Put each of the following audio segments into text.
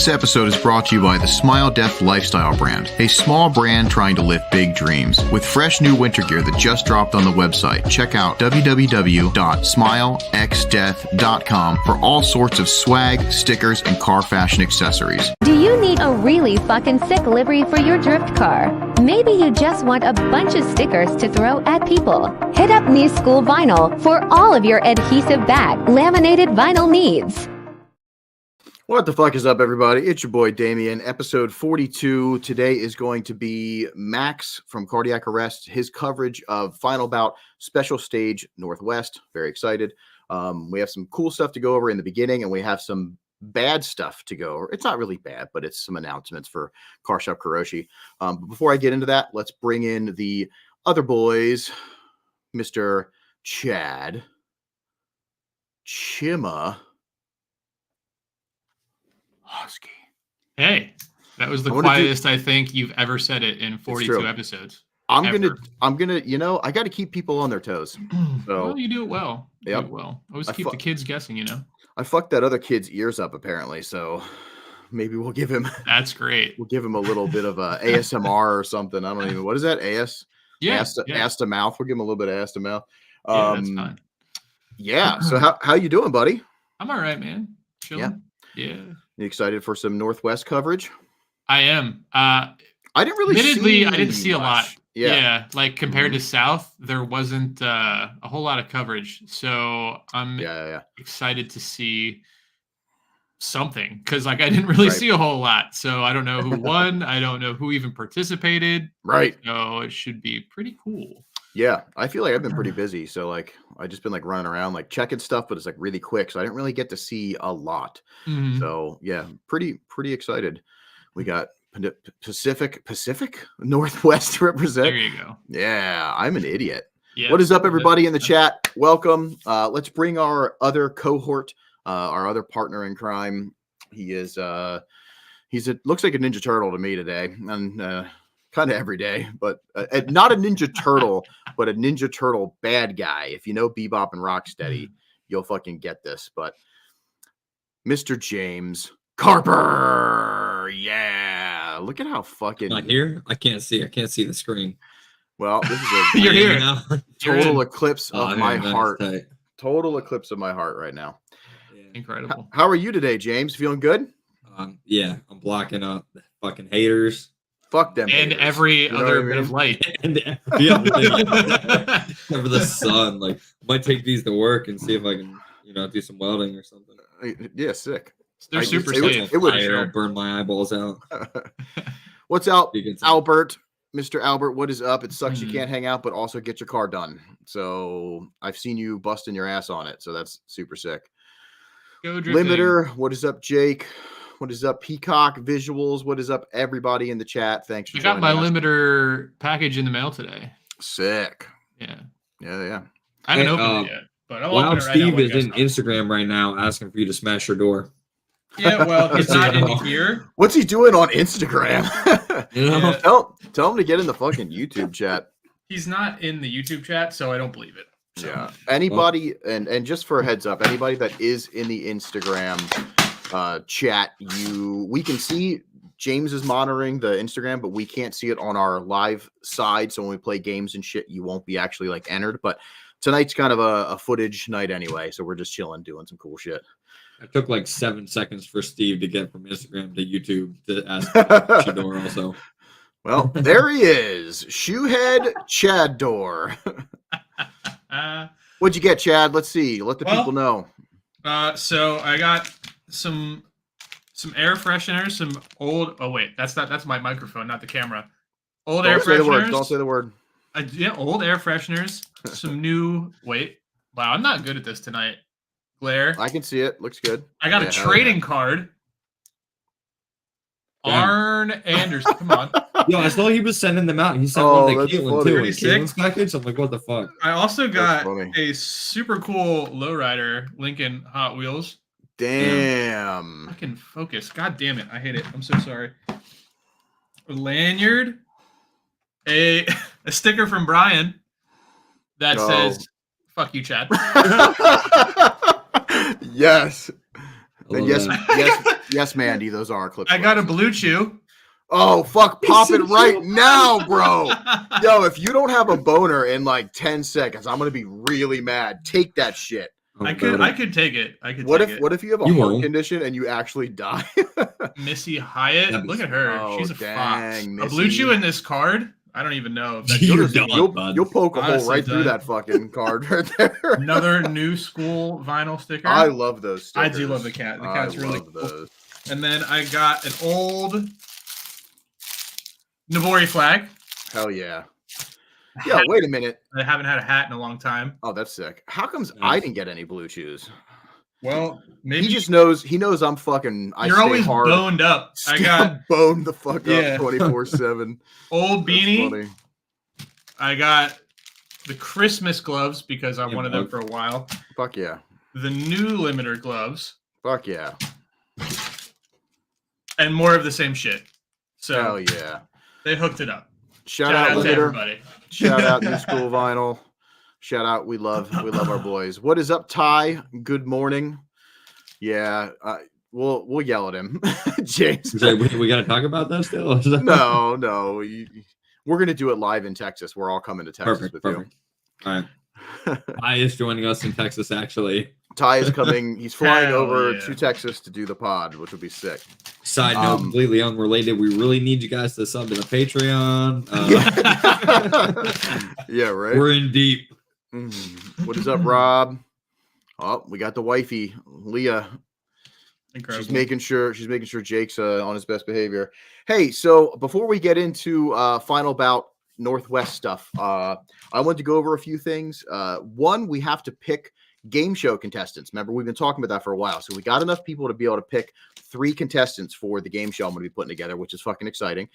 This episode is brought to you by the Smile Death Lifestyle brand, a small brand trying to live big dreams. With fresh new winter gear that just dropped on the website, check out www.smilexdeath.com for all sorts of swag, stickers, and car fashion accessories. Do you need a really fucking sick livery for your drift car? Maybe you just want a bunch of stickers to throw at people. Hit up New School Vinyl for all of your adhesive bag, laminated vinyl needs. What the fuck is up, everybody? It's your boy Damien, episode 42. Today is going to be Max from Cardiac Arrest, his coverage of Final Bout Special Stage Northwest. Very excited. We have some cool stuff to go over in the beginning, and we have some bad stuff to go over. It's not really bad, but it's some announcements for Car Shop Kuroshi. But before I get into that, let's bring in the other boys, Mr. Chad Chima Husky. Hey, that was the quietest I think you've ever said it in 42 episodes. I'm gonna, I got to keep people on their toes. So well, you do it well. Yeah, Always keep the kids guessing. I fucked that other kid's ears up apparently, so maybe we'll give him. That's great. We'll give him a little bit of a ASMR or something. I don't even. What is that? Ass to mouth. We'll give him a little bit of ass to mouth. That's fine. Yeah. So how you doing, buddy? I'm all right, man. Chilling. Yeah. You excited for some Northwest coverage? I am. I didn't really. Admittedly, I didn't see much. A lot. Yeah. Like compared to South, there wasn't a whole lot of coverage. So I'm excited to see something because I didn't really see a whole lot. So I don't know who won. I don't know who even participated. Right. So it should be pretty cool. Yeah, I feel like I've been pretty busy. So I just been running around checking stuff, but it's really quick. So I didn't really get to see a lot. Mm-hmm. So yeah, pretty excited. We got Pacific Northwest to represent. There you go. Yeah, I'm an idiot. Yeah, what is up, everybody in the chat? Welcome. Let's bring our other cohort, our other partner in crime. He is looks like a Ninja Turtle to me today, and kind of every day, but not a Ninja Turtle, but a Ninja Turtle bad guy. If you know Bebop and Rocksteady, you'll fucking get this. But Mr. James Carper, yeah, look at how fucking. Not here. I can't see the screen. Well, this is a You're here. Total eclipse of my heart. Tight. Total eclipse of my heart right now. Yeah. Incredible. How are you today, James? Feeling good? Yeah, I'm blocking out the fucking haters. Fuck them. And haters. every other bit of light. And every other thing over the sun. Might take these to work and see if I can, do some welding or something. Yeah, sick. They're super safe. It would burn my eyeballs out. What's out, Albert? Mr. Albert, what is up? It sucks you can't hang out, but also get your car done. So I've seen you busting your ass on it. So that's super sick. Go drifting. Limiter, what is up, Jake? What is up, Peacock Visuals? What is up, everybody in the chat? Thanks for joining us. I got my limiter package in the mail today. Sick. Yeah. I haven't opened it yet, but Loud Steve is in Instagram right now asking for you to smash your door. Yeah, well, he's not in here. What's he doing on Instagram? Tell him to get in the fucking YouTube chat. He's not in the YouTube chat, so I don't believe it. So. Yeah. Anybody, and just for a heads up, anybody that is in the Instagram chat, we can see James is monitoring the Instagram, but we can't see it on our live side. So when we play games and shit, you won't be actually entered. But tonight's kind of a footage night anyway, so we're just chilling, doing some cool shit. It took 7 seconds for Steve to get from Instagram to YouTube to ask Shador also. Well, there he is. Shoehead Chad Door. What'd you get, Chad? Let's see. Let the people know. So I got some air fresheners, some old. Oh wait, that's my microphone, not the camera. Old air fresheners. Don't say the word. Old air fresheners. Some new. Wait. Wow, I'm not good at this tonight. Glare. I can see it. Looks good. I got a trading card. Arn Anderson. Come on. Yo, I saw he was sending them out. He sent one to Caitlin too. Caitlin's package. I'm like, what the fuck? I also got a super cool lowrider Lincoln Hot Wheels. Damn. I can focus. God damn it. I hate it. I'm so sorry. A lanyard. A sticker from Brian that says, fuck you, Chad. Yes. And yes, Mandy, those are our clips. I got a Blue Chew. Oh, fuck, pop it right now, bro. Yo, if you don't have a boner in like 10 seconds, I'm going to be really mad. Take that shit. I could take it. What if you have a heart condition and you actually die? Missy Hyatt, look at her. Oh, she's a fox. Missy. A Blue Chew in this card? I don't even know. You'll poke a hole right through that fucking card right there. Another new school vinyl sticker. I love those stickers. I do love the cat. The cat's really cool. Those. And then I got an old Navori flag. Hell yeah. Yeah, wait a minute. I haven't had a hat in a long time. Oh, that's sick. How comes I didn't get any Blue Chews? Well, maybe he knows I'm fucking. You're always hard. Boned up. I got boned the fuck up 24/7. Old beanie. I got the Christmas gloves because I wanted them for a while. Fuck yeah. The new limiter gloves. Fuck yeah. And more of the same shit. So hell yeah. They hooked it up. Shout out to everybody. Shout out New School Vinyl. Shout out. We love our boys. What is up, Ty? Good morning. Yeah, we'll yell at him, James. We got to talk about that still. No. We're gonna do it live in Texas. We're all coming to Texas with you. All right. Ty is joining us in Texas. Actually, Ty is coming. He's flying over to Texas to do the pod, which would be sick. Side note, completely unrelated. We really need you guys to sub to the Patreon. Yeah, right. We're in deep. What is up, Rob? Oh, we got the wifey, Leah. Incredible. She's making sure Jake's on his best behavior. Hey, so before we get into final bout Northwest stuff, I wanted to go over a few things. One, we have to pick game show contestants. Remember, we've been talking about that for a while. So we got enough people to be able to pick 3 contestants for the game show I'm going to be putting together, which is fucking exciting.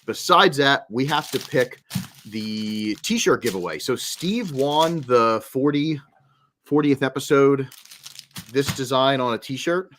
Besides that, we have to pick the t-shirt giveaway. So Steve won the 40th episode, this design on a t-shirt.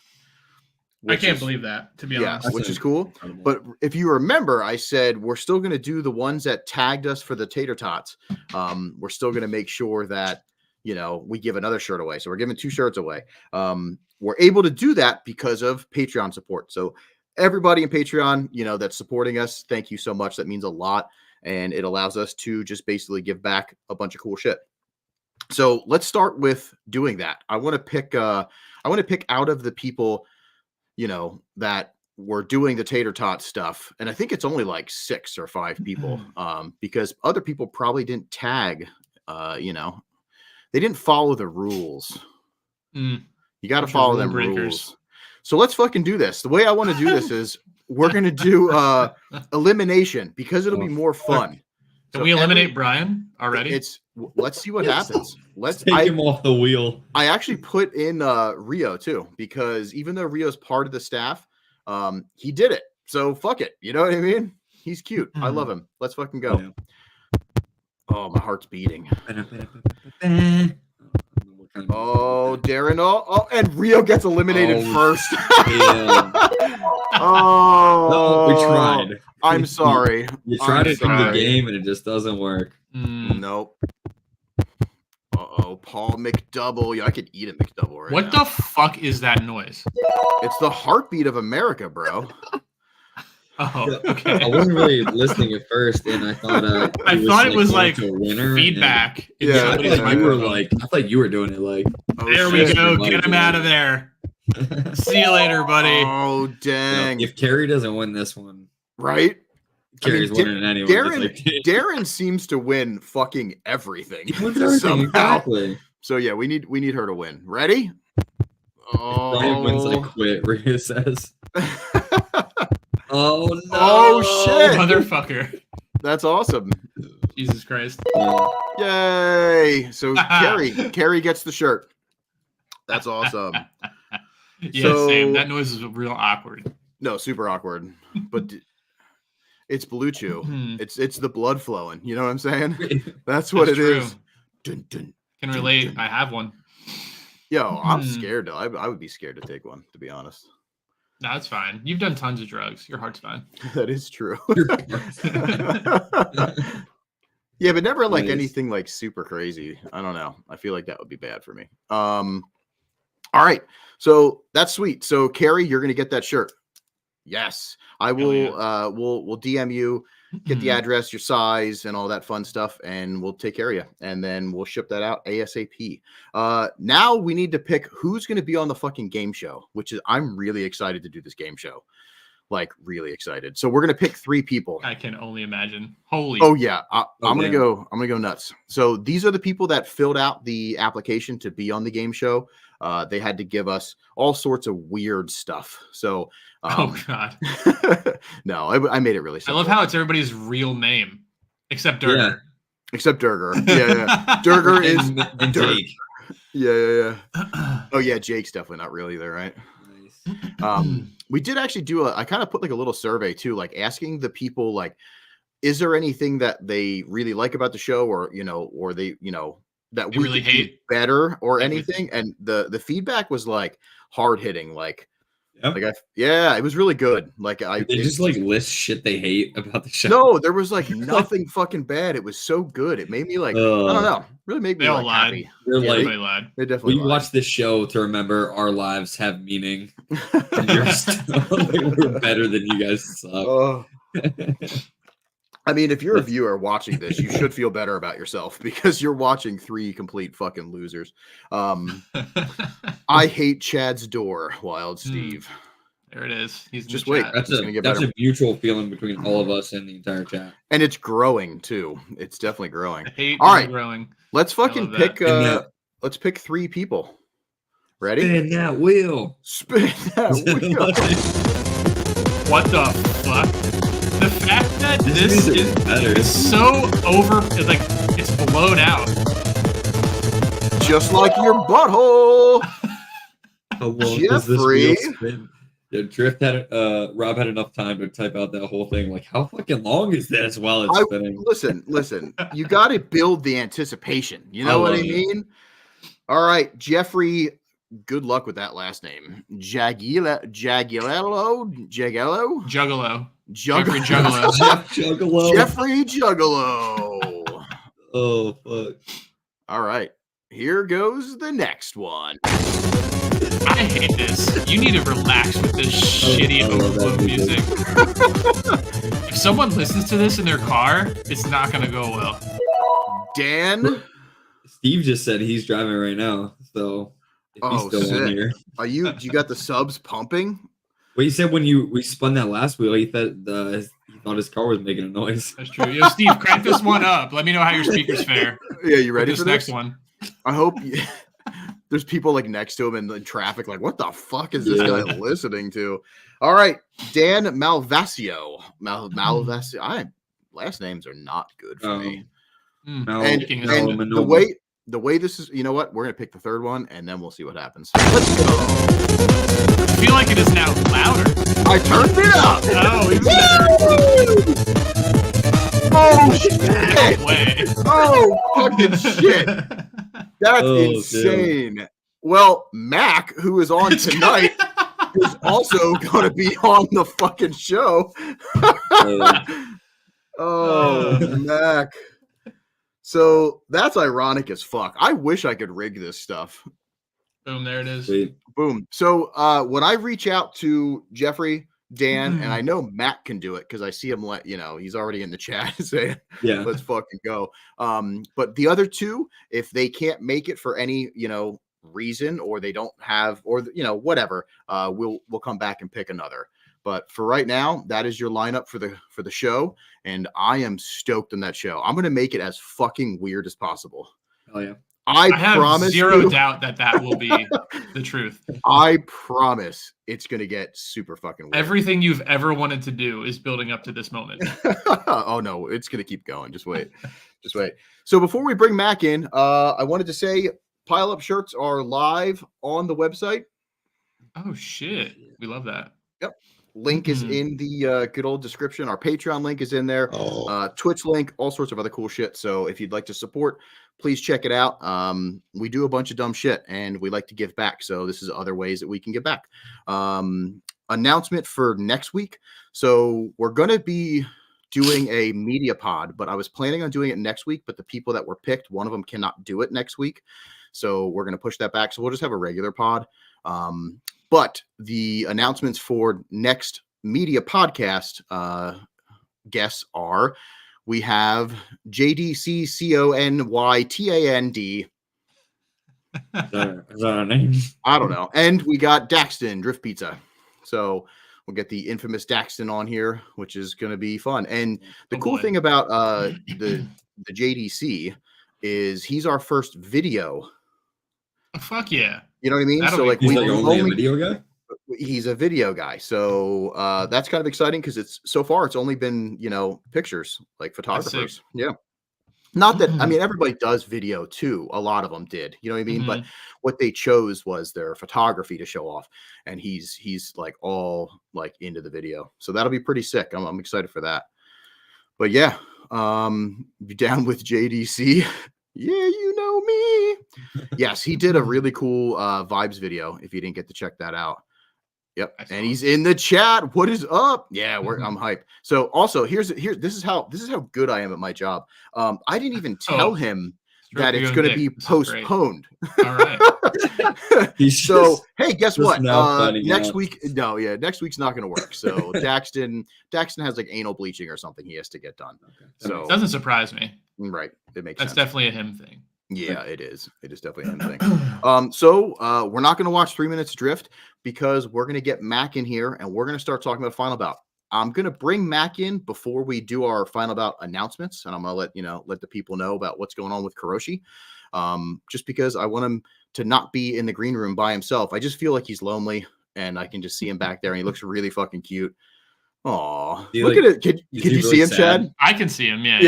I can't believe that, to be honest. Which is cool. But if you remember, I said we're still going to do the ones that tagged us for the tater tots. We're still going to make sure that, we give another shirt away. So we're giving 2 shirts away. We're able to do that because of Patreon support. So everybody in Patreon, that's supporting us, thank you so much. That means a lot. And it allows us to just basically give back a bunch of cool shit. So let's start with doing that. I want to pick out of the people, that were doing the tater tot stuff. And I think it's only like 6 or 5 people, because other people probably didn't tag, they didn't follow the rules. You got to follow them rules. So let's fucking do this. The way I want to do this is we're going to do elimination because it'll be more fun. Can we eliminate Brian already? Let's see what happens. Let's take him off the wheel. I actually put in Rio too, because even though Rio's part of the staff, he did it. So fuck it. You know what I mean? He's cute. I love him. Let's fucking go. Yeah. Oh, my heart's beating. Oh, Darren. Oh, and Rio gets eliminated first. Oh, no, we tried. I'm sorry. You tried to do the game and it just doesn't work. Nope. Uh-oh, Paul McDouble. Yeah, I could eat a McDouble right now. What the fuck is that noise? It's the heartbeat of America, bro. Oh, okay. I wasn't really listening at first, and I thought it was like feedback. Yeah, I thought you were doing it like. Oh, there we go. Get him out of there. See you later, buddy. Oh, dang. If Carrie doesn't win this one, right? Carrie's winning it anyway. Darren seems to win fucking everything. He wins everything, exactly. So yeah, we need her to win. Ready? Oh, Brian wins. I quit. Rhea says. Oh no! Oh shit, motherfucker! That's awesome. Jesus Christ! Yay! So Carrie gets the shirt. That's awesome. Yeah, same. That noise is real awkward. No, super awkward. But it's Blue Chew. It's the blood flowing. You know what I'm saying? That's what it is. Dun, dun, Can relate. I have one. Yo, I'm scared though. I would be scared to take one, to be honest. No, it's fine. You've done tons of drugs. Your heart's fine. That is true. Yeah, but never like anything like super crazy. I don't know. I feel like that would be bad for me. All right. So that's sweet. So Carrie, you're going to get that shirt. Yes, I will. Yeah. We'll DM you, get the address, your size, and all that fun stuff, and we'll take care of you. And then we'll ship that out ASAP. Now we need to pick who's going to be on the fucking game show, which is I'm really excited to do this game show. Like really excited. So we're gonna pick 3 people. I can only imagine. Holy. Oh yeah, I'm gonna go. I'm gonna go nuts. So these are the people that filled out the application to be on the game show. They had to give us all sorts of weird stuff. So oh god. No, I made it really simple. I love how it's everybody's real name except Durger. Yeah. Except Durger. Yeah. Durger is and Jake. Yeah. Oh yeah, Jake's definitely not real either, right? We did actually do I kind of put like a little survey too, like asking the people like, is there anything that they really like about the show, or or they that we really hate better or anything? And the feedback was like hard hitting, like it was really good. Like they just like list shit they hate about the show. No, there was like nothing fucking bad. It was so good. It made me like I don't know, really made me like happy. They're like, lied. They definitely we watch this show to remember our lives have meaning. And you're still like, we're better than you guys suck. I mean, if you're a viewer watching this, you should feel better about yourself because you're watching 3 complete fucking losers. I hate Chad's door, Wild Steve. There it is. He's just wait. That's a mutual feeling between all of us and the entire chat, and it's growing too. It's definitely growing. All right, growing. Let's fucking pick. Let's pick 3 people. Ready? Spin that wheel. Spin that wheel. What the fuck? The fact that this is so over, like it's blown out, just like your butthole. How long does this wheel spin? Yeah, Rob had enough time to type out that whole thing. Like, how fucking long is this while it's spinning? Listen. You got to build the anticipation. You know what I mean? All right, Jeffrey. Good luck with that last name. Juggalo. Jeffrey Juggalo. Jeffrey Juggalo. Oh, fuck. All right. Here goes the next one. I hate this. You need to relax with this shitty overflow music. If someone listens to this in their car, it's not going to go well. Dan? Steve just said he's driving right now, so if he's still on here. Do you got the subs pumping? Well, he said when we spun that last wheel, he thought his car was making a noise. That's true. Yo, Steve, crank this one up. Let me know how your speakers fare. Yeah, you ready for this next one? I hope there's people like next to him in the traffic, like, what the fuck is this guy listening to? All right, Dan Malvasio. Malvasio. Last names are not good for me. And the way this is, you know what? We're gonna pick the 3rd one, and then we'll see what happens. Let's go. I feel like it is now louder. I turned it up. Oh, even better. Oh shit! No way. Oh fucking shit! That's insane. Dude. Well, Mack, who is on tonight, is also going to be on the fucking show. Mack. So that's ironic as fuck. I wish I could rig this stuff. Boom, there it is. Sweet. Boom. So when I reach out to Jeffrey, Dan, and I know Matt can do it because I see him he's already in the chat saying, let's fucking go. But the other 2, if they can't make it for any, reason, or they don't have, or whatever, we'll come back and pick another. But for right now, that is your lineup for the show, and I am stoked on that show. I'm gonna make it as fucking weird as possible. Oh yeah. I promise have zero doubt that will be the truth. I promise it's going to get super fucking weird. Everything you've ever wanted to do is building up to this moment. Oh, no. It's going to keep going. Just wait. Just wait. So before we bring Mac in, I wanted to say Pile Up shirts are live on the website. Oh, shit. We love that. Yep. Link is in the good old description. Our Patreon link is in there. Twitch link, all sorts of other cool shit. So if you'd like to support, please check it out. We do a bunch of dumb shit and we like to give back. So this is other ways that we can give back. Announcement for next week. So we're going to be doing a media pod, but I was planning on doing it next week, but the people that were picked, one of them cannot do it next week. So we're going to push that back. So we'll just have a regular pod. But the announcements for next media podcast guests are, we have JDCCONYTAND. Is that a name? I don't know. And we got Daxton Drift Pizza. So we'll get the infamous Daxton on here, which is going to be fun. And the cool thing about the JDC is he's our first video. Oh, fuck yeah. You know what I mean? That'll so like He's we like only a video guy? He's a video guy. So that's kind of exciting because it's so far it's only been, pictures, like photographers. Yeah. Not that, I mean, everybody does video too. A lot of them did, you know what I mean? But what they chose was their photography to show off. And he's like all like into the video. So that'll be pretty sick. I'm excited for that. But yeah, you down with JDC? Yeah, you know me. Yes, he did a really cool vibes video if you didn't get to check that out. Yep. And he's in the chat. What is up? Yeah, I'm hyped. So also this is how good I am at my job. I didn't even tell him that it's going to be postponed. All right. So hey, guess what? Next week, next week's not going to work. So Daxton has like anal bleaching or something he has to get done. Okay. So it doesn't surprise me. Right. It makes That's sense. definitely a him thing. Yeah, it is. It is definitely a him thing. So we're not going to watch 3 Minutes Drift because we're going to get Mack in here and we're going to start talking about Final Bout. I'm going to bring Mack in before we do our Final Bout announcements, and I'm going to let the people know about what's going on with Kuroshi. Just because I want him to not be in the green room by himself. I just feel like he's lonely, and I can just see him back there, and he looks really fucking cute. Aw, look at it. Could you really see him, sad? Chad? I can see him. Yeah.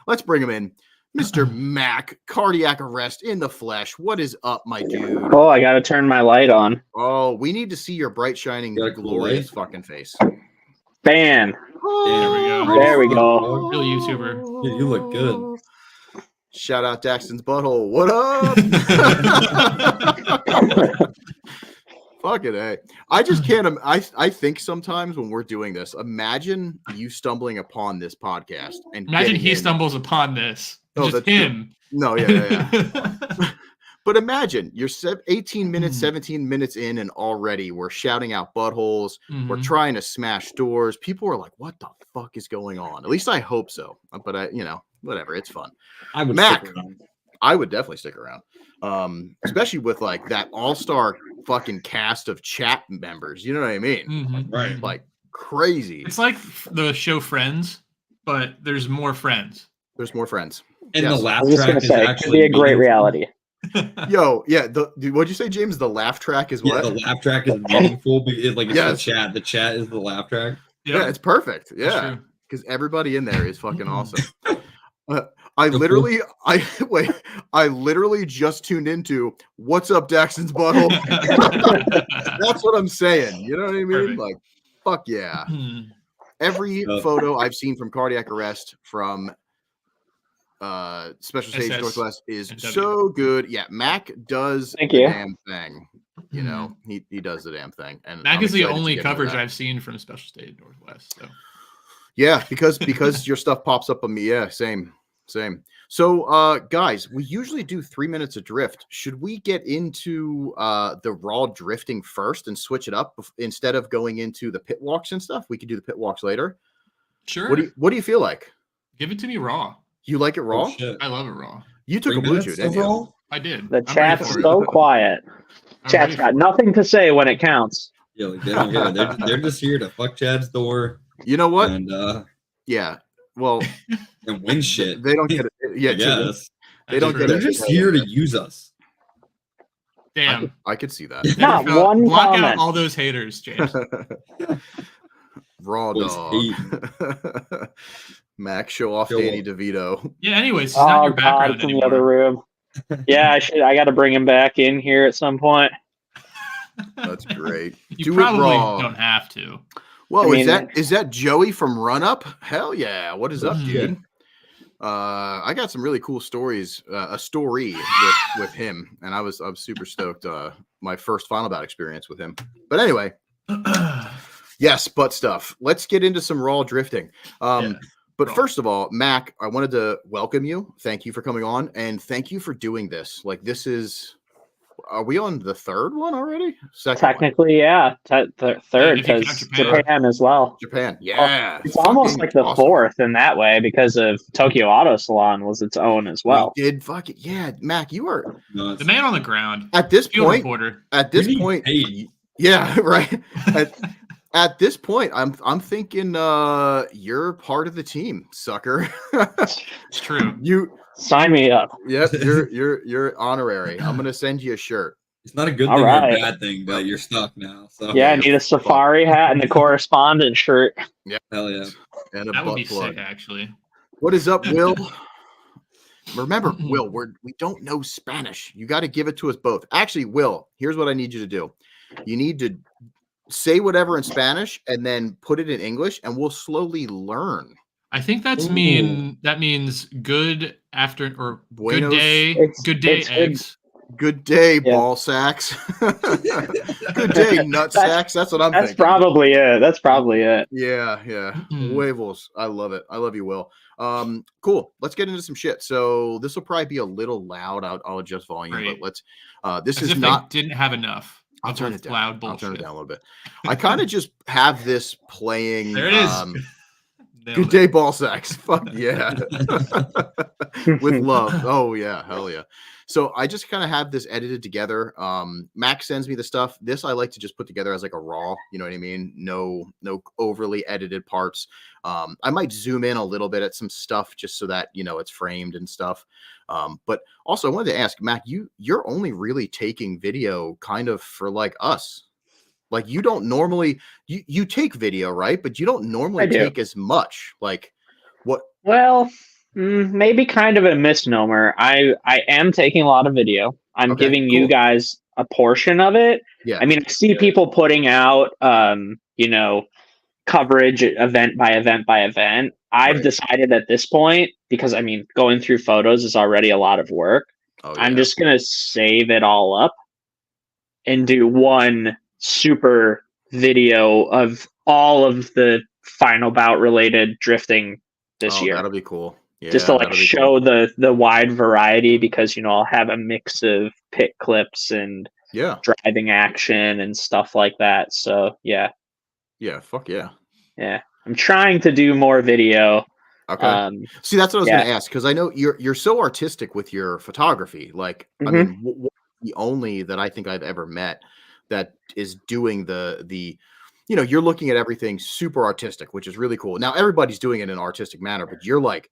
Let's bring him in. Mr. Mack, cardiac arrest in the flesh. What is up, my dude? Oh, I got to turn my light on. Oh, we need to see your bright, shining, glorious fucking face. Ban. Oh, there we go. Real YouTuber. Yeah, you look good. Shout out Daxton's butthole. What up? Fucking A. I just can't. I think sometimes when we're doing this, imagine you stumbling upon this podcast and imagine he stumbles upon this. Oh, just him. True. No, yeah. But imagine you're 18 minutes, 17 minutes in, and already we're shouting out buttholes. We're trying to smash doors. People are like, "What the fuck is going on?" At least I hope so. But whatever. It's fun. I would Mack. stick around. I would definitely stick around. Especially with like that all-star fucking cast of chat members. You know what I mean? Right. Like crazy. It's like the show Friends, but there's more friends. There's more friends. And the laugh I was just track gonna is say, it actually could be a great reality. Yo, yeah. What'd you say, James? The laugh track is what? Yeah, the laugh track is meaningful. It's the chat. The chat is the laugh track. Yeah, it's perfect. Yeah, because everybody in there is fucking awesome. I literally just tuned into "What's Up, Daxton's Butthole." That's what I'm saying. You know what I mean? Perfect. Like, fuck yeah. Every photo I've seen from cardiac arrest from Special Stage Northwest is so good. Yeah, Mack does the damn thing. You know, he does the damn thing. And Mack is the only coverage I've seen from Special Stage Northwest. So yeah, because your stuff pops up on me. Yeah, same. So, guys, we usually do 3 minutes of drift. Should we get into the raw drifting first and switch it up instead of going into the pit walks and stuff? We could do the pit walks later. Sure. What do you feel like? Give it to me raw. You like it raw? Oh, I love it raw. You took a blue chew, didn't you? I did. The chat's so quiet. Chat's got nothing to say when it counts. Yeah, like they don't get it. They're just here to fuck Chad's door. You know what? And yeah. Well, and win shit. They don't get it. Yeah, yes. They don't get it. They're just here to use us. Damn. I could see that. Not one block comment. out all those haters, James. Raw dog. Mack, show off Danny DeVito. Yeah, anyways, he's not in your background from anymore. The other room. Yeah, I got to bring him back in here at some point. That's great. You probably don't have to. Whoa, is that Joey from Run Up? Hell yeah. What is up, dude? I got some really cool stories, a story with him, and I was super stoked. My first Final Bout experience with him. But anyway, yes, butt stuff. Let's get into some raw drifting. But But first of all, Mac, I wanted to welcome you. Thank you for coming on, and thank you for doing this. Like, this is. Are we on the third one already? Second. Technically, yeah. Third, because Japan as well. Japan, yeah. It's almost like the fourth in that way because of Tokyo Auto Salon was its own as well. We did fuck it. Yeah, Mac, you are the man on the ground. At this point, reporter. At this point, yeah, right. At this point, I'm thinking you're part of the team, sucker. It's true. You sign me up. Yep, you're honorary. I'm gonna send you a shirt. It's not a good thing or a bad thing, but you're stuck now. So yeah, I need a safari hat and the correspondent shirt. Yeah, hell yeah. And that would be sick, actually. What is up, Will? Remember, Will, we don't know Spanish. You got to give it to us both. Actually, Will, here's what I need you to do. You need to say whatever in Spanish and then put it in English, and we'll slowly learn. I think that means good after or Buenos, good day eggs. Good day, ball sacks. Good day, nut sacks. That's what I'm thinking. That's probably it. Yeah. Huevos. I love it. I love you, Will. Cool. Let's get into some shit. So this will probably be a little loud. I'll adjust volume, but let's. This is not. Didn't have enough. I'll turn it down. Loud bullshit. I'll turn it down a little bit. I kind of just have this playing. There it is. Good day, ball sacks. Fuck yeah. With love. Oh yeah, hell yeah. So I just kind of have this edited together. Mac sends me the stuff. This I like to just put together as like a raw, you know what I mean? No overly edited parts. I might zoom in a little bit at some stuff just so that, you know, it's framed and stuff. But also I wanted to ask, Mac, you're only really taking video kind of for like us. Like you don't normally you take video, right? But you don't normally take as much. Like what? Well, maybe kind of a misnomer. I am taking a lot of video. I'm giving you guys a portion of it. Yeah. I mean, I see people putting out, coverage event by event by event. I've decided at this point, because I mean, going through photos is already a lot of work. Oh, yeah. I'm just going to save it all up and do one super video of all of the final bout related drifting this year. That'll be cool. Yeah, just to like show the wide variety, because, you know, I'll have a mix of pit clips and driving action and stuff like that. So yeah. Fuck yeah. Yeah. I'm trying to do more video. Okay. See, that's what I was going to ask, because I know you're so artistic with your photography. Like, I mean, the only that I think I've ever met that is doing the you know, you're looking at everything super artistic, which is really cool. Now everybody's doing it in an artistic manner, but you're like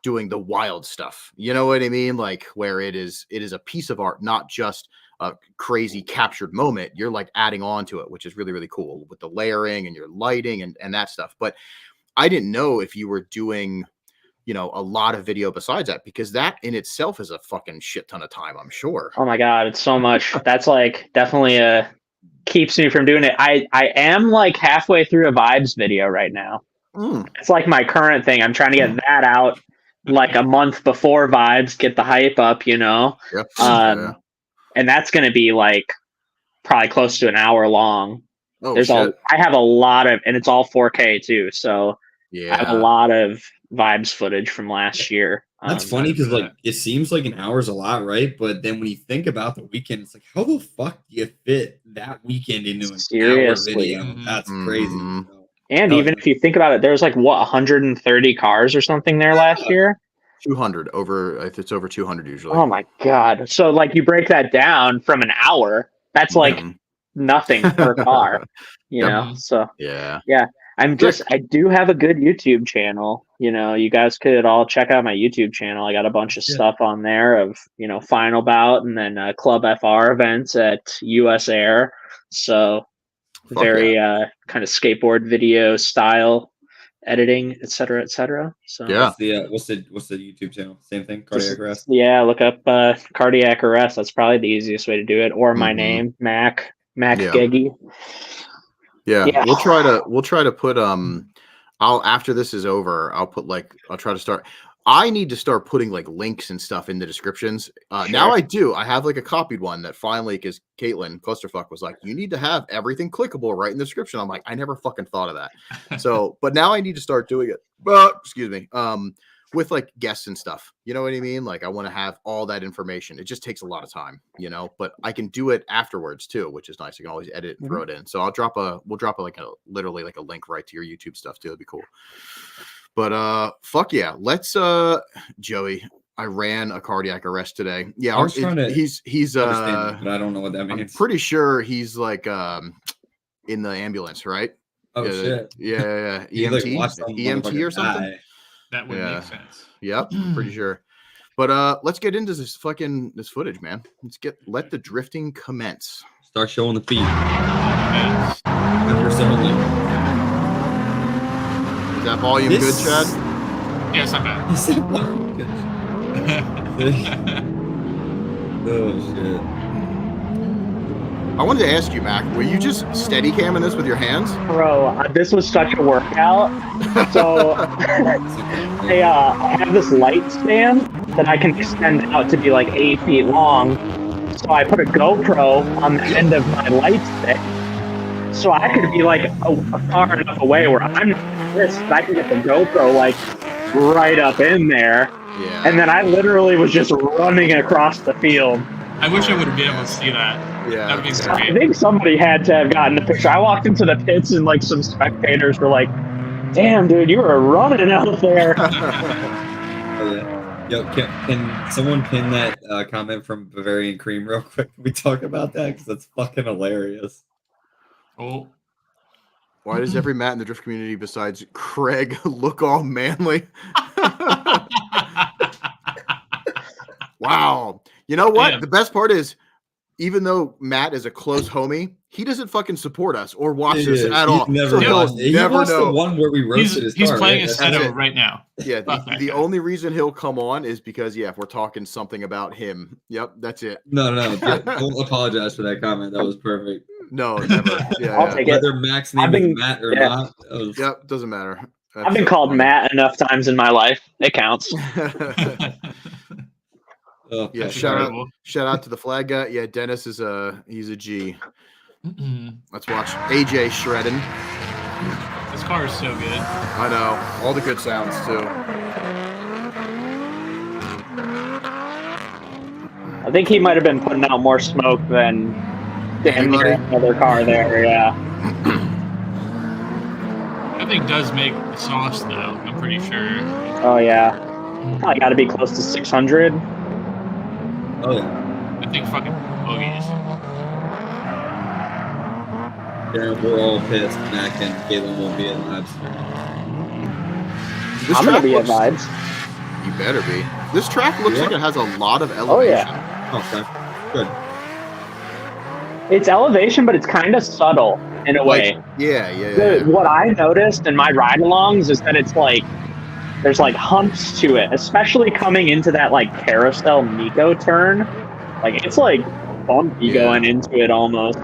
doing the wild stuff. You know what I mean? Like where it is a piece of art, not just a crazy captured moment. You're like adding on to it, which is really, really cool with the layering and your lighting and that stuff. But I didn't know if you were doing, you know, a lot of video besides that, because that in itself is a fucking shit ton of time, I'm sure. Oh my God, it's so much. That's like definitely keeps me from doing it. I am like halfway through a vibes video right now. It's like my current thing. I'm trying to get that out like a month before vibes, get the hype up, you know? Yep. And that's going to be like probably close to an hour long. Oh, I have a lot of, and it's all 4K too. So I have a lot of vibes footage from last year. That's funny because like it seems like an hour's a lot, right? But then when you think about the weekend, it's like, how the fuck do you fit that weekend into an hour video? That's crazy. And even if you think about it, there's like 130 cars or something there last year. 200 if it's over 200 usually. Oh my God. So like you break that down from an hour, that's like nothing per car, you know? So yeah. I do have a good YouTube channel. You know, you guys could all check out my YouTube channel. I got a bunch of stuff on there of, you know, final bout and then Club FR events at US Air. So very kind of skateboard video style editing, et cetera, et cetera. So what's the YouTube channel? Same thing, Cardiac Arrest. Yeah, look up Cardiac Arrest. That's probably the easiest way to do it. Or my name, Mack Geggy. Yeah, we'll try to put after this is over, I'll try to start. I need to start putting like links and stuff in the descriptions. Now I do. I have like a copied one that finally, because Caitlin Clusterfuck was like, you need to have everything clickable right in the description. I'm like, I never fucking thought of that. So, but now I need to start doing it. Excuse me. With like guests and stuff. You know what I mean? Like I want to have all that information. It just takes a lot of time, you know, but I can do it afterwards too, which is nice. I can always edit and throw it in. So we'll drop literally like a link right to your YouTube stuff too. It'd be cool. But fuck yeah. Let's Joey. I ran a cardiac arrest today. Yeah, I was trying to he's but I don't know what that means. I'm pretty sure he's like in the ambulance, right? Oh shit. Yeah. EMT or something. Die. That would make sense. Yep, pretty sure. But let's get into this footage, man. Let the drifting commence. Start showing the feet. Yes. 100% only. Is that volume good, Chad? Yeah, it's not bad. Is that volume good? Oh shit. I wanted to ask you, Mac, were you just steady camming this with your hands? Bro, this was such a workout. So I have this light stand that I can extend out to be like 8 feet long. So I put a GoPro on the end of my light stick. So I could be like far enough away where I'm this, I can get the GoPro like right up in there. Yeah. And then I literally was just running across the field. I wish I would have been able to see that. Yeah, that would be great. I think somebody had to have gotten a picture. I walked into the pits and like some spectators were like, "Damn, dude, you were running out there." Yo, can someone pin that comment from Bavarian Cream real quick? Can we talk about that? Because that's fucking hilarious. Oh. Why does every Matt in the drift community besides Craig look all manly? Wow. You know what? Damn. The best part is, even though Matt is a close homie, he doesn't fucking support us or watch us at all. Never know. The one where we roasted his He's car, playing Assetto right now. Yeah, the only reason he'll come on is because, if we're talking something about him. Yep, that's it. No. Don't apologize for that comment. That was perfect. No, never. Yeah, I'll take it. Whether Mack's name is Matt or not. Yep, doesn't matter. I've been called Matt enough times in my life. It counts. Oh, yeah, shout out to the flag guy. Yeah, Dennis is he's a G. Let's watch AJ shredding. This car is so good. I know. All the good sounds too. I think he might have been putting out more smoke than another car there, yeah. That thing does make the sauce though, I'm pretty sure. Oh yeah. Probably gotta be close to 600. Oh yeah. I think fucking bogeys. Yeah, we're all pissed. Mac and Caitlin won't be at Vibes. I'm gonna be at Vibes. You better be. This track looks like it has a lot of elevation. Oh yeah. Okay. Good. It's elevation, but it's kind of subtle in a way. Yeah. What I noticed in my ride-alongs is that it's like there's like humps to it, especially coming into that like carousel Nico turn. Like it's like bumpy going into it almost.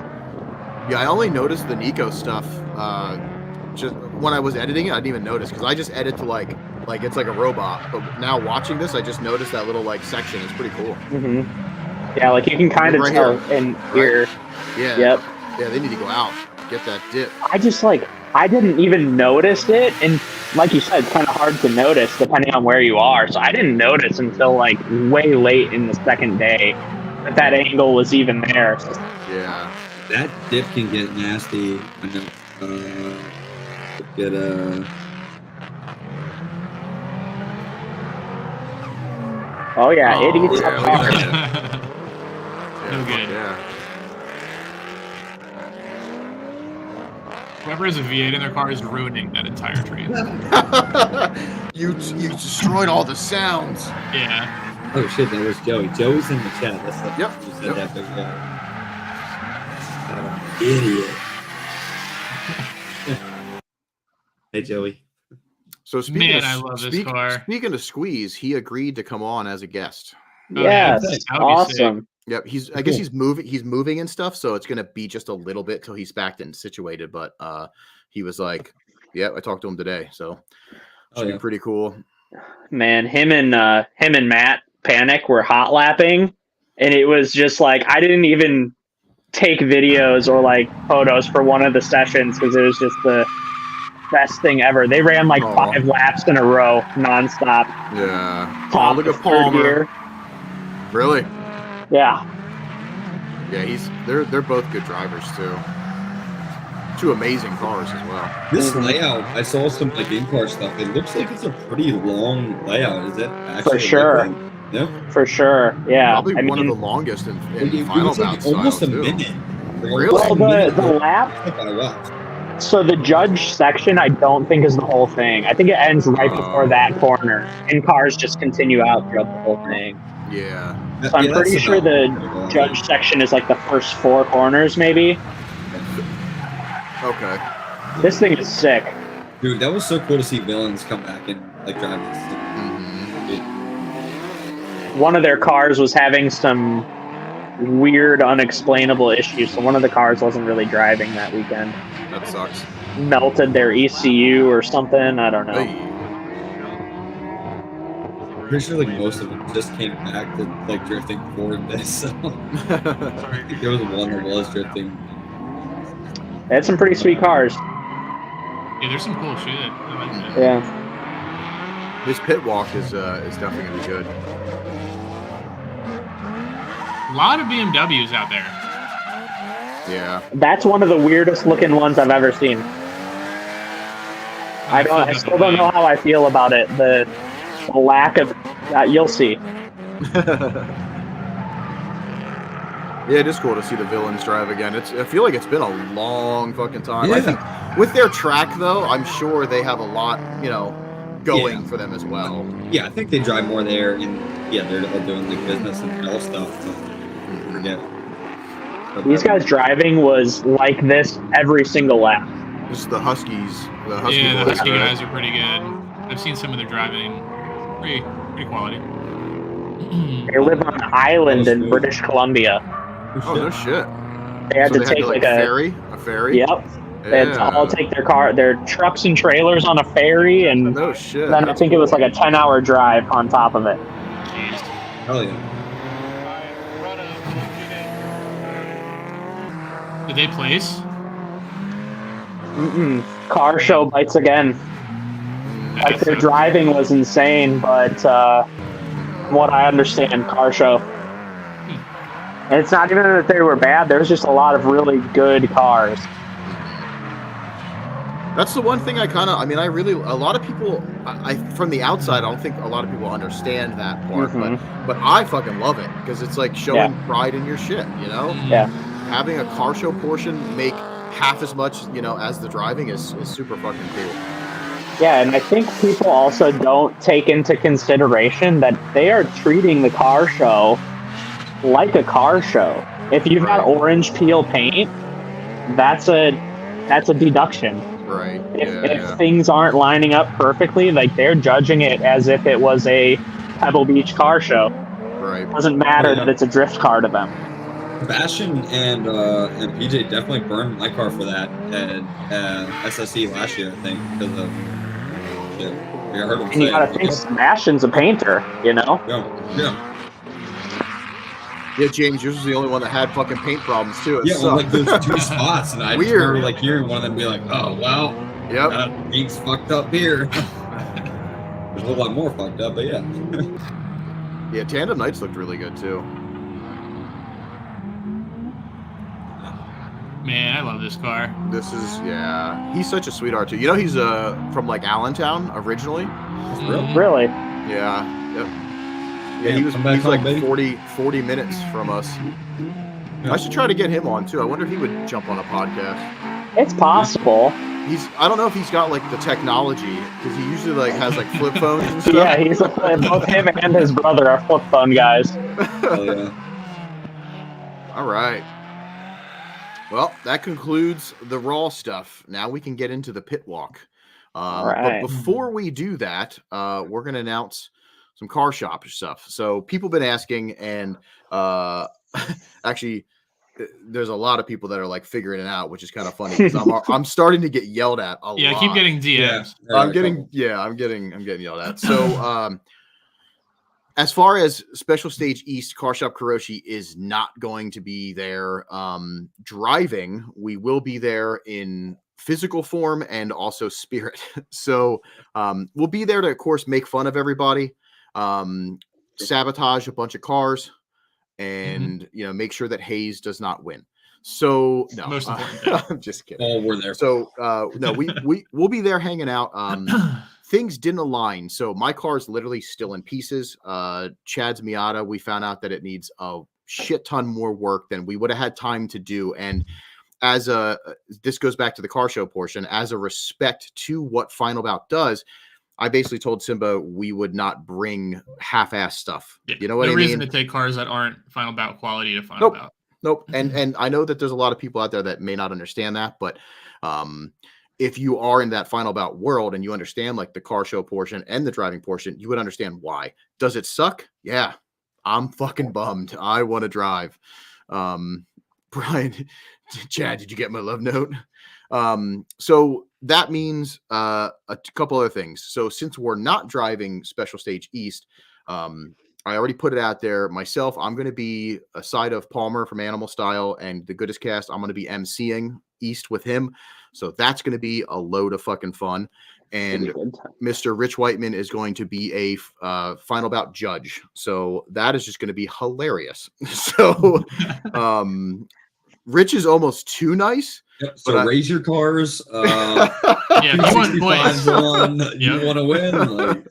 Yeah, I only noticed the Nico stuff just when I was editing it. I didn't even notice because I just edit to like it's like a robot. But now watching this, I just noticed that little like section. It's pretty cool. Mm-hmm. Yeah, like you can kind of tell in here. Yeah. Yep. Yeah, they need to go out, get that dip. I didn't even notice it, and like you said, it's kind of hard to notice depending on where you are. So I didn't notice until like way late in the second day that angle was even there. Yeah. That dip can get nasty. I know. Get Oh yeah, it eats up hard. No good. Yeah. Whoever has a V8 in their car is ruining that entire tree. You destroyed all the sounds. Yeah. Oh shit, that was Joey. Joey's in the chat. That's the Yep. who said that big guy. Idiot. Hey Joey. So speaking I love this car. Speaking of Squeeze, he agreed to come on as a guest. Yes, awesome. Yep, I guess he's moving and stuff, so it's gonna be just a little bit till he's back and situated. But he was like, "Yeah, I talked to him today, so it's be pretty cool." Man, him and Matt Panic were hot lapping, and it was just like I didn't even take videos or like photos for one of the sessions because it was just the best thing ever. They ran like 5 laps in a row, nonstop. Yeah. Top Look of at Palmer. gear. Really? Yeah. Yeah, they're both good drivers too. 2 amazing cars as well. This layout, I saw some like in-car stuff. It looks like it's a pretty long layout. Is that actually for sure? Yeah, for sure. Yeah, probably one of the longest in final bout almost style, a too. minute. Really? Well, the lap. So the judge section, I don't think is the whole thing. I think it ends right before that corner, and cars just continue out throughout the whole thing. Yeah. So I'm pretty sure the judge section is like the first 4 corners, maybe. Okay. This thing is sick. Dude, that was so cool to see villains come back and like drive this. One of their cars was having some weird, unexplainable issues, so one of the cars wasn't really driving that weekend. That sucks. Melted their ECU or something. I don't know. Hey. Pretty sure like most of them just came back to like drifting forward this. So. I think there was one that was drifting. They had some pretty sweet cars. Yeah, there's some cool shit. I like that. Yeah. This pit walk is definitely gonna be good. A lot of BMWs out there. Yeah. That's one of the weirdest looking ones I've ever seen. I still don't know how I feel about it. The lack of you'll see. Yeah, it is cool to see the villains drive again. I feel like it's been a long fucking time. Yeah. I think with their track though, I'm sure they have a lot, going for them as well. Yeah, I think they drive more there, and they're all doing like business and all stuff. So forget. These guys driving was like this every single lap. Just the Huskies. The Husky the boys, Husky right? guys are pretty good. I've seen some of their driving. Pretty quality. They live on an island in British Columbia. Oh no shit! They had to take like a ferry. A ferry. Yep. They had to all take their trucks and trailers on a ferry, and no shit. then I think it was like a 10-hour drive on top of it. Jeez. Hell yeah. Did they place? Car show bites again. Like their driving was insane, but from what I understand, car show. And it's not even that they were bad. There was just a lot of really good cars. That's the one thing a lot of people, from the outside, I don't think a lot of people understand that part, but I fucking love it because it's like showing pride in your shit, Yeah. Having a car show portion make half as much, as the driving is super fucking cool. Yeah, and I think people also don't take into consideration that they are treating the car show like a car show. If you've got orange peel paint, that's a deduction. Right. If things aren't lining up perfectly, like they're judging it as if it was a Pebble Beach car show. Right. It doesn't matter that it's a drift car to them. Sebastian and PJ definitely burned my car for that at SSE last year, I think, because of I heard him And you gotta think Sebastian's a painter, Yeah. Yeah, James, yours was the only one that had fucking paint problems too. Like those 2 spots, and I just remember like hearing one of them be like, "Oh well, paint's fucked up here." There's a whole lot more fucked up, but yeah. Yeah, Tandem Nights looked really good too. Man, I love this car. He's such a sweetheart too. He's from like Allentown originally. Really? Yeah. Yep. Yeah, he's like 40 minutes from us. I should try to get him on too. I wonder if he would jump on a podcast. It's possible. I don't know if he's got like the technology because he usually like has like flip phones and stuff. Yeah, both him and his brother are flip phone guys. Oh yeah. All right. Well, that concludes the raw stuff. Now we can get into the pit walk. But before we do that, we're going to announce some car shop stuff. So people have been asking, and actually, there's a lot of people that are like figuring it out, which is kind of funny because I'm starting to get yelled at a lot. I keep getting DMs. I'm getting yelled at. So as far as Special Stage East, Car Shop Kuroshi is not going to be there driving. We will be there in physical form and also spirit. So we'll be there to, of course, make fun of everybody, sabotage a bunch of cars, and make sure that Hayes does not win. So no, most important. I'm just kidding. Oh, we're there. So no, we'll be there hanging out. Things didn't align, so my car is literally still in pieces. Chad's Miata, we found out that it needs a shit ton more work than we would have had time to do. And as this goes back to the car show portion, as a respect to what Final Bout does, I basically told Simba we would not bring half-ass stuff. Yeah, you know what I mean? No reason to take cars that aren't Final Bout quality to Final Bout. Nope. And I know that there's a lot of people out there that may not understand that, but if you are in that Final Bout world and you understand like the car show portion and the driving portion, you would understand why. Does it suck? Yeah. I'm fucking bummed. I want to drive. Brian, Chad, did you get my love note? So that means a couple other things. So since we're not driving Special Stage East, I already put it out there myself. I'm going to be a side of Palmer from Animal Style and the Goodest Cast. I'm going to be emceeing East with him. So that's going to be a load of fucking fun. And Mr. Rich Whiteman is going to be a Final Bout judge. So that is just going to be hilarious. So Rich is almost too nice. Yep, so raise your cars. Yeah, you want points. You want to win. Like.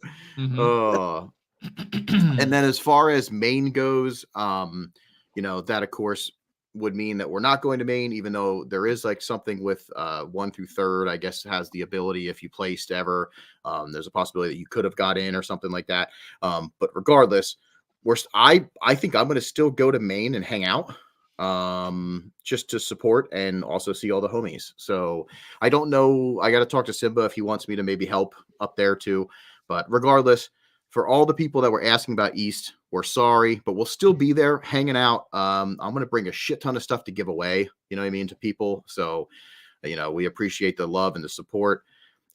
And then as far as Maine goes, that of course would mean that we're not going to Maine, even though there is like something with 1 through 3rd, I guess has the ability if you placed ever. There's a possibility that you could have got in or something like that. But regardless, I think I'm going to still go to Maine and hang out. Just to support and also see all the homies. So I don't know. I got to talk to Simba if he wants me to maybe help up there too. But regardless, for all the people that were asking about East, we're sorry, but we'll still be there hanging out. I'm going to bring a shit ton of stuff to give away, you know what I mean, to people. So, we appreciate the love and the support.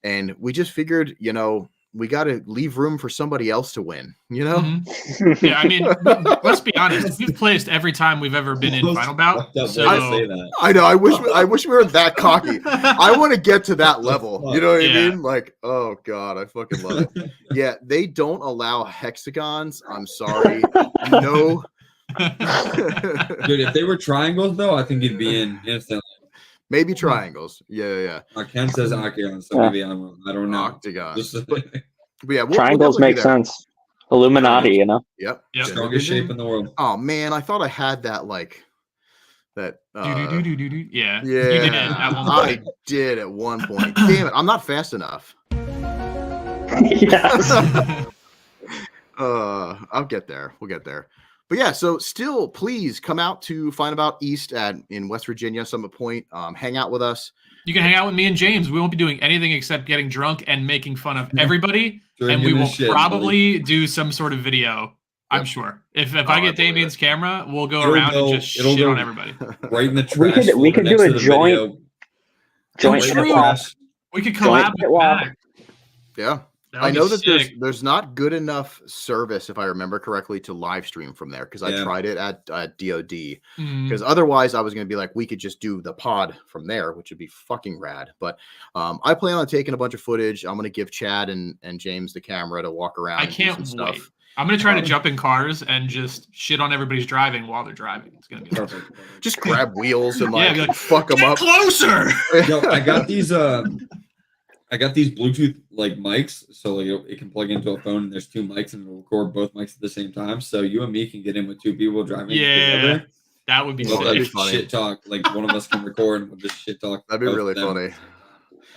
And we just figured, we got to leave room for somebody else to win, Mm-hmm. Yeah, I mean, let's be honest. We've placed every time we've ever been in Final Bout. So I know. I wish we were that cocky. I want to get to that level. You know what I mean? Like, oh God, I fucking love it. Yeah, they don't allow hexagons. I'm sorry. No. Dude, if they were triangles, though, I think you'd be in instantly. Maybe triangles. Yeah. Ken says octagon, so maybe I don't know. Octagon. But yeah, triangles make sense. Illuminati, Yep. Strongest shape in the world. Oh man, I thought I had that that. Yeah. Yeah. You did at one point. I did at one point. Damn it, I'm not fast enough. Yes. I'll get there. We'll get there. But yeah, so still, please come out to Final Bout East in West Virginia, Summit Point. Hang out with us. You can hang out with me and James. We won't be doing anything except getting drunk and making fun of everybody. And we will probably do some sort of video. I'm sure. If I get Damien's camera, we'll go around and just shit on everybody. Right in the trash. We could do a joint. We could collab with Mack. Yeah. I know that there's not good enough service, if I remember correctly, to live stream from there because I tried it at DOD. Because otherwise, I was going to be like, we could just do the pod from there, which would be fucking rad. But I plan on taking a bunch of footage. I'm going to give Chad and James the camera to walk around. I can't wait. I'm going to try to jump in cars and just shit on everybody's driving while they're driving. It's going to be perfect. Just grab wheels and like fuck them up. Closer. Yo, I got these Bluetooth mics, so it can plug into a phone, and there's 2 mics, and it'll record both mics at the same time. So you and me can get in with 2 people driving together. That would be sick. Shit talk. One of us can record and we'll just shit talk. That'd be really funny.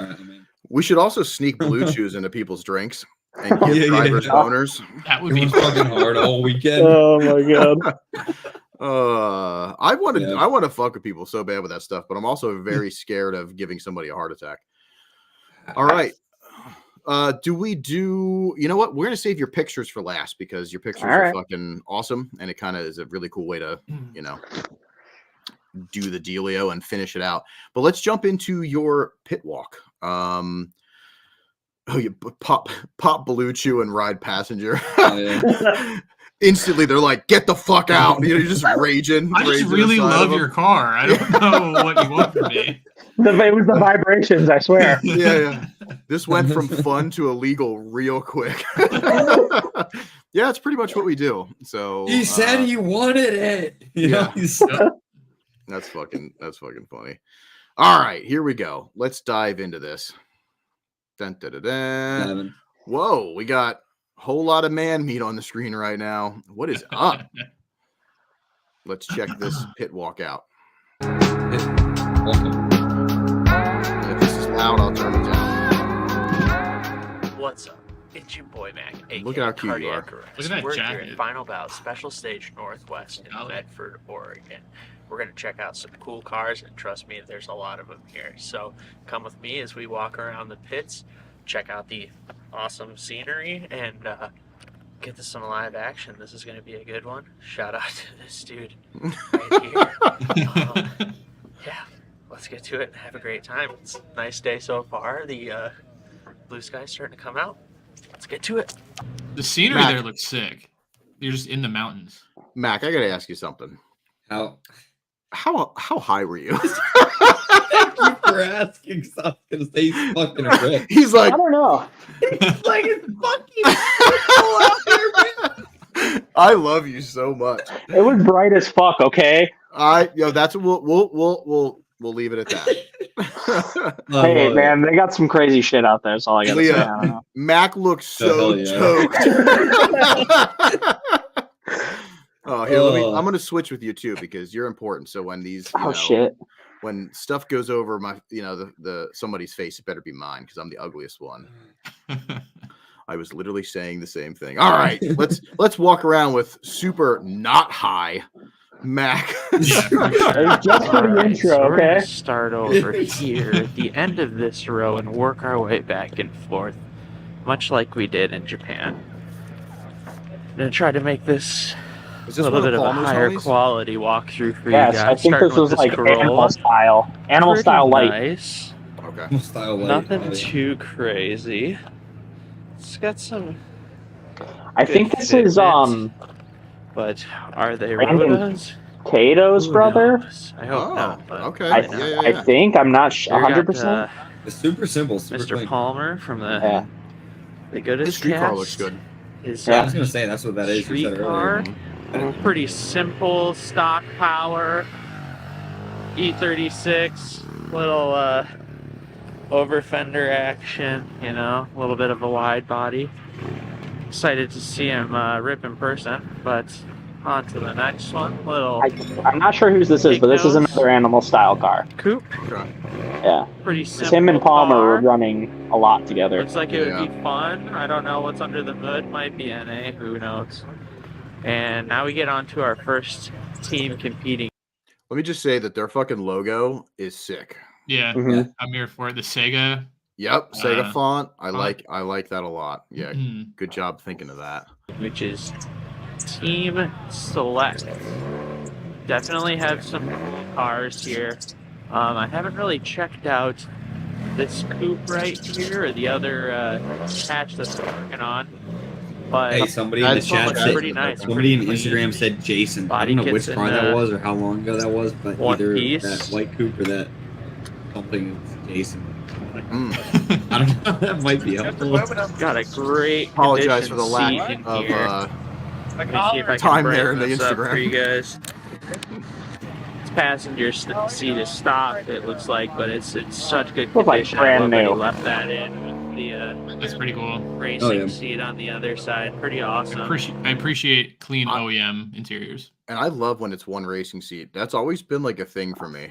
All right, man. We should also sneak Bluetooths into people's drinks and give drivers boners. That would be fucking hard all weekend. Oh my god. I want to fuck with people so bad with that stuff, but I'm also very scared of giving somebody a heart attack. All right. You know what? We're going to save your pictures for last because your pictures are fucking awesome. And it kind of is a really cool way to, do the dealio and finish it out. But let's jump into your pit walk. You pop Blue Chew and ride passenger. Oh, yeah. Instantly, they're like, "Get the fuck out!" You're just raging. I just really love your car. I don't know what you want from me. It was the vibrations, I swear. Yeah. This went from fun to illegal real quick. Yeah, it's pretty much what we do. So he said he wanted it. That's fucking funny. All right, here we go. Let's dive into this. Dun, dun, dun, dun. Whoa, we got a whole lot of man meat on the screen right now. What is up? Let's check this pit walk out. If this is loud, I'll turn it down. What's up? It's your boy Mack, aka Look at how cute you are. Look at that We're jacket. here at Final Bout Special Stage Northwest in Medford, Oregon. We're going to check out some cool cars, and trust me, there's a lot of them here. So come with me as we walk around the pits, check out the awesome scenery, and get to some live action. This is going to be a good one. Shout out to this dude right here. Yeah, let's get to it and have a great time. It's a nice day so far. The blue sky's starting to come out. Let's get to it. The scenery there looks sick. You're just in the mountains. Mac, I gotta ask you something. How high were you? Thank you for asking something. Because he's fucking ripped. He's like, I don't know. He's like, it's fucking out here, man. I love you so much. It was bright as fuck. Okay. That's we'll leave it at that. Hey man, they got some crazy shit out there. That's all I gotta say. I don't know. Mac looks so choked. Here, I'm gonna switch with you too because you're important. So when these, shit, when stuff goes over my, the somebody's face, it better be mine because I'm the ugliest one. I was literally saying the same thing. All right, let's walk around with super not high Mac. Just for the intro, We're okay? gonna start over here at the end of this row and work our way back and forth, much like we did in Japan. I'm gonna try to make this a little bit of a higher quality walkthrough for you guys. I think this was like animal style light. Nice. Okay. Style light. Nothing too crazy. It's got some. I think this is But are they Brandon Rotas? Kato's brother. I hope not. But Okay. I think I'm not 100%. It's super simple. Super Mr. clean. Palmer from the Goodest His street car cast. looks good. His I was gonna say that's what that is. You said street car. earlier. Pretty simple stock power. E36, little over fender action. A little bit of a wide body. Excited to see him rip in person, but on to the next one. I'm not sure whose this is, but this is another animal style car. Coupe. Okay. Yeah. Pretty simple. Him and Palmer car. were running a lot together. Looks like it would be fun. I don't know what's under the hood. Might be NA. Who knows? And now we get on to our first team competing. Let me just say that their fucking logo is sick. Yeah, Mhm. I'm here for it. The Sega. Yep, Sega font. I like that a lot. Yeah, good job thinking of that. Which is Team Select. Definitely have some cars here. I haven't really checked out this coupe right here or the other hatch that we're working on. But Hey, somebody in the chat said, pretty nice. somebody in Instagram said Jason. I don't know which car that was or how long ago that was, but either that white coupe or that something Jason. I don't know. That might be helpful. Got a great Apologize for the lack seat in of here. Let me see if I can time break there in the this up Instagram. for you guys. This passenger seat is stopped, it looks like, but it's in such good Looks like condition. brand I love that he new. left that in with the That's pretty cool. racing seat on the other side. Pretty awesome. I appreciate clean OEM interiors. And I love when it's one racing seat. That's always been like a thing for me.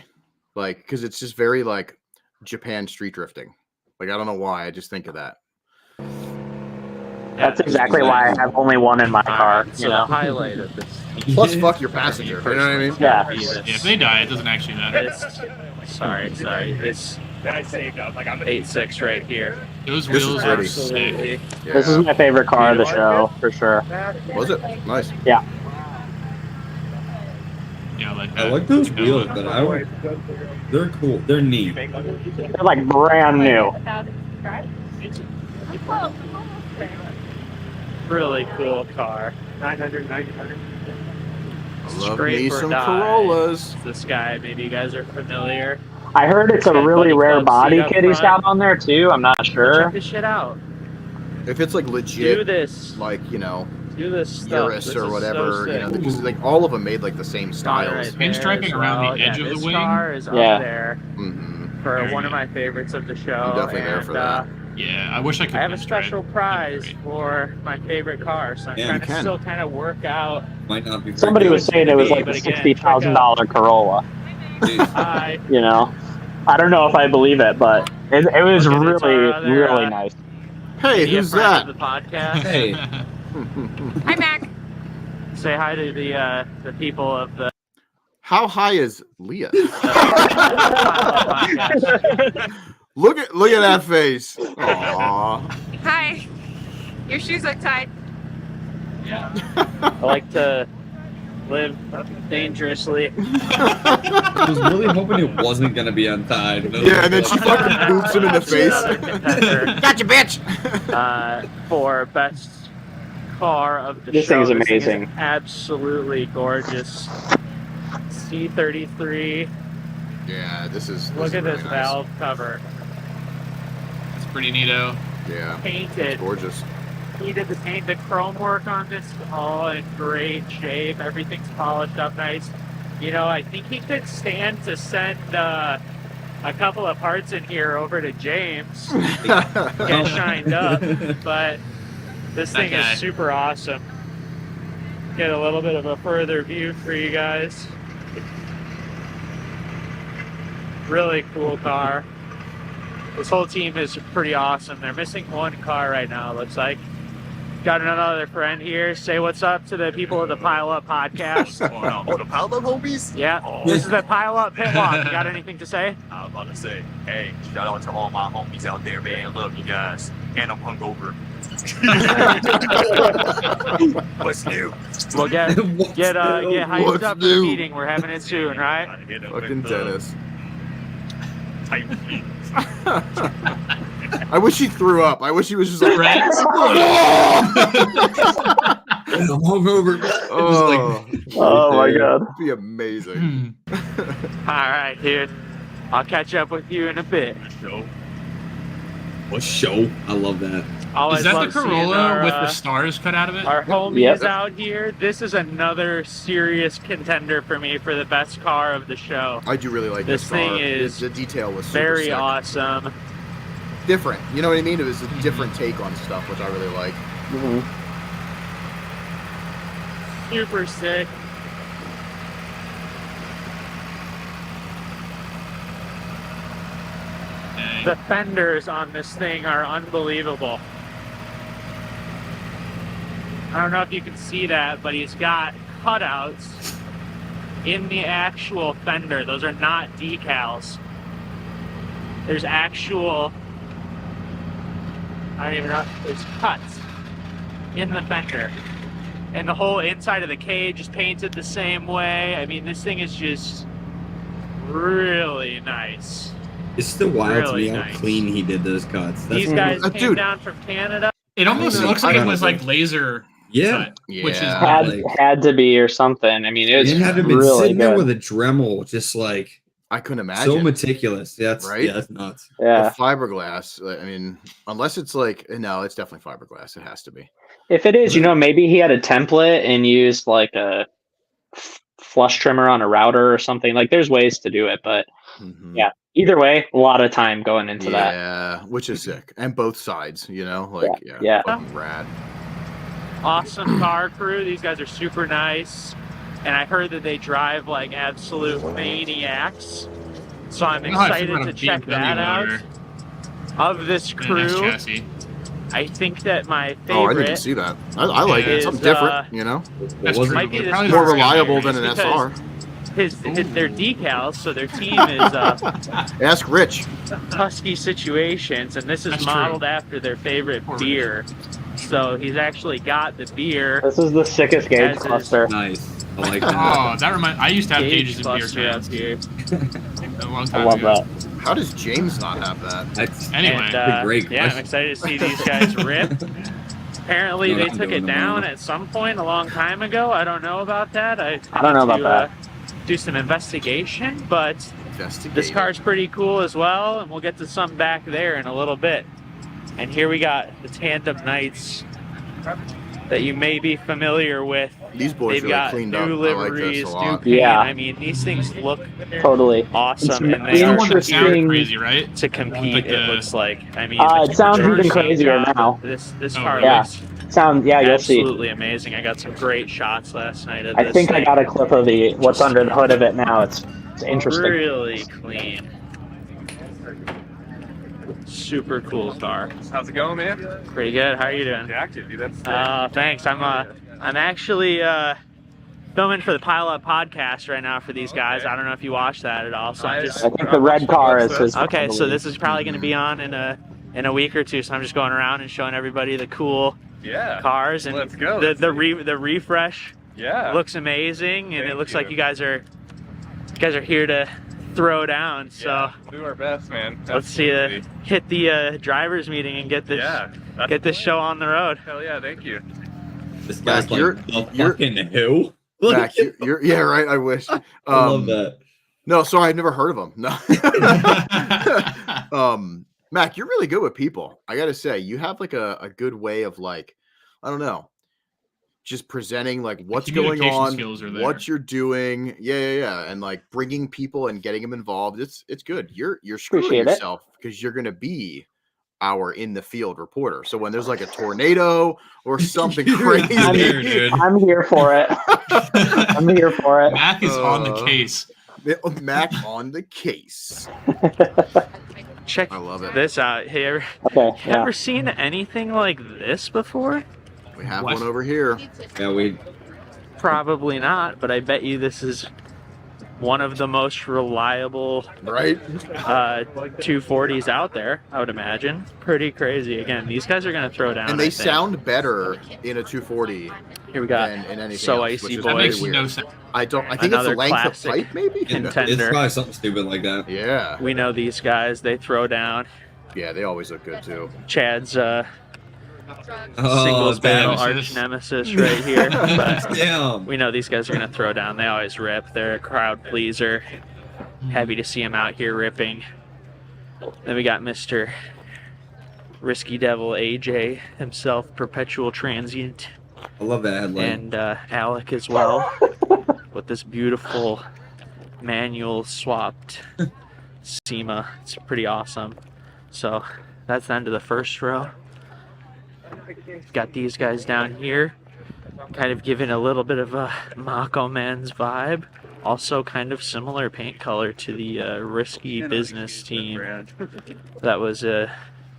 Like, because it's just very like Japan street drifting. Like, I don't know why. I just think of that. That's exactly why I have only one in my car. So the highlight of this. Plus, fuck your passenger. You know what I mean? Yeah. If they die, it doesn't actually matter. Sorry. It's 8.6 right here. Those This is wheels are pretty. sick. Yeah. This is my favorite car of the show, for sure. Was it? Nice. Yeah. Yeah, I like that. I like those wheels, but they're cool. They're neat. They're like brand new. Really cool car. 999. Love me some Corollas. This guy, maybe you guys are familiar. I heard it's a really rare body kit he's got on there too. I'm not sure. Check this shit out. If it's like legit, do this. Like do this stuff. Urus or whatever, because like all of them made like the same styles. Pinstriping around the edge of the wing. This car is up there for Very one of good. my favorites of the show. I'm definitely there for that. Yeah, I wish I could. I have a special prize for my favorite car, so I'm trying to still kind of work out. Might not be. Somebody was saying it was like a $60,000 Corolla. You know, I don't know if I believe it, but it was really nice. Hey, who's that? The podcast. Hey. Hi, Mac. Say hi to the people of the. How high is Leah? Look at that face. Aww. Hi. Your shoes look tight. Yeah. I like to live dangerously. I was really hoping it wasn't gonna be untied. Yeah, and then she fucking boots him in the face. Gotcha, bitch. For best car of the this show. This thing's amazing. Absolutely gorgeous. C33. Yeah, this is. Look at really this nice. valve cover. It's pretty neato. Yeah. Painted. Gorgeous. He did the paint, the chrome work on this, all in great shape. Everything's polished up nice. You know, I think he could stand to send a couple of parts in here over to James, get shined up. But this thing is super awesome. Get a little bit of a further view for you guys. Really cool car. This whole team is pretty awesome. They're missing one car right now, it looks like. Got another friend here. Say what's up to the people of the Pile Up podcast. Oh, the Pile Up homies? Yeah. Oh. This is the Pile Up Pit Walk. You got anything to say? I was about to say, hey, shout out to all my homies out there, man. Love you guys. And I'm hungover. What's new? We'll get hyped up for the meeting. We're having it soon, right? Fucking Dennis. I wish he threw up. I wish he was just like, I'm hungover. Oh my god. It'd be amazing. All right, dude. I'll catch up with you in a bit. What show? I love that. Is that the Corolla with the stars cut out of it? Our homies out here. This is another serious contender for me for the best car of the show. I do really like this thing. Is the detail was super very sick. awesome. Different. You know what I mean? It was a different take on stuff, which I really like. Super sick. The fenders on this thing are unbelievable. I don't know if you can see that, but he's got cutouts in the actual fender. Those are not decals. There's actual, I don't even know, there's cuts in the fender. And the whole inside of the cage is painted the same way. I mean, this thing is just really nice. It's still wild to me how clean he did those cuts. These guys came down from Canada. It almost looks like it was like laser cut, which is had to be or something. I mean, it had to be really sitting there good. with a Dremel, just like I couldn't imagine. So meticulous. That's right. Yeah, that's nuts. Yeah, the fiberglass. I mean, unless it's like no, it's definitely fiberglass. It has to be. If it is, maybe he had a template and used like a flush trimmer on a router or something. Like, there's ways to do it, but yeah. Either way, a lot of time going into that. Yeah, which is sick. And both sides, like, yeah. Fucking rad. Awesome car crew. These guys are super nice. And I heard that they drive like absolute maniacs. So I'm excited to check that out. Of this crew, I think that my favorite... Oh, I didn't see that. I like it. Something different, Might be this more reliable than an SR. Their decals, so their team is Ask Rich. Husky Situations, and this is modeled after their favorite beer. So he's actually got the beer. This is the sickest gauge cluster. Nice. I like that. Oh, that reminds. I used to have gauges in beer cans here. a long time I love ago. that. How does James not have that? Anyway, great yeah, I'm excited to see these guys rip. Apparently, they took it down at some point a long time ago. I don't know about that. I don't know about that. Do some investigation, but this car's pretty cool as well, and we'll get to some back there in a little bit. And here we got the Tandem Knights that you may be familiar with. These boys They've got cleaned new up. liveries, I like new paint. Yeah. I mean, these things look totally awesome, it's and they are interesting. Crazy, right? to compete. Like it looks like. I mean, it sounds even crazier now. This car Yeah. looks You'll see. absolutely amazing. I got some great shots last night of I this think thing. I got a clip of what's under the hood of it now. It's interesting. Really clean. Super cool car. How's it going, man? Pretty good. How are you doing? Active, dude. That's Thanks. I'm actually filming for the Pile Up podcast right now for these guys. I don't know if you watched that at all. So I'm just. I think the red car is his. Okay, so this is probably going to be on in a week or two. So I'm just going around and showing everybody the cool cars, and let's go. The refresh. Yeah. Looks amazing, and Thank it looks you. like you guys are here to throw down. So we'll do our best, man. let's see hit the drivers meeting and get this show on the road. Hell yeah, thank you. This guy's Mack, like, fucking who? Mack, you're yeah, right. I wish. I love that. No, sorry, I've never heard of him. No. Mack, you're really good with people. I gotta say, you have like a good way of like, I don't know, just presenting like what's going on, what you're doing, yeah, and like bringing people and getting them involved. It's good. You're screwing yourself because you're gonna be our in the field reporter. So when there's like a tornado or something crazy, I'm here for it. I'm here for it. Mack is on the case. Mack on the case. Check I love it. this out. Hey, ever seen anything like this before? We have one over here. Yeah, we probably not, but I bet you this is one of the most reliable 240s out there, I would imagine. Pretty crazy. Again, these guys are going to throw down. And they sound better in a 240. Here we got in anything So else, Icy which Boys. That makes no sense. I think it's the length of pipe, maybe? Contender. It's probably something stupid like that. Yeah. We know these guys. They throw down. Yeah, they always look good, too. Chad's singles battle arch nemesis right here. But we know these guys are going to throw down. They always rip. They're a crowd pleaser. Happy to see him out here ripping. Then we got Mr. Risky Devil AJ himself, Perpetual Transient. I love that headline. And Alec as well, with this beautiful manual swapped SEMA. It's pretty awesome. So that's the end of the first row. Got these guys down here, kind of giving a little bit of a Mako Man's vibe. Also kind of similar paint color to the Risky Business team that was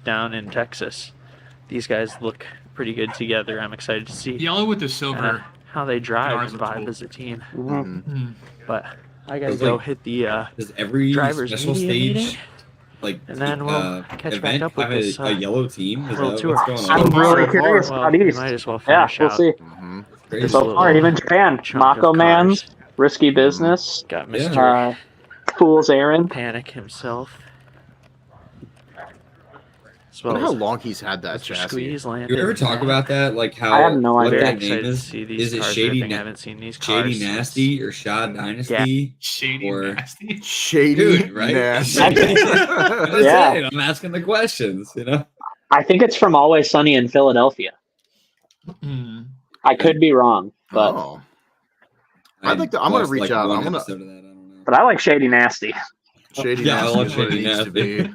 down in Texas. These guys look pretty good together. I'm excited to see yellow with the silver how they drive and vibe as a team. But I gotta go hit the every drivers special meeting. stage like And then we'll catch back up with this a yellow team. Is world that tour. what's going on? I'm really curious Well, about we these. might as well Yeah, finish we'll out see. Crazy. So far, even Japan, chunk of Mako Man's, cars. Risky Business, Got Mr. Fool's Errand. Panic himself. As I wonder well how as long he's had that Mr. chassis. Squeeze landed. You ever talk about that? Like how I have no what idea. that Very name excited to is? see these Is it cars Shady? ripping. I haven't seen these cars Shady since- Nasty or Shad Dynasty? Shady or nasty. Shady, Dude, right? nasty. I'm just Yeah. saying, I'm asking the questions, you know. I think it's from Always Sunny in Philadelphia. I could be wrong, but I'm gonna reach watched, out. one I'm gonna. episode of that, I don't know. but I like Shady Nasty. Shady Yeah, I nasty love is what it Shady needs to be.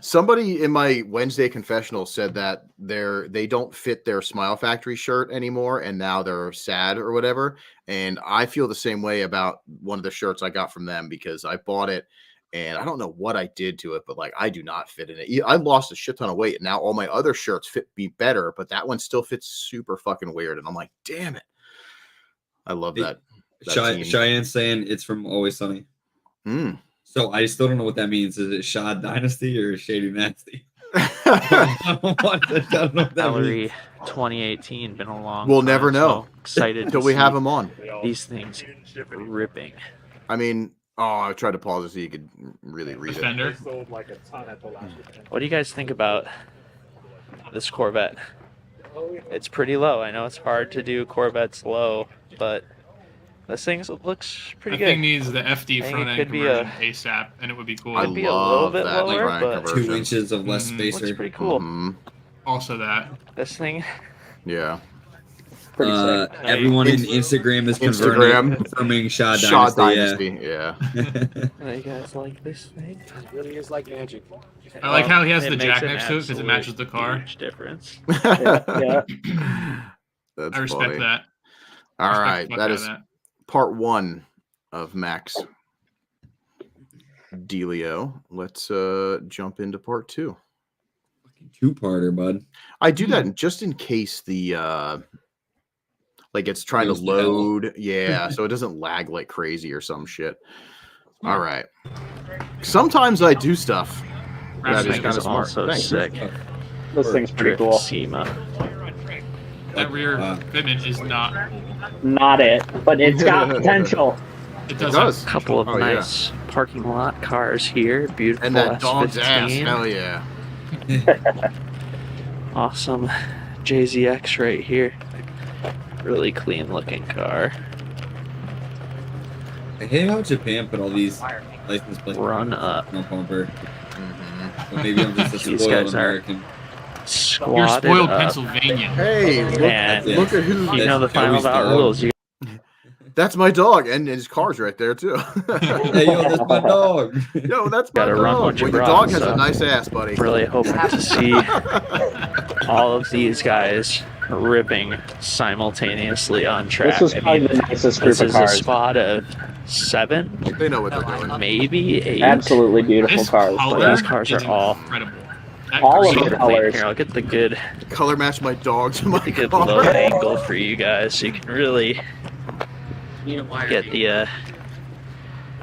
Somebody in my Wednesday confessional said that they don't fit their Smile Factory shirt anymore, and now they're sad or whatever. And I feel the same way about one of the shirts I got from them because I bought it, and I don't know what I did to it, but like I do not fit in it. I lost a shit ton of weight, and now all my other shirts fit me better, but that one still fits super fucking weird, and I'm like, damn it. I love that. Cheyenne's saying it's from Always Sunny. So I still don't know what that means. Is it Shad Dynasty or Shady Nasty? Gallery 2018 been a long we'll time, never know. So excited until we have them on. These things ripping. I mean, I tried to pause it so you could really read Defender. it. What do you guys think about this Corvette? It's pretty low. I know it's hard to do Corvettes low, but this thing looks pretty good. That thing needs the FD front end conversion ASAP, and it would be cool. I Could be a little bit that lower, front but 2 inches of less spacer. looks pretty cool. Also that. This thing. Yeah. Pretty sick. Everyone in Instagram is confirming Shaw Dynasty. Yeah. You guys like this thing? It really is like magic. I like how he has the makes jack an next to it because it matches the car. Huge difference. Yeah. That's I respect funny. that. All Respect right, the fuck that out is of that. part 1 of Max Delio. Let's jump into part 2. 2-parter, bud. I do that just in case the like it's trying to load. Yeah, so it doesn't lag like crazy or some shit. All right. Sometimes I do stuff that is kind of smart. Also sick. This thing's pretty cool. SEMA. That rear image is not cool. Not it, but it's got potential. It It does. does. A couple of Oh, yeah. nice parking lot cars here. Beautiful And that dog's S15. ass. Hell yeah. Awesome JZX right here. Really clean looking car. I hate how Japan put all these license plates. Run up. No bumper. But maybe I'm just a These spoiled guys are American. You're Squatted spoiled up. Pennsylvania. Hey, And look at who. you know the final Joey's about dog. rules. You That's my dog, and his car's right there too. Hey, yo, that's my dog. Yo, that's my Gotta run dog. what you Well, your brought, dog has so- a nice ass, buddy. really hoping to see all of these guys ripping simultaneously on track. This was probably the nicest group this of is a cars. spot of 7, They know what they're doing. maybe 8. Absolutely beautiful This cars. color But these cars is are all- incredible. That All of green- the colors. Here, I'll get the good Color match my dog to my good car. low angle for you guys, so you can really get the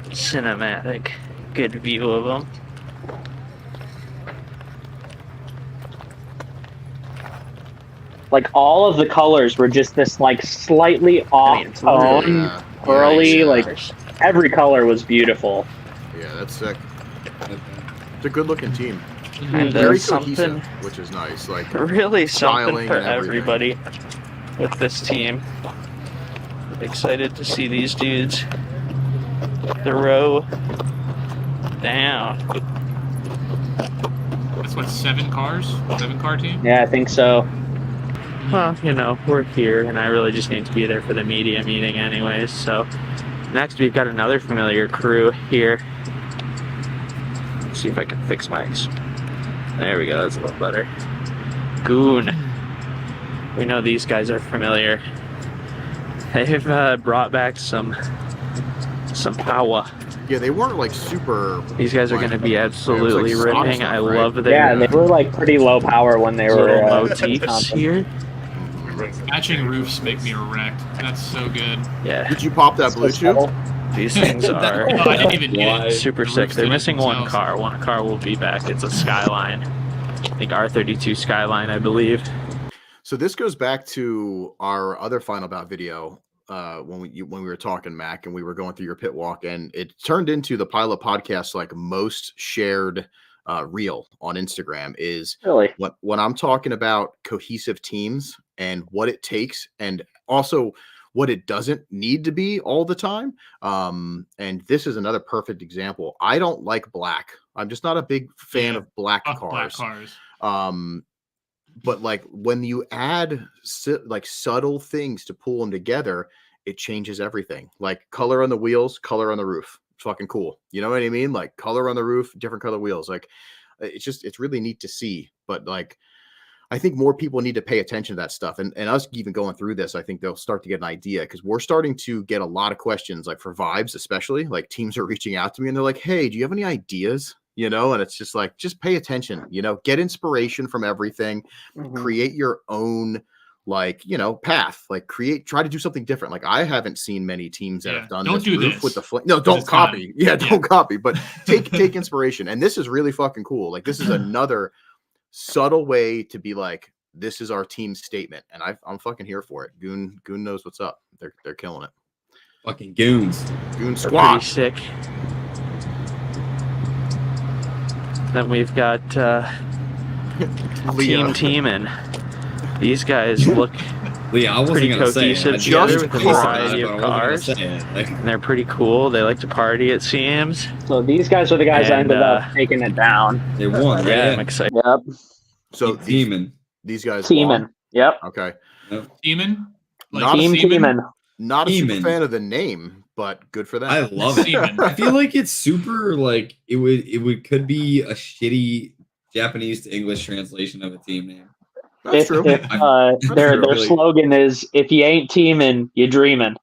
cinematic good view of them. Like all of the colors were just this like slightly off tone, Yeah. early. Yeah, Like every color was beautiful. Yeah, that's sick. It's a good looking team. And Very something cohesive, which is nice. Like really something styling for and everything. everybody with this team. Excited to see these dudes throw down. That's what, 7 cars? 7-car team? Yeah, I think so. Well, you know, we're here, and I really just need to be there for the media meeting anyways. So next we've got another familiar crew here. Let's see if I can fix my... There we go, that's a little better. Goon. We know these guys are familiar. They've brought back some power. Yeah, they weren't like super. These guys are like, going to be absolutely stock ripping. stuff, I right? love their Yeah, they were like pretty low power when they were little motifs here. Matching roofs make me erect. That's so good. Yeah, Did you pop that Bluetooth? these things are Oh, I didn't even get it. super The sick. roofs They're did it missing one themselves. car. One car will be back. It's a Skyline. I think R32 Skyline, I believe. So this goes back to our other final bout video when we were talking, Mac, and we were going through your pit walk, and it turned into the Pilot Podcast like most shared reel on Instagram is Really? when I'm talking about cohesive teams and what it takes, and also what it doesn't need to be all the time. And this is another perfect example. I don't like black. I'm just not a big fan of black Fuck cars. black cars. But like when you add like subtle things to pull them together, it changes everything. Like color on the wheels, color on the roof. It's fucking cool. You know what I mean? Like color on the roof, different color wheels. Like it's really neat to see. But like I think more people need to pay attention to that stuff. And us even going through this, I think they'll start to get an idea, because we're starting to get a lot of questions, like for vibes, especially like teams are reaching out to me and they're like, hey, do you have any ideas? You know, and it's just like, just pay attention, you know, get inspiration from everything, create your own, like, you know, path, like try to do something different. Like I haven't seen many teams that have done don't this do roof this. with the flame. No, don't copy. Don't copy, but take inspiration. And this is really fucking cool. Like this is another subtle way to be like, this is our team statement, and I'm fucking here for it. Goon knows what's up. They're killing it. Fucking goons. Goon squad. Pretty sick. Then we've got Team and these guys look pretty cohesive together with a variety of cars. And they're pretty cool. They like to party, it seems. So these guys are the guys that ended up taking it down. They won, right? Yeah, I'm excited. Yep. So these guys Teeman. Yep. Okay. Teeman? Like Team Teeman. Not a super fan of the name, but good for them. I love it. I feel like it's super like it could be a shitty Japanese to English translation of a team name. That's true. Their slogan is, if you ain't teaming, you dreaming.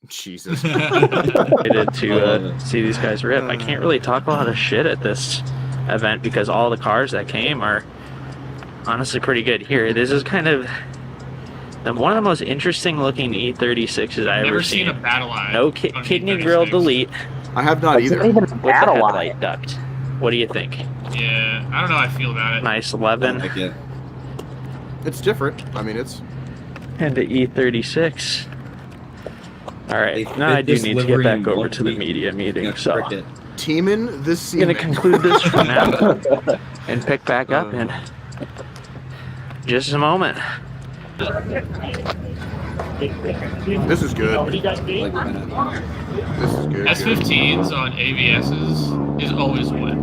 Jesus. Excited to see these guys rip. I can't really talk a lot of shit at this event because all the cars that came are honestly pretty good. Here, this is kind of one of the most interesting looking E36s I've ever seen. A battle line. No kidney grille delete. I have not either. Even a With the battle headlight duct. What do you think? Yeah, I don't know how I feel about it. Nice 11. I like it. It's different. I mean, it's... And the E36. Alright, now I do need to get back over to the media meeting, so... Teeman the I'm going to conclude this for now and pick back up in just a moment. This is good. This is good. S15s on ABSs is always a win.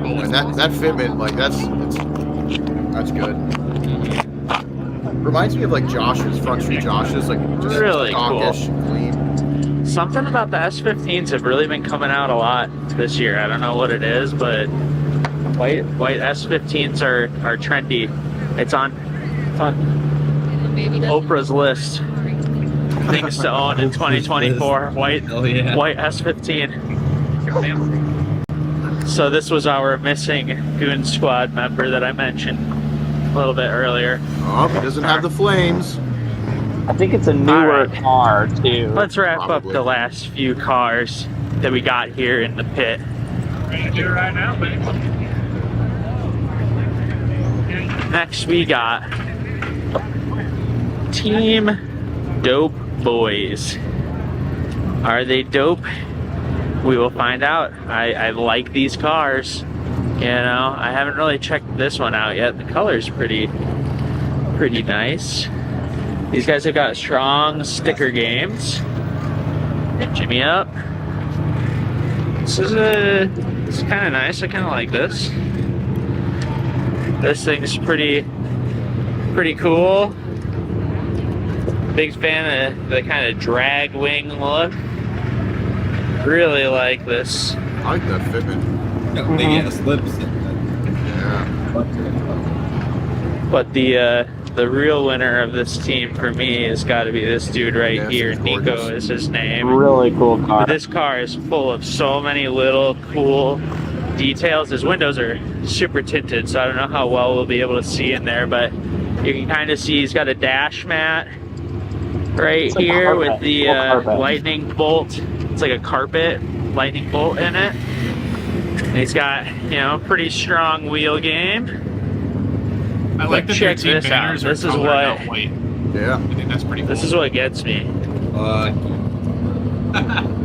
Always. And that fitment, like that's good. Reminds me of like Josh's front street Josh's, like just really cool. Clean. Something about the S15s have really been coming out a lot this year. I don't know what it is, but white S15s are trendy. It's on Oprah's list. Things to own in 2024. White S15. So this was our missing Goon Squad member that I mentioned a little bit earlier. Oh, he doesn't have the flames. I think it's a newer car too. Let's wrap up the last few cars that we got here in the pit. Ready to do it right now, baby. Next we got Team Dope Boys. Are they dope? We will find out. I like these cars. You know, I haven't really checked this one out yet. The color's pretty nice. These guys have got strong sticker games. Jimmy up. This is kind of nice. I kind of like this. This thing's pretty cool. Big fan of the kind of drag wing look. Really like this. I like that fitment. Got big ass lips. Yeah. But the real winner of this team for me has got to be this dude right here. Nico is his name. Really cool car. This car is full of so many little cool details. His windows are super tinted, so I don't know how well we'll be able to see in there, but you can kind of see he's got a dash mat right here with the lightning bolt. It's like a carpet lightning bolt in it. And he's got, you know, pretty strong wheel game. I like the check this out. This is what. White. Yeah. I think that's pretty cool. This is what gets me.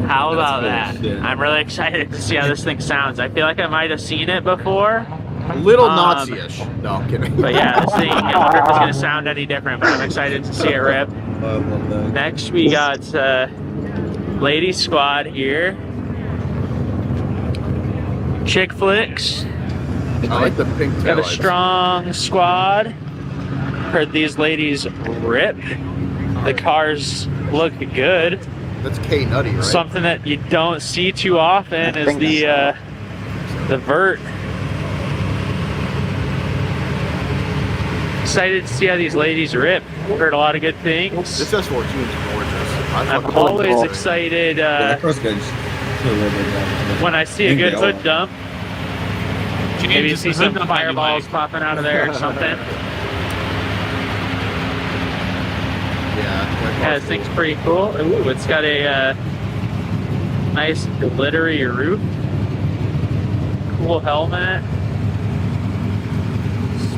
How about that? I'm really excited to see how this thing sounds. I feel like I might have seen it before. A little Nazi-ish. No, I'm kidding. But yeah, this thing, I wonder if it's going to sound any different, but I'm excited to see it rip. Next, we got Lady Squad here. Chick Flicks. I like the pink tail Got a strong squad. Heard these ladies rip. The cars look good. That's K Nutty, right? Something that you don't see too often is the vert. Excited to see how these ladies rip. Heard a lot of good things. This S14 is gorgeous. I'm always excited when I see a good hood dump. Maybe see some fireballs popping out of there or something. Yeah, this thing's pretty cool. Ooh, it's got a nice glittery roof. Cool helmet.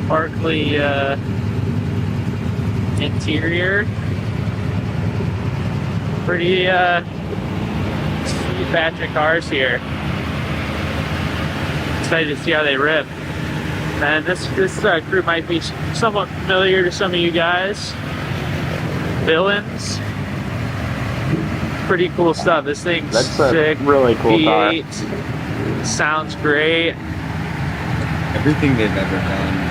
sparkly interior. Pretty sweet batch of cars here. Excited to see how they rip. And this group might be somewhat familiar to some of you guys. Villains. Pretty cool stuff. This thing's sick. Really cool V8. car. Sounds great. Everything they've ever done.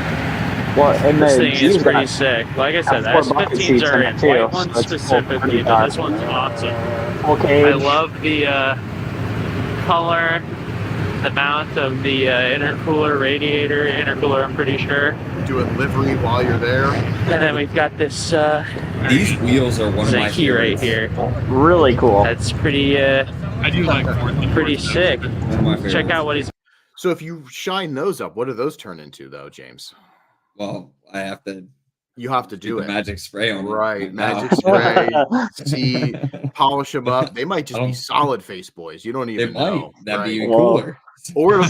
Well, and this thing is pretty sick. Like I said, the S15s are in. White ones specifically, but this one's awesome. Okay. I love the color, the mount of the intercooler, I'm pretty sure. Do a livery while you're there. And then we've got this these wheels are one of my key right here. Really cool. That's pretty I do like pretty sick. Check out what he's. So if you shine those up, what do those turn into though, James? Well, I have to. You have to do it. Magic spray on right? Magic spray. See, polish them up. They might just be solid face boys. You don't even know. That'd be even cooler. Or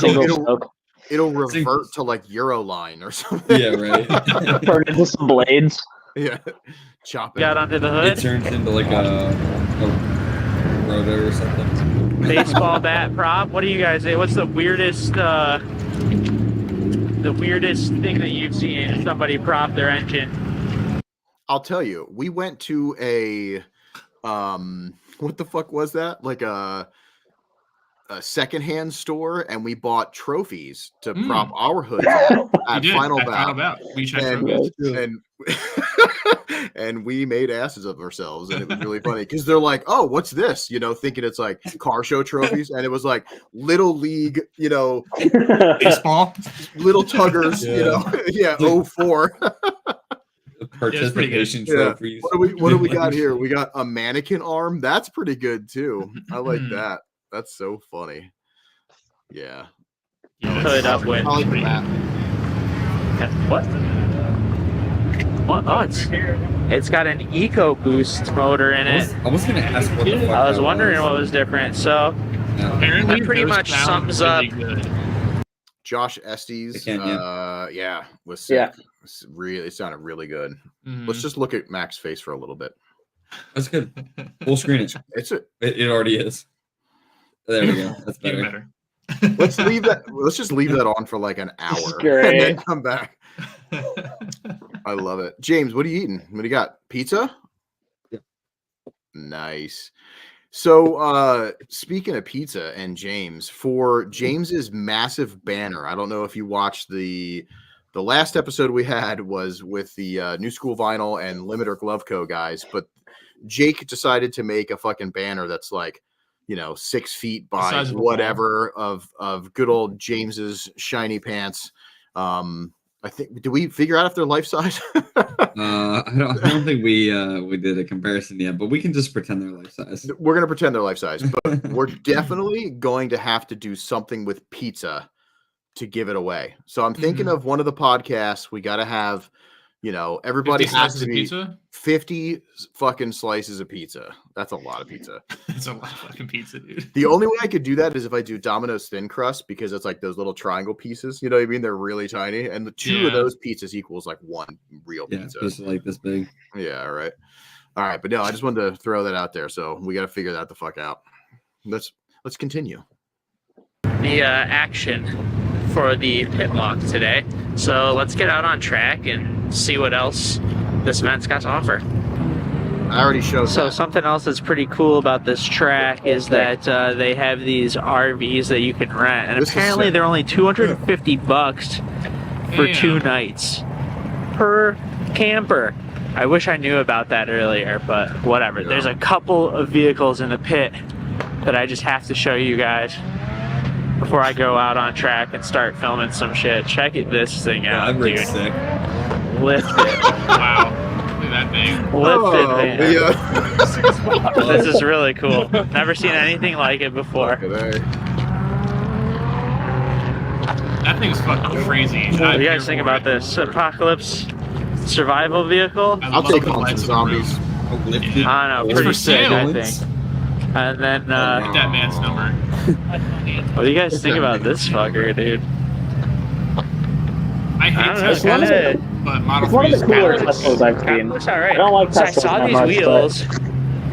it'll revert to like Euroline or something. Yeah, right. Turn into some blades. Yeah, chop it. Got under the hood. It turns into like a rotor or something. Baseball bat prop. What do you guys say? What's the weirdest thing that you've seen somebody prop their engine? I'll tell you. We went to a what the fuck was that? Like a secondhand store, and we bought trophies to prop our hoods at Final Bout. We checked trophies. And we made asses of ourselves, and it was really funny because they're like, "Oh, what's this?" You know, thinking it's like car show trophies, and it was like little league, you know, baseball, little tuggers, you know, 04. Participation trophies. What do we got here? We got a mannequin arm. That's pretty good too. I like that. That's so funny. Yeah. Put it up with. I like that. What? What? Oh, it's got an EcoBoost motor in it. I was gonna ask what the fuck I was wondering what was different. So apparently, that pretty much sums up. Josh Estes, was sick. Yeah. It sounded really good. Let's just look at Mack's face for a little bit. That's good. Full screen it. It already is. There we go. That's better. Let's leave that. Let's just leave that on for like an hour and then come back. I love it. James, what are you eating? What do you got? Pizza? Yeah. Nice. So speaking of pizza and James, for James's massive banner, I don't know if you watched the last episode we had was with the New School Vinyl and Limiter Glove Co. guys, but Jake decided to make a fucking banner that's like, 6 feet by whatever of good old James's shiny pants. I think, do we figure out if they're life size? I don't think we did a comparison yet, but we can just pretend they're life size. We're gonna pretend they're life size, but we're definitely going to have to do something with pizza to give it away. So I'm thinking of one of the podcasts. We got to have, everybody has to be pizza? 50 fucking slices of pizza. That's a lot of pizza. It's a lot of fucking pizza, dude. The only way I could do that is if I do Domino's thin crust, because it's like those little triangle pieces. You know what I mean? They're really tiny. And the two of those pizzas equals like one real pizza. Just like this big. Yeah, all right. All right. But no, I just wanted to throw that out there. So we got to figure that the fuck out. Let's continue. The action for the pit walk today. So let's get out on track and see what else this event's got to offer. I already showed that. Something else that's pretty cool about this track is that they have these RVs that you can rent, and apparently they're only $250 for 2 nights per camper. I wish I knew about that earlier, but whatever. Yeah. There's a couple of vehicles in the pit that I just have to show you guys before I go out on track and start filming some shit. Check this thing out, dude. Sick. Lift it. Wow. Look at that thing. Lift it, man. Yeah. This is really cool. Never seen anything like it before. That thing's fucking crazy. What do you guys think about this Apocalypse survival vehicle? I'll take on some zombies. I don't know, pretty sick, I think. And then, get that man's number. What do you guys think about this fucker, dude? I I hate Teslas, but Model it's one of 3 the cooler is Teslas I've seen. Looks all right. I don't like So I Teslas saw that these much, wheels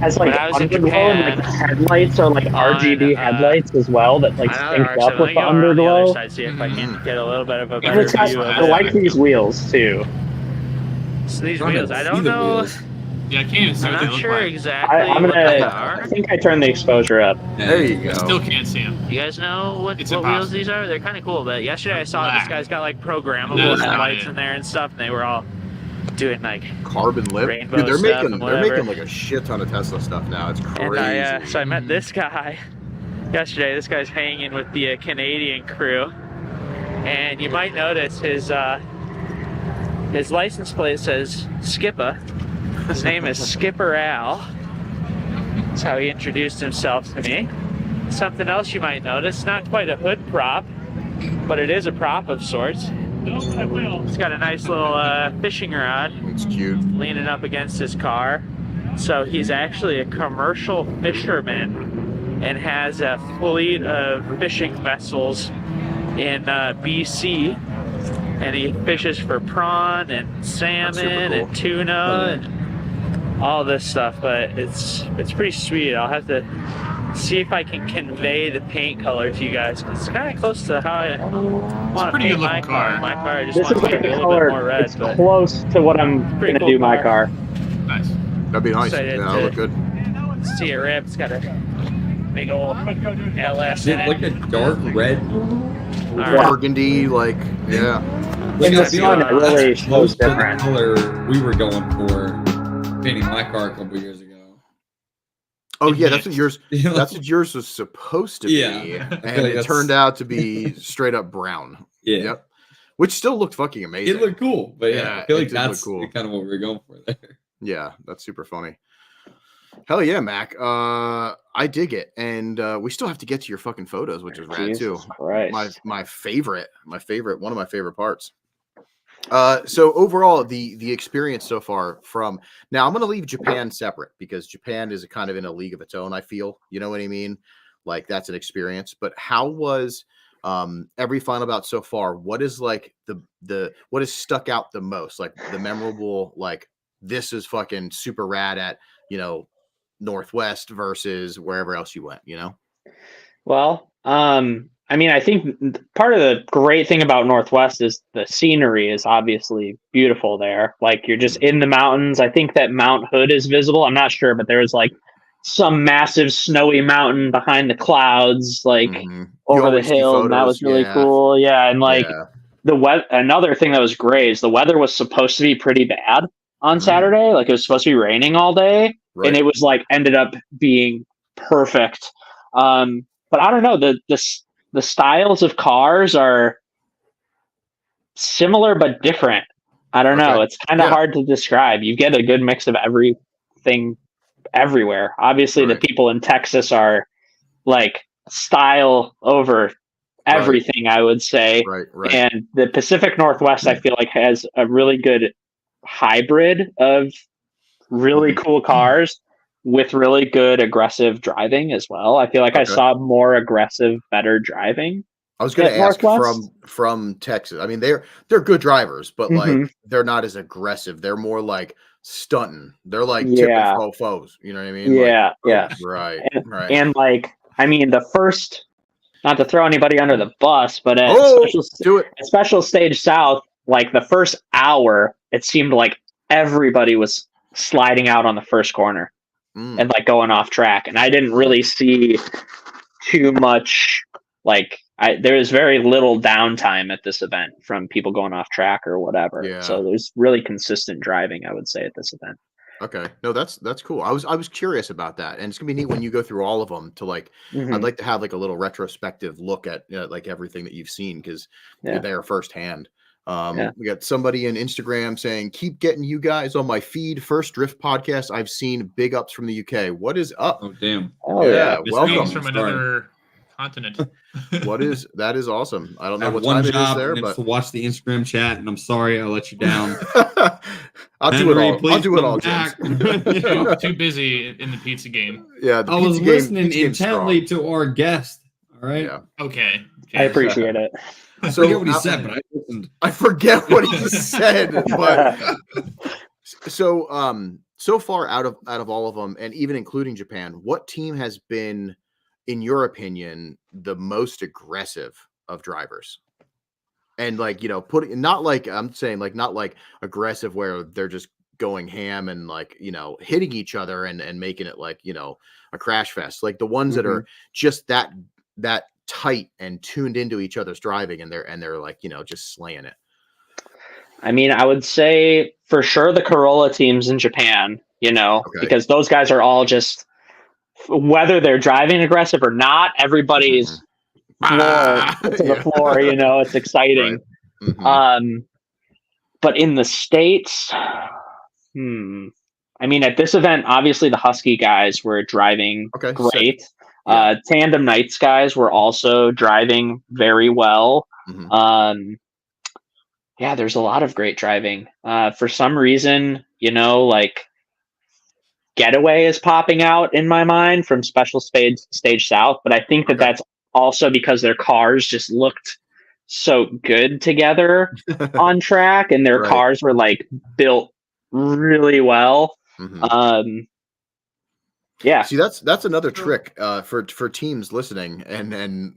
has like when I was in underglow and like Japan. the headlights are like RGB headlights as well that like Another synced up RX-7. with Let me the go around the other underglow. side, see if I can get a little bit of a And better it's got, view of I like it. these wheels too. So these wheels, I don't know. Yeah, I can't even see I'm what they not look sure like. exactly I'm what they gonna. are. I think I turned the exposure up. There you go. Still can't see them. You guys know what wheels impossible. these are? They're kind of cool. But yesterday I saw this guy's got like That programmable is not headlights it. in there and stuff, and they were all doing like Carbon lip. rainbow Dude, they're stuff making and whatever. like a shit ton of Tesla stuff now. It's crazy. And so I met this guy yesterday. This guy's hanging with the Canadian crew, and you might notice his license plate says Skipper. His name is Skipper Al. That's how he introduced himself to me. Something else you might notice, not quite a hood prop, but it is a prop of sorts. It's got a nice little fishing rod. It's cute. Leaning up against his car. So he's actually a commercial fisherman and has a fleet of fishing vessels in BC. And he fishes for prawn and salmon cool. and tuna and all this stuff. But it's pretty sweet. I'll have to see if I can convey the paint color to you guys. It's kind of close to how I want to paint my car. My car, I just This want is to like make it the a little bit color. more red. It's But close to what I'm gonna cool do my car. Nice. That'd be nice. Excited Yeah, to- that'll look good. see it rip. It's got a big old LS Is in it it. like a dark red? All right. Burgundy, like, yeah. Like In the I feel sun, like it really that's shows close to the different. color we were going for painting my car a couple years ago. Oh yeah, that's what yours. You know? That's what yours was supposed to be, Yeah. I feel and like it that's- turned out to be straight up brown. Yeah. Yep. Which still looked fucking amazing. It looked cool, but yeah, I feel it like did look that's cool. kind of what we were going for there. Yeah, that's super funny. Hell yeah, Mac. I dig it, and we still have to get to your fucking photos, which is rad too. Jesus Christ. My favorite, one of my favorite parts. So overall, the experience so far from now, I'm going to leave Japan separate because Japan is kind of in a league of its own. I feel, you know what I mean? Like that's an experience. But how was every final bout so far? What is like the what has stuck out the most? Like the memorable, like this is fucking super rad at Northwest versus wherever else you went. Well, I mean, I think part of the great thing about Northwest is the scenery is obviously beautiful there. Like you're just in the mountains. I think that Mount Hood is visible. I'm not sure, but there's like some massive snowy mountain behind the clouds, like over the hill. And that was really cool. Yeah. And like the weather, another thing that was great is the weather was supposed to be pretty bad on Saturday. Like it was supposed to be raining all day. Right. And it was like ended up being perfect. But I don't know, the styles of cars are similar but different. I don't know. It's kind of hard to describe. You get a good mix of everything everywhere. Obviously, the people in Texas are like style over everything, I would say. Right. And the Pacific Northwest, I feel like, has a really good hybrid of really cool cars with really good aggressive driving as well. I feel like I saw more aggressive, better driving. I was going to ask from Texas. I mean, they're good drivers, but like they're not as aggressive. They're more like stunting. They're like typical foes. You know what I mean? Yeah, Right. And like, I mean, the first, not to throw anybody under the bus, but at Special Stage South, like the first hour, it seemed like everybody was sliding out on the first corner. And like going off track, and I didn't really see too much. Like there was very little downtime at this event from people going off track or whatever. Yeah. So there's really consistent driving, I would say, at this event. Okay, no, that's cool. I was curious about that, and it's gonna be neat when you go through all of them to like. I'd like to have like a little retrospective look at like everything that you've seen because you're there firsthand. We got somebody in Instagram saying, keep getting you guys on my feed. First drift podcast I've seen. Big ups from the UK. What is up? Oh damn. Oh yeah. Welcome from another continent. That is awesome. I don't know I have what one time job it is there, and but it's to watch the Instagram chat, and I'm sorry I let you down. I'll do it all, James. Too busy in the pizza game. Yeah, I was listening intently to our guest. All right. Yeah. Okay. I appreciate it. I forget what he said, but I I forget what he said, but so far out of all of them, and even including Japan, what team has been, in your opinion, the most aggressive of drivers? And like, putting, not like, I'm saying like, not like aggressive where they're just going ham and like, hitting each other and making it like, a crash fest. Like the ones that are just that tight and tuned into each other's driving, and they're like, just slaying it. I mean, I would say for sure the Corolla teams in Japan, because those guys are all just, whether they're driving aggressive or not, everybody's floor to the floor, it's exciting. Right. But in the States, I mean, at this event, obviously the Husky guys were driving great. Yeah. Tandem Knights guys were also driving very well. Yeah, there's a lot of great driving. For some reason, like Getaway is popping out in my mind from Special Stage South, but I think that's also because their cars just looked so good together on track, and their cars were like built really well. Yeah. See, that's another trick for teams listening and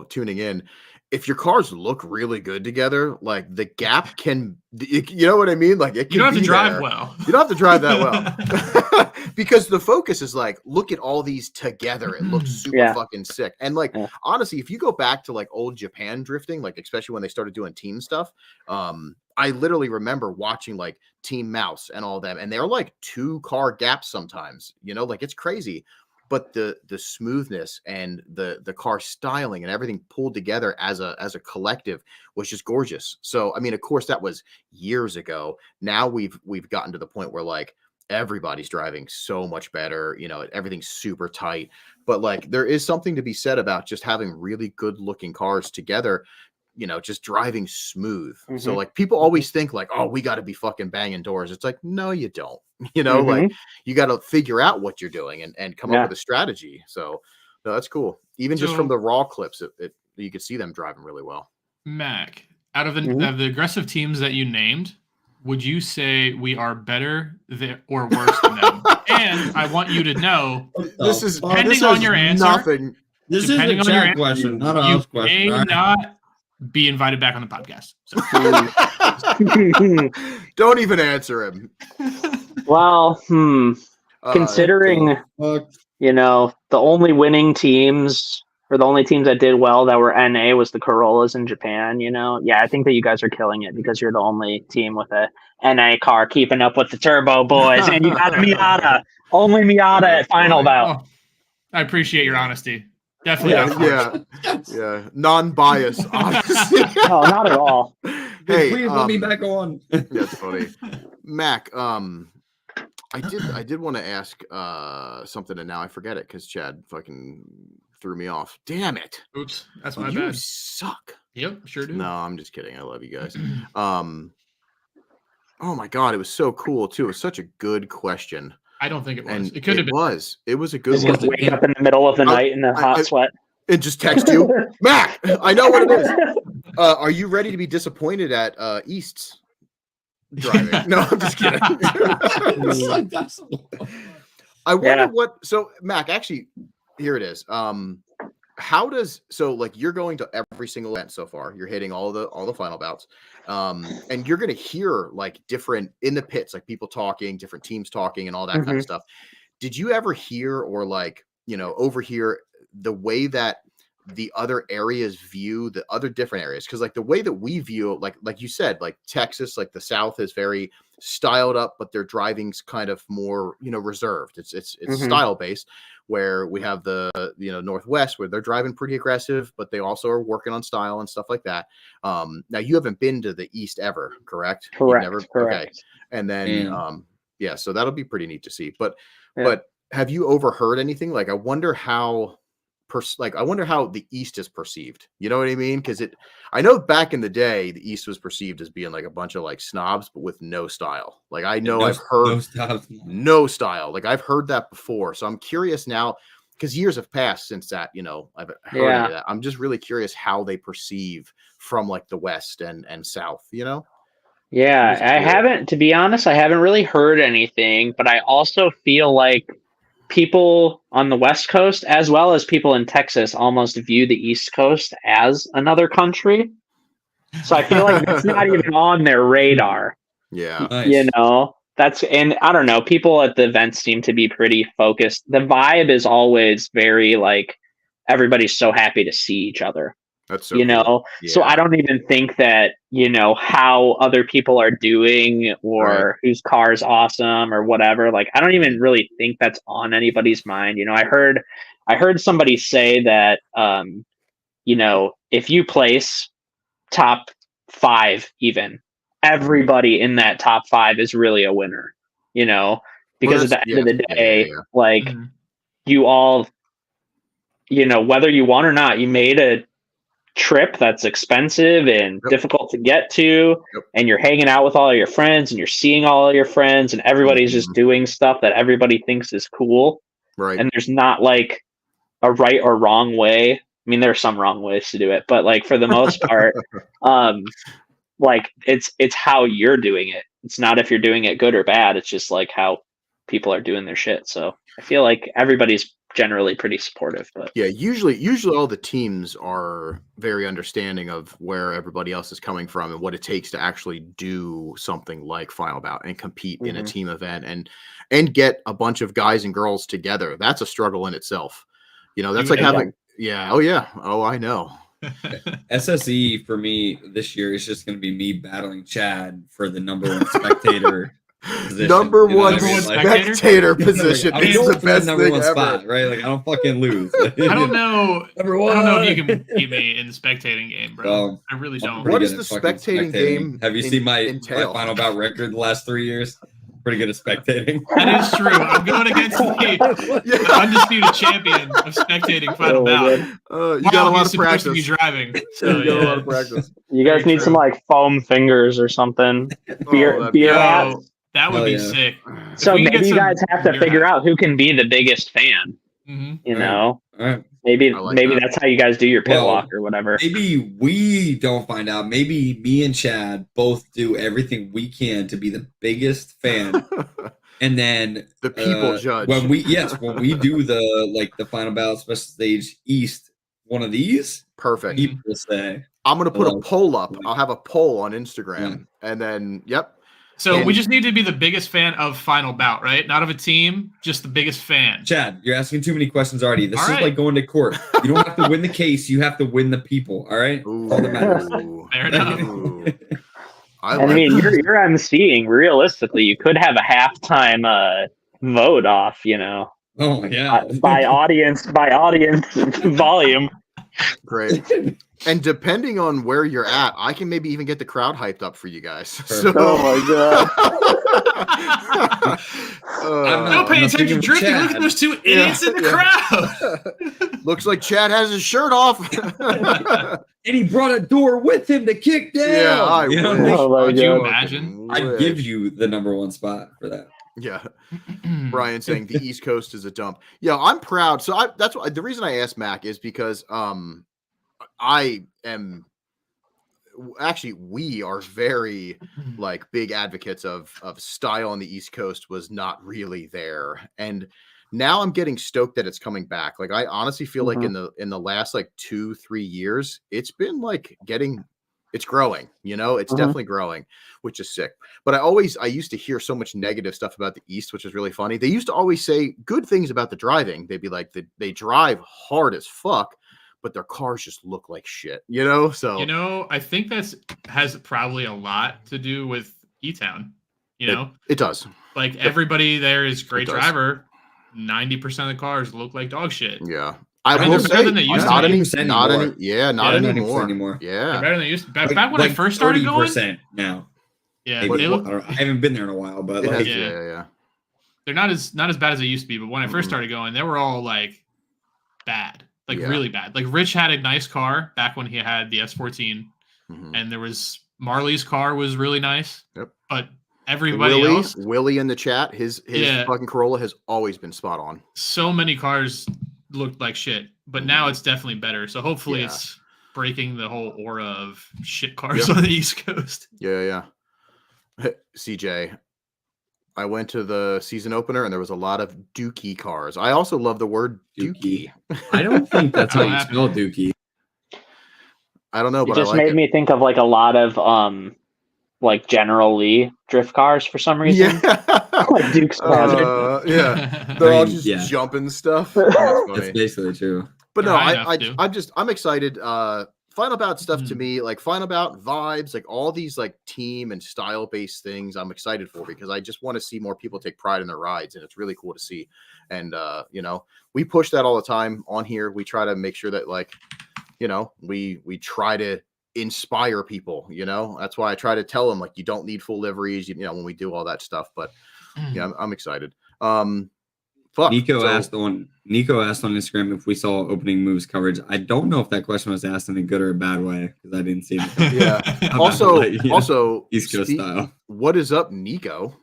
tuning in. If your cars look really good together, like the gap can, you know what I mean? Like it can, you don't have to drive there. well. You don't have to drive that well because the focus is like, look at all these together. It looks super fucking sick. And like, honestly, if you go back to like old Japan drifting, like especially when they started doing team stuff, I literally remember watching like Team Mouse and all them, and they're like 2-car gaps sometimes, like it's crazy. But the smoothness and the car styling and everything pulled together as a collective was just gorgeous. So I mean, of course, that was years ago. Now we've gotten to the point where like everybody's driving so much better. Everything's super tight. But like there is something to be said about just having really good looking cars together. Just driving smooth. So like people always think like, oh, we got to be fucking banging doors. It's like, no, you don't. Like you got to figure out what you're doing and come up with a strategy. So no, that's cool. Even just from the raw clips, you could see them driving really well. Mac, out of the aggressive teams that you named, would you say we are better or worse than them? And I want you to know, this is depending on your answer. Nothing. This is a chat question, not a house question. You may not be invited back on the podcast. So. Don't even answer him. Well, considering, the only winning teams or the only teams that did well that were NA was the Corollas in Japan, I think that you guys are killing it because you're the only team with a NA car keeping up with the Turbo boys, and you got a Miata. Only Miata at final bout. Oh, I appreciate your honesty. Definitely. Yeah. Non-biased, honestly. No, not at all. Hey, please let me back on. That's funny. Mac, I did want to ask something, and now I forget it because Chad fucking threw me off. Damn it. Oops. That's my bad. You suck. Yep, sure do. No, I'm just kidding. I love you guys. Oh my God, it was so cool too. It was such a good question. I don't think it was. And it could have been. It was a good one. Wake up in the middle of the night in a hot sweat. And just text you. Mac, I know what it is. Are you ready to be disappointed at East's driving? No, I'm just kidding. I wonder what. So, Mac, actually, here it is. How does you're going to every single event so far? You're hitting all the final bouts, and you're going to hear like different in the pits, like people talking, different teams talking, and all that kind of stuff. Did you ever hear or overhear the way that the other areas view the other different areas? Because like the way that we view, like you said, like Texas, like the South is very styled up, but their driving's kind of more reserved. It's style based. Where we have the Northwest where they're driving pretty aggressive, but they also are working on style and stuff like that. Now you haven't been to the East ever, correct? Correct. Okay. And then so that'll be pretty neat to see. But have you overheard anything? Like I wonder how the East is perceived. You know what I mean? Because I know back in the day, the East was perceived as being like a bunch of like snobs, but with no style. Like I know I've heard no style. Like I've heard that before. So I'm curious now, because years have passed since that, I've heard any of that. I'm just really curious how they perceive from like the West and South, Yeah, I haven't, to be honest, I haven't really heard anything, but I also feel like people on the West Coast, as well as people in Texas, almost view the East Coast as another country. So I feel like that's not even on their radar. Yeah. Nice. And I don't know, people at the event seem to be pretty focused. The vibe is always very like, everybody's so happy to see each other. That's so cool. So I don't even think that, how other people are doing or whose car is awesome or whatever. Like, I don't even really think that's on anybody's mind. I heard somebody say that, if you place top 5, even everybody in that top 5 is really a winner, because at the end of the day, like you all, whether you won or not, you made a trip that's expensive and difficult to get to, and you're hanging out with all of your friends and you're seeing all of your friends and everybody's just doing stuff that everybody thinks is cool. Right. And there's not like a right or wrong way. I mean, there are some wrong ways to do it, but like for the most part, like it's how you're doing it. It's not if you're doing it good or bad. It's just like how people are doing their shit. So I feel like everybody's generally pretty supportive, but usually all the teams are very understanding of where everybody else is coming from and what it takes to actually do something like Final Bout and compete in a team event and get a bunch of guys and girls together. That's a struggle in itself. That's like having I know. SSE for me this year is just going to be me battling Chad for the number 1 spectator position. Number one spectator position. I'm going for the number 1 spot, right? Like I don't fucking lose. I don't know. Number 1. I don't know if you can beat me in the spectating game, bro. I really don't. What is the spectating game? Have you seen my Final Bout record the last 3 years? Pretty good at spectating. That is true. I'm going against the undisputed champion of spectating Final Bout. You got a lot of practice. To be driving, so you got a lot of practice. You guys need some like foam fingers or something. Beer hats. That would be sick. So maybe you guys have to figure out who can be the biggest fan. All right. Maybe that's how you guys do your pit walk or whatever. Maybe we don't find out. Maybe me and Chad both do everything we can to be the biggest fan, and then the people judge. When we do the Final Bout Special Stage East, one of these, perfect. People say I'm gonna put a poll up. I'll have a poll on Instagram, and then So we just need to be the biggest fan of Final Bout, right? Not of a team, just the biggest fan. Chad, you're asking too many questions already. This is like going to court. You don't have to win the case. You have to win the people. All right? All that matters. Fair enough. I mean, you're emceeing. Realistically, you could have a halftime vote off, Oh, yeah. by audience volume. Great. And depending on where you're at, I can maybe even get the crowd hyped up for you guys. So, oh my god! Don't pay attention to drifting. Look at those 2 idiots in the crowd. Looks like Chad has his shirt off. And he brought a door with him to kick down. Yeah, Could you imagine? I'd give you the number 1 spot for that. Yeah. Brian saying the East Coast is a dump. Yeah, I'm proud. So that's why the reason I asked Mack is because I am actually we are very like big advocates of style on the East Coast was not really there. And now I'm getting stoked that it's coming back. Like I honestly feel like in the last like 2-3 years, it's been like it's growing, it's definitely growing, which is sick. But I used to hear so much negative stuff about the East, which is really funny. They used to always say good things about the driving. They'd be like, they drive hard as fuck, but their cars just look like shit, So, I think has probably a lot to do with E-Town, It does. Like everybody there is great driver. 90% of the cars look like dog shit. Yeah. I will say, not anymore. Yeah. They're better than they used to. Back when I first started going, now. Yeah, I haven't been there in a while, but they're not as bad as they used to be. But when I first started going, they were all like bad, really bad. Like Rich had a nice car back when he had the S14, and there was Marley's car was really nice. Yep. But everybody else, Willie in the chat, his fucking Corolla has always been spot on. So many cars looked like shit, but now it's definitely better. So hopefully it's breaking the whole aura of shit cars on the East Coast. Yeah. CJ, I went to the season opener and there was a lot of dookie cars. I also love the word dookie. I don't think that's how you spell dookie. I don't know, but it just made me think of like a lot of like General Lee drift cars for some reason. Like Duke's Hazard. They're all just jumping stuff. That's basically true. But no, I'm excited. Final Bout stuff to me, like Final Bout vibes, like all these like team and style based things I'm excited for, because I just want to see more people take pride in their rides, and it's really cool to see. And you know, we push that all the time on here. We try to make sure that, like, you know, we try to inspire people, you know. That's why I try to tell them, like, you don't need full liveries, you know, when we do all that stuff. But yeah, I'm excited. Nico asked on Instagram if we saw opening moves coverage. I don't know if that question was asked in a good or a bad way, because I didn't see it. Yeah. Also East Coast style. What is up, Nico?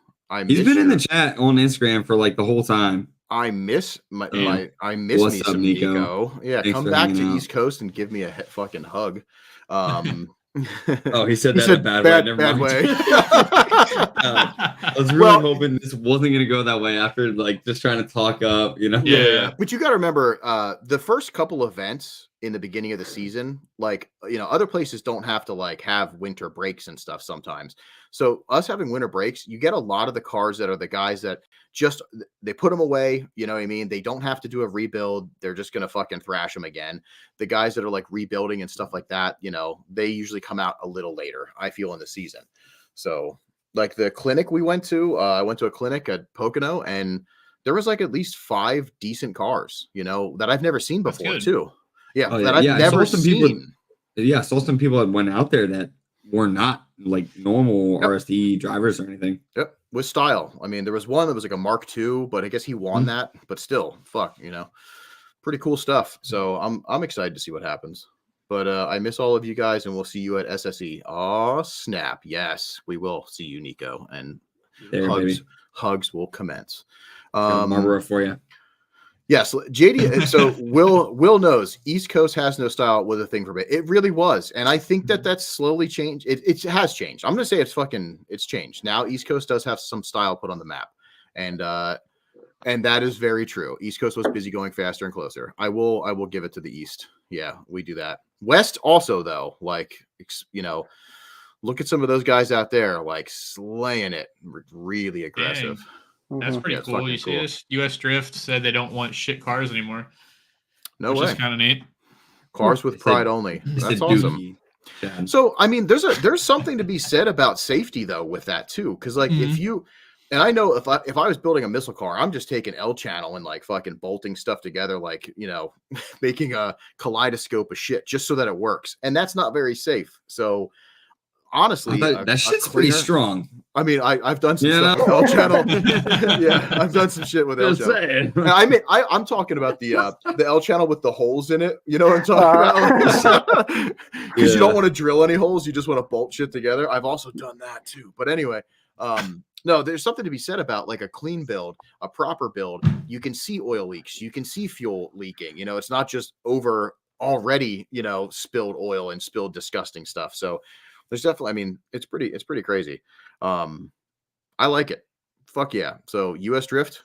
He's been in the chat on Instagram for like the whole time. I miss me some Nico. Yeah, Thanks come back to East Coast and give me a fucking hug. Oh, he said that in a bad way. Never mind. I was really hoping this wasn't going to go that way after, like, just trying to talk up, you know? Yeah. But you got to remember, the first couple events in the beginning of the season, like, you know, other places don't have to like have winter breaks and stuff sometimes. So us having winter breaks, you get a lot of the cars that are the guys that just, they put them away, you know what I mean? They don't have to do a rebuild. They're just going to fucking thrash them again. The guys that are like rebuilding and stuff like that, you know, they usually come out a little later, I feel, in the season. So like the clinic we went to, I went to a clinic at Pocono, and there was like at least 5 decent cars, you know, that I've never seen before too. Yeah. That I've never seen. I saw some people that went out there that were not like normal RSE drivers or anything. Yep. With style. I mean, there was one that was like a Mark II, but I guess he won that, but still, fuck, you know, pretty cool stuff. So I'm excited to see what happens. But I miss all of you guys, and we'll see you at SSE. Oh, snap. Yes, we will see you, Nico. And hugs will commence. Marlboro for you. Yes, JD. So Will knows East Coast has no style was a thing for me. It really was, and I think that's slowly changed. It has changed. I'm gonna say it's changed. Now East Coast does have some style put on the map, and that is very true. East Coast was busy going faster and closer. I will give it to the East. Yeah, we do that. West also, though, like, you know, look at some of those guys out there, like slaying it, really aggressive. Dang. That's pretty cool. You see this? US Drift said they don't want shit cars anymore. No way. Which is kind of neat. Cars with pride only. That's awesome. So, I mean, there's something to be said about safety, though, with that too, because like if you, and I know if I was building a missile car, I'm just taking L channel and like fucking bolting stuff together, like, you know, making a kaleidoscope of shit just so that it works, and that's not very safe. So honestly, that shit's pretty strong. I mean, I've done some stuff with L channel. Yeah, I've done some shit with L channel. I mean, I'm talking about the L channel with the holes in it. You know what I'm talking about? Because you don't want to drill any holes, you just want to bolt shit together. I've also done that too. But anyway, no, there's something to be said about like a clean build, a proper build. You can see oil leaks, you can see fuel leaking. You know, it's not just over already, you know, spilled oil and spilled disgusting stuff. So there's definitely, I mean, it's pretty crazy. I like it. Fuck yeah. So US Drift,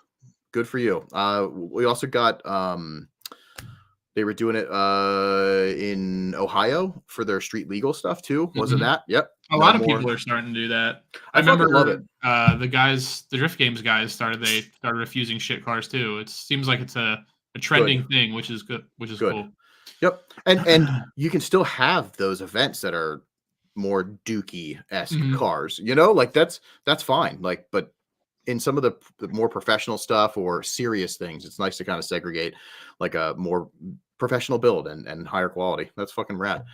good for you. We also got, they were doing it in Ohio for their street legal stuff too. Wasn't that? Yep. A lot of people are starting to do that. I remember love it. The Drift Games guys started refusing shit cars too. It seems like it's a trending thing, which is good, cool. Yep. And you can still have those events that are more dookie-esque cars, you know, like that's fine. Like, but in some of the more professional stuff or serious things, it's nice to kind of segregate like a more professional build and higher quality. That's fucking rad.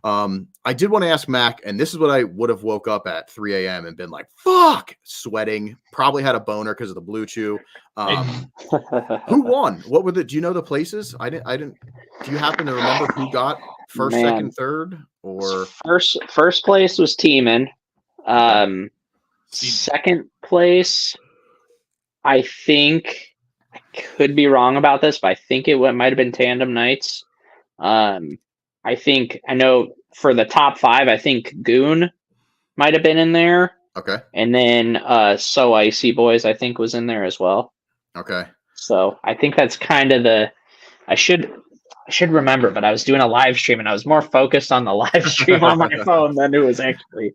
I did want to ask Mack, and this is what I would have woke up at 3 a.m. and been like, fuck, sweating, probably had a boner because of the Blue Chew. Who won? What were do you know the places? I didn't, do you happen to remember who got first, second, third, or first place was Teeman. Second place, I think I could be wrong about this, but I think it might have been Tandem Nights. I know for the top 5, I think Goon might have been in there. Okay. And then So Icy Boys, I think, was in there as well. Okay. So I think that's kind of I should remember, but I was doing a live stream and I was more focused on the live stream on my phone than it was actually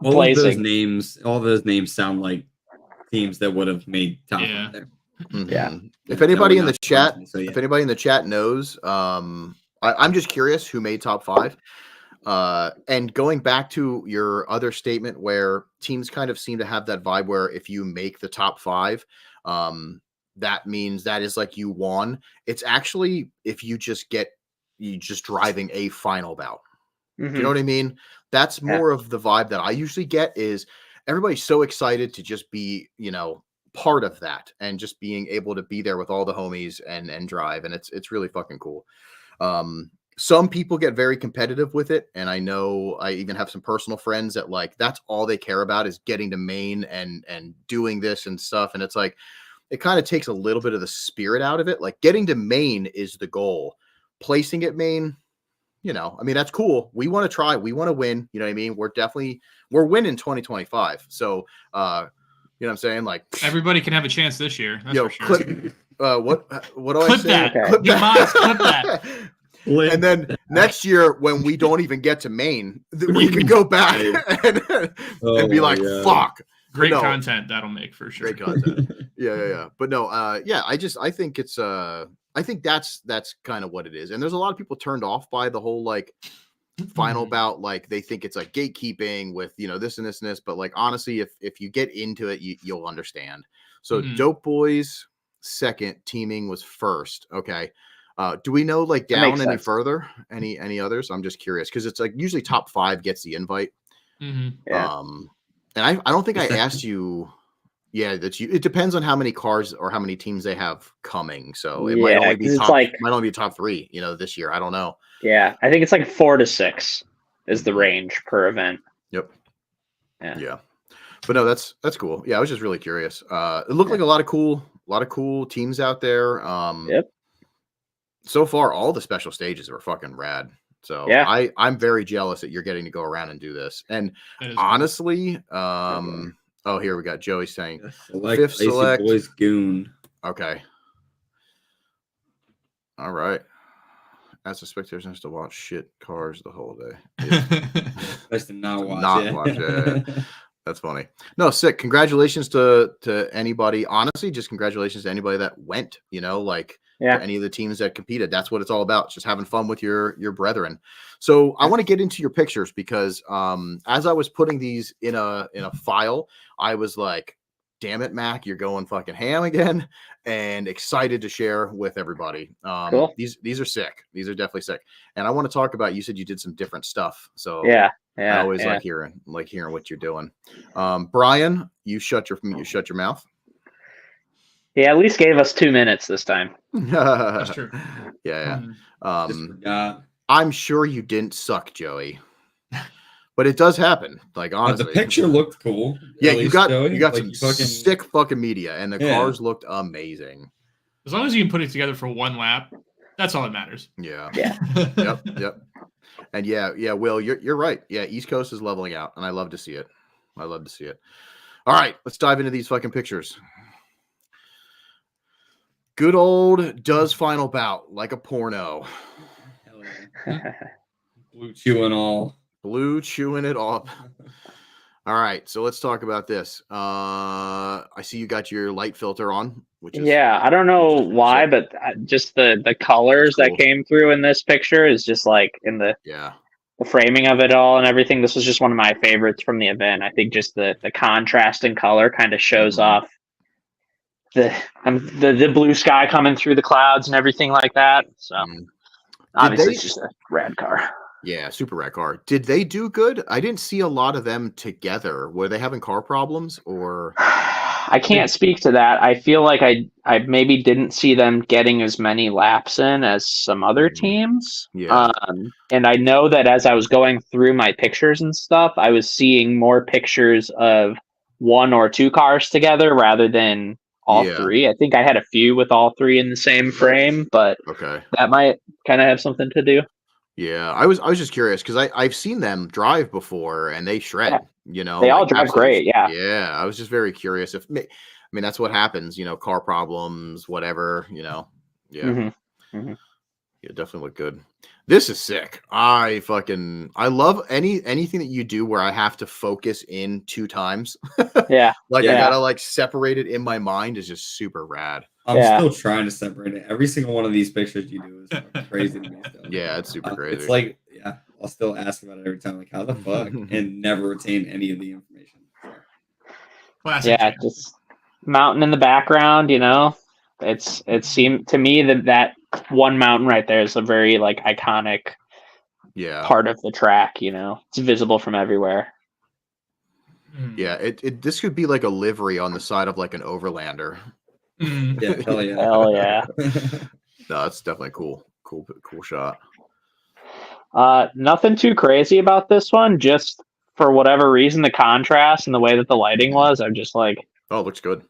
placing. All those names sound like teams that would have made top 5 there. Mm-hmm. Yeah. If anybody in the chat, if anybody in the chat knows, I'm just curious who made top 5. And going back to your other statement where teams kind of seem to have that vibe where if you make the top 5, that means that is like you won. It's actually if you just driving a final bout. Mm-hmm. You know what I mean? That's more of the vibe that I usually get is everybody's so excited to just be, part of that and just being able to be there with all the homies and drive. And it's really fucking cool. Some people get very competitive with it. And I know I even have some personal friends that that's all they care about is getting to Maine and doing this and stuff. And it's like, it kind of takes a little bit of the spirit out of it. Like getting to Maine is the goal. Placing at Maine, that's cool. We want to try. We want to win. You know what I mean? We're winning 2025. So, you know what I'm saying? Like everybody can have a chance this year. That's for sure. What do I say? That. Okay. Clip that. And then next year, when we don't even get to Maine, we can go back and be like, fuck. Great content that'll make for sure. Great content. Yeah. But no, I think it's I think that's kind of what it is. And there's a lot of people turned off by the whole final bout. They think it's gatekeeping with, this and this and this. But honestly, if you get into it, you'll understand. So Dope Boys second, Teaming was first. Okay. Do we know down any further? Any others? I'm just curious because it's usually top 5 gets the invite. Mm-hmm. Yeah. And I don't think I asked you. Yeah, it depends on how many cars or how many teams they have coming. So it might only be top 3, this year. I don't know. Yeah, I think it's 4 to 6 is the range per event. Yep. Yeah. But no, that's cool. Yeah, I was just really curious. It looked like a lot of cool teams out there. Yep. So far, all the special stages were fucking rad. So yeah. I'm very jealous that you're getting to go around and do this. And honestly, oh, here we got Joey saying fifth select Boys Goon. Okay. All right. As a spectator, has to watch shit cars the whole day. Best to not watch it. That's funny. No, sick. Congratulations to anybody. Honestly, just congratulations to anybody that went. Any of the teams that competed. That's what it's all about. Just having fun with your brethren. So I want to get into your pictures because as I was putting these in a file, I was like, damn it, Mac, you're going fucking ham again, and excited to share with everybody. Cool. These are sick. These are definitely sick. And I want to talk about, you said you did some different stuff. So yeah. I always like hearing what you're doing. Brian, you shut your mouth. He at least gave us 2 minutes this time. That's true. Yeah. I'm sure you didn't suck, Joey. But it does happen. Honestly, the picture looked cool. Yeah, you got some sick fucking media, and the cars looked amazing. As long as you can put it together for one lap, that's all that matters. Yeah. Yep. And Will, you're right. Yeah, East Coast is leveling out, and I love to see it. All right, let's dive into these fucking pictures. Good old does final bout like a porno. Blue chewing it all. All right, so let's talk about this. I see you got your light filter on, which is I don't know why, but just the colors that came through in this picture is just in the framing of it all and everything. This was just one of my favorites from the event. I think just the contrast in color kind of shows off the blue sky coming through the clouds and everything like that. So obviously it's just a rad car. Yeah, super rad car. Did they do good? I didn't see a lot of them together. Were they having car problems or? I can't speak to that. I feel like I maybe didn't see them getting as many laps in as some other teams. Yeah. And I know that as I was going through my pictures and stuff, I was seeing more pictures of 1 or 2 cars together rather than all three. I think I had a few with all three in the same frame, but that might kind of have something to do. Yeah, I was just curious because I've seen them drive before and they shred. Yeah. You know, they all drive great. Yeah, yeah. I was just very curious if I mean that's what happens. You know, car problems, whatever. You know, yeah. Mm-hmm. Mm-hmm. Yeah, definitely look good. This is sick. I love anything that you do where I have to focus in 2 times. Yeah. I gotta like separate it in my mind is just super rad. I'm still trying to separate it. Every single one of these pictures you do is crazy to me. Still. Yeah, it's super crazy. It's like, I'll still ask about it every time. Like, how the fuck? And never retain any of the information. Classic. Yeah, just mountain in the background, you know. It seemed to me that one mountain right there is a very like iconic part of the track, you know. It's visible from everywhere. Yeah, this could be like a livery on the side of like an overlander. Yeah, hell yeah. Hell yeah. No, that's definitely cool shot. Nothing too crazy about this one, just for whatever reason the contrast and the way that the lighting was, I'm just like, oh, it looks good.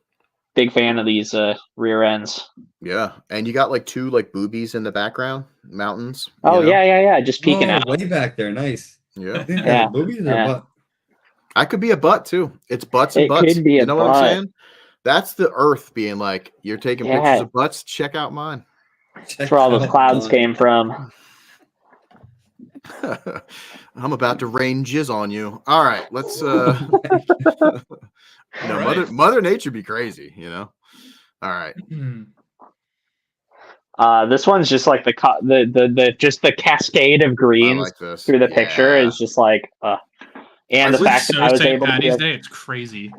Big fan of these rear ends. Yeah, and you got like 2 like boobies in the background, mountains. Oh yeah, just peeking out way back there. Nice. Yeah, yeah. Boobies or butt? That could be a butt too. It's butts and butts. Could be you know what I'm saying? That's the Earth being like, you're taking pictures of butts. Check out mine. That's where all those clouds came from. I'm about to rain jizz on you. All right, let's. Mother Nature be crazy, you know. All right. This one's just like the cascade of greens through the picture is just like, and the fact that I was able to. It's crazy.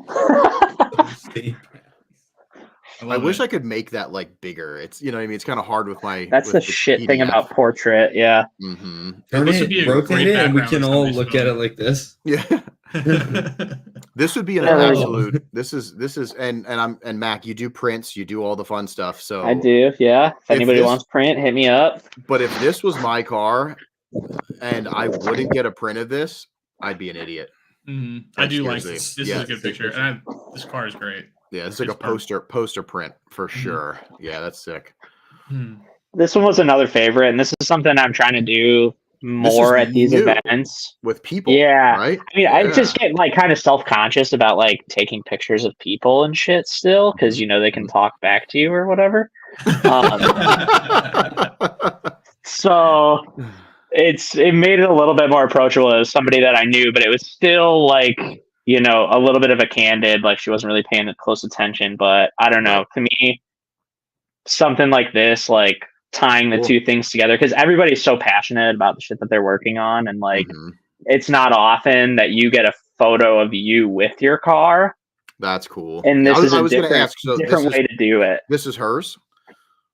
I wish I could make that like bigger. It's what I mean. It's kind of hard with my. That's the shit thing about portrait. Yeah. Mm-hmm. Rotate it, and we can all look at it like this. Yeah. This would be an absolute. This is and Mac, you do prints, you do all the fun stuff. So I do. Yeah. If anybody wants print, hit me up. But if this was my car, and I wouldn't get a print of this, I'd be an idiot. I do like this. This is a good picture, and this car is great. Yeah, it's like a poster print for sure. Yeah, that's sick. This one was another favorite, and this is something I'm trying to do more at these events with people. Yeah, right. I mean, I just get like kind of self-conscious about like taking pictures of people and shit still, because they can talk back to you or whatever. So it made it a little bit more approachable as somebody that I knew, but it was still like, a little bit of a candid, like she wasn't really paying close attention. But I don't know, to me, something like this, like tying the two things together, because everybody's so passionate about the shit that they're working on, and like it's not often that you get a photo of you with your car. That's cool. And this is a different way to do it. This is hers?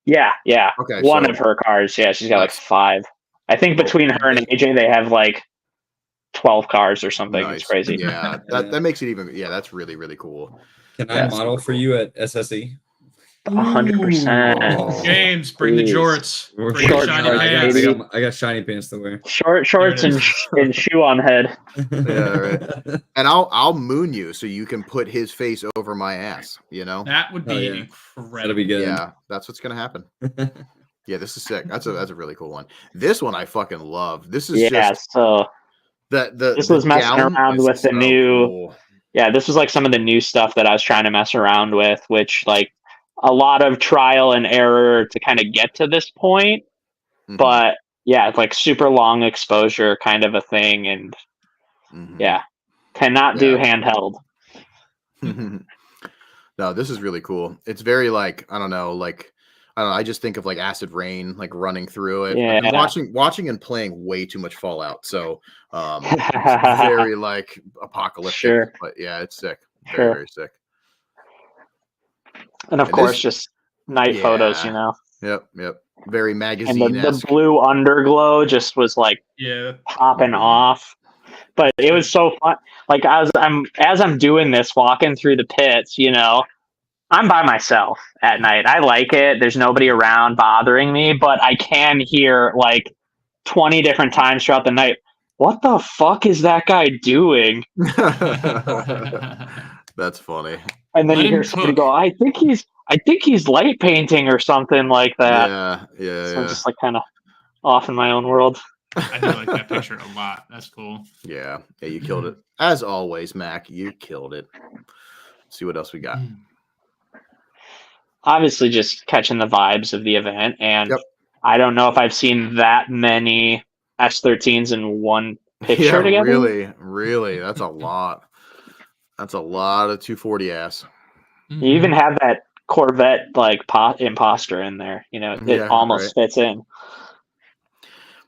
Yeah. Okay. One of her cars. Yeah, she's got like 5. I think between her and AJ, they have like 12 cars or something. Nice. It's crazy. Yeah, that makes it even. Yeah, that's really, really cool. Can I model for you at SSE? 100%. James, bring the jorts. I got shiny pants to wear. Shorts and shoe on head. Yeah, right. And I'll moon you so you can put his face over my ass. That would be incredible. That'd be good. Yeah, that's what's gonna happen. Yeah, this is sick. That's a really cool one. This one I fucking love. This is so this was messing around with the new. Cool. Yeah, this was like some of the new stuff that I was trying to mess around with, which like a lot of trial and error to kind of get to this point. But yeah, it's like super long exposure kind of a thing, and cannot do handheld. No, this is really cool. It's very like I don't know. I just think of like acid rain, like running through it. Yeah. Watching and playing way too much Fallout. So it's very like apocalyptic. Sure. But yeah, it's sick. Very, very sick. And of course, just night photos, Yep. Very magazine. And the blue underglow just was like popping off. But it was so fun. Like as I'm doing this, walking through the pits, I'm by myself at night. I like it. There's nobody around bothering me, but I can hear like 20 different times throughout the night, what the fuck is that guy doing? That's funny. And then you hear somebody go, I think I think he's light painting or something like that. Yeah. So I'm just like kind of off in my own world. I do like that picture a lot. That's cool. Yeah, you killed it. As always, Mac, you killed it. Let's see what else we got. Obviously, just catching the vibes of the event. And I don't know if I've seen that many S13s in one picture together. Really. That's a lot. That's a lot of 240 ass. You even have that Corvette like imposter in there. You know, it almost fits in.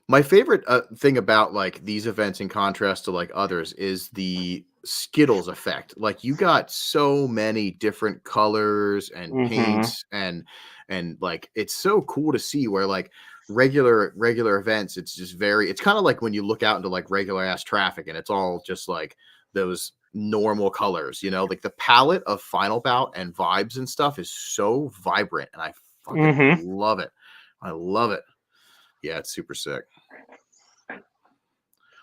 My favorite thing about like these events in contrast to like others is the Skittles effect. Like you got so many different colors and paints and like it's so cool to see where like regular events, it's just it's kind of like when you look out into like regular ass traffic and it's all just like those normal colors, you know, like the palette of Final Bout and vibes and stuff is so vibrant and I fucking love it. I love it. Yeah, it's super sick.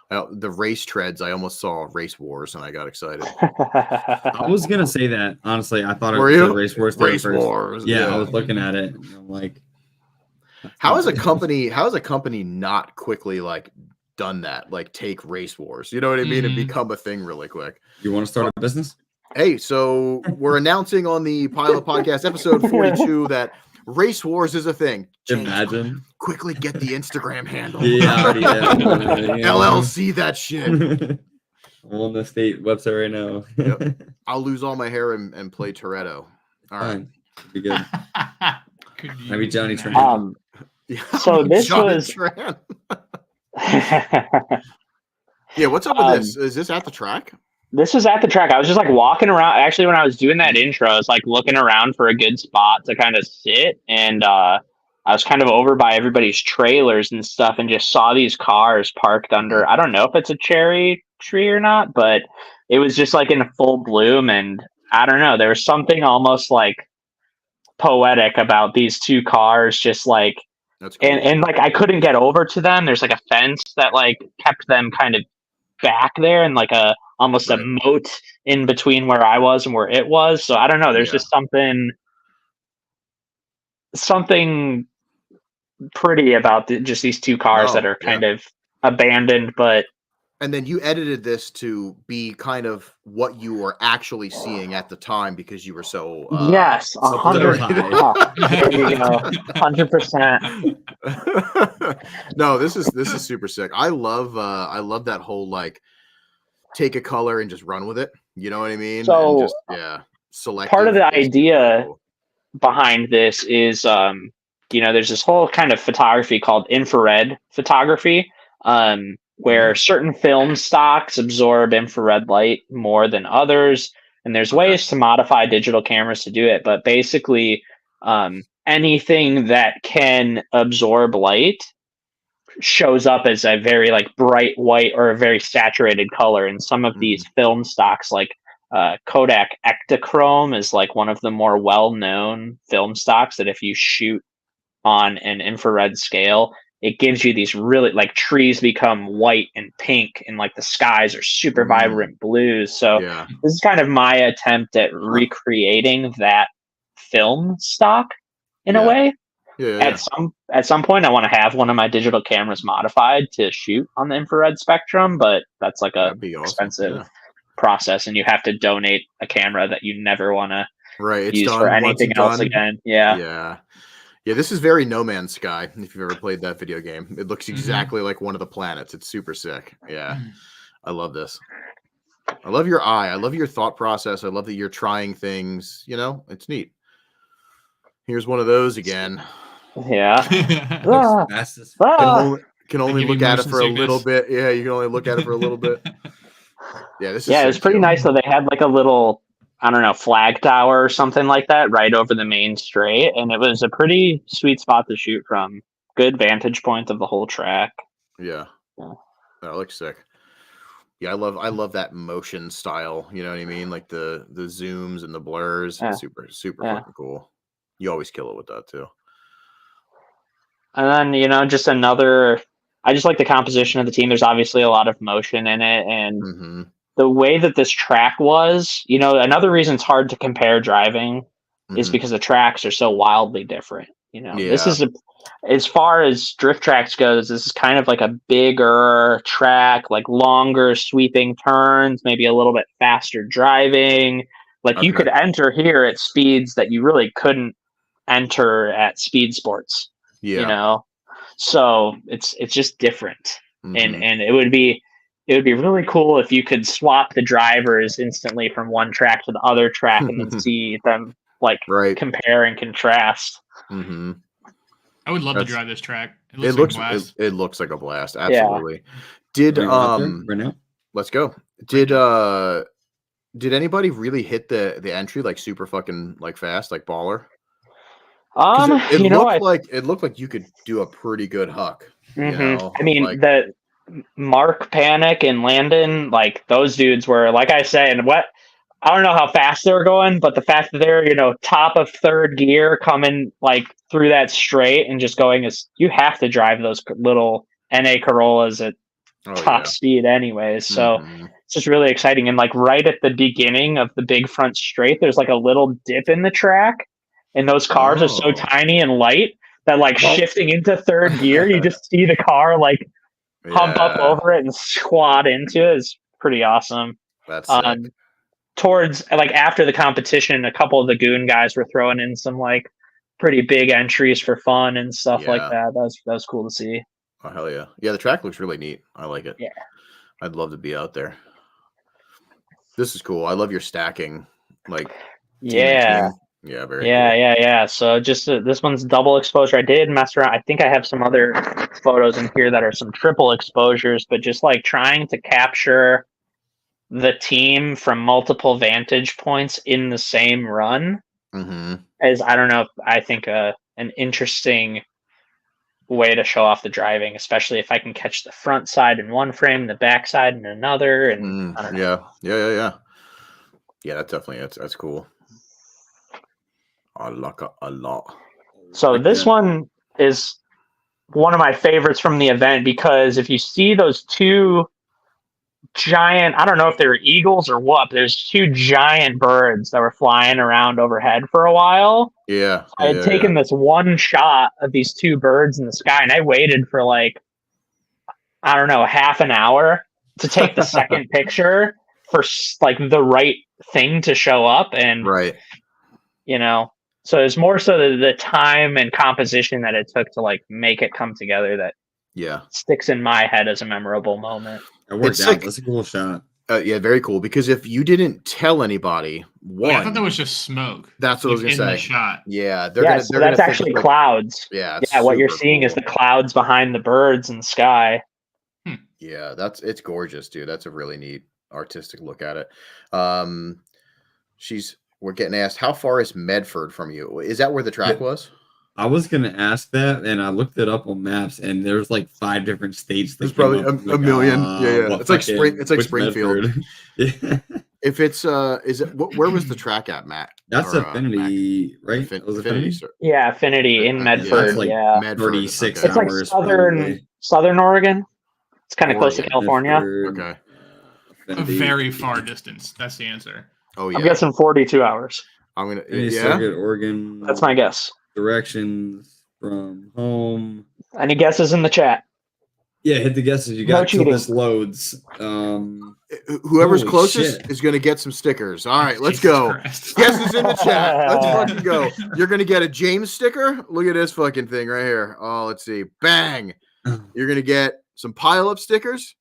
The race treads, I almost saw Race Wars and I got excited. I was gonna say that honestly. I thought it was Race Wars. Race Wars. Yeah, I was looking at it. And I'm like, how is a company not quickly like done that? Like take Race Wars, you know what I mean, and become a thing really quick. You want to start a business? Hey, so we're announcing on the Pilot Podcast episode 42 that Race Wars is a thing. Imagine. Quickly get the Instagram handle. Yeah. LLC that shit. I'm on the state website right now. I'll lose all my hair and play Toretto. All right. Be good. Maybe Johnny Tran. So this was Yeah, what's up with this? Is this at the track? This was at the track. I was just like walking around. Actually, when I was doing that intro, I was like looking around for a good spot to kind of sit. And I was kind of over by everybody's trailers and stuff and just saw these cars parked under, I don't know if it's a cherry tree or not, but it was just like in full bloom. And I don't know, there was something almost like poetic about these two cars just like, that's cool. and like I couldn't get over to them. There's like a fence that like kept them kind of back there and like almost a moat in between where I was and where it was. So I don't know. There's just something pretty about just these two cars that are kind of abandoned, but. And then you edited this to be kind of what you were actually seeing at the time because you were so. Yes, 100%. There you go, 100%. No, this is super sick. I love that whole like. Take a color and just run with it. You know what I mean? So and just, select. Part of the idea behind this is, there's this whole kind of photography called infrared photography, where certain film stocks absorb infrared light more than others. And there's ways to modify digital cameras to do it. But basically, anything that can absorb light shows up as a very like bright white or a very saturated color. And some of these film stocks like Kodak Ektachrome is like one of the more well-known film stocks that if you shoot on an infrared scale, it gives you these really like trees become white and pink and like the skies are super vibrant blues. So this is kind of my attempt at recreating that film stock in a way. At some point I want to have one of my digital cameras modified to shoot on the infrared spectrum, but that's like a expensive process and you have to donate a camera that you never want to use for anything else again. Yeah, this is very No Man's Sky if you've ever played that video game. It looks exactly like one of the planets. It's super sick. I love this. I love your eye. I love your thought process. I love that you're trying things, it's neat. Here's one of those again. Yeah. Can only look at it for a little bit. Yeah, you can only look at it for a little bit. Yeah, this is it was pretty nice though. They had like a little, I don't know, flag tower or something like that right over the main straight, and it was a pretty sweet spot to shoot from. Good vantage point of the whole track. Yeah. That looks sick. Yeah, I love that motion style. You know what I mean? Like the zooms and the blurs. Super fucking cool. You always kill it with that too. And then, just I just like the composition of the team. There's obviously a lot of motion in it. And the way that this track was, another reason it's hard to compare driving is because the tracks are so wildly different. This is as far as drift tracks goes, this is kind of like a bigger track, like longer sweeping turns, maybe a little bit faster driving. Like you could enter here at speeds that you really couldn't enter at speed sports. So it's just different. And it would be really cool if you could swap the drivers instantly from one track to the other track and then see them compare and contrast. I would love to drive this track. It looks like a blast. Absolutely. Did right now? Let's go. Did anybody really hit the entry like super fucking like fast, like baller? It looked like you could do a pretty good huck. I mean, the Mark, Panic, and Landon, like those dudes were, like I said, I don't know how fast they were going, but the fact that they're, top of third gear coming like through that straight and just going you have to drive those little NA Corollas at top speed anyways. So it's just really exciting. And like right at the beginning of the big front straight, there's like a little dip in the track. And those cars are so tiny and light that like shifting into third gear, you just see the car like hump up over it and squat into it. Is pretty awesome. That's sick. Towards like after the competition, a couple of the goon guys were throwing in some like pretty big entries for fun and stuff like that. That was cool to see. Oh hell yeah. Yeah, the track looks really neat. I like it. Yeah. I'd love to be out there. This is cool. I love your stacking. Like Yeah, very cool. So just this one's double exposure. I did mess around. I think I have some other photos in here that are some triple exposures, but just like trying to capture the team from multiple vantage points in the same run is, I don't know, I think an interesting way to show off the driving, especially if I can catch the front side in one frame, the back side in another. And I don't know. Yeah, that's cool. I like it a lot. So this one is one of my favorites from the event, because if you see those two giant, I don't know if they were eagles or what, but there's two giant birds that were flying around overhead for a while. I had taken this one shot of these two birds in the sky, and I waited for like, I don't know, half an hour to take the second picture for like the right thing to show up. And so it's more so the time and composition that it took to like make it come together that sticks in my head as a memorable moment. It worked out. That's a cool shot. Very cool. Because if you didn't tell anybody, I thought that was just smoke. That's what I was gonna say. The shot. Yeah, that's actually clouds. Yeah, what you're seeing is the clouds behind the birds in the sky. Yeah, it's gorgeous, dude. That's a really neat artistic look at it. We're getting asked, how far is Medford from you? Is that where the track was? I was gonna ask that, and I looked it up on maps, and there's like 5 different states. There's probably a million. It's like Springfield. If it's where was the track at, Matt? That's Affinity, right? Affinity. Yeah, Affinity in Medford. Medford. 36 it's hours. Like southern Oregon. It's kind of close to California. Okay. A very far distance. That's the answer. Oh yeah. I'm guessing 42 hours. I'm gonna Circuit, Oregon. That's my guess. Directions from home. Any guesses in the chat? Yeah, hit the guesses. You got till this loads. Whoever's closest is going to get some stickers. All right, let's go. Guesses in the chat. Let's fucking go. You're going to get a James sticker. Look at this fucking thing right here. Oh, let's see. Bang. You're going to get some pile-up stickers.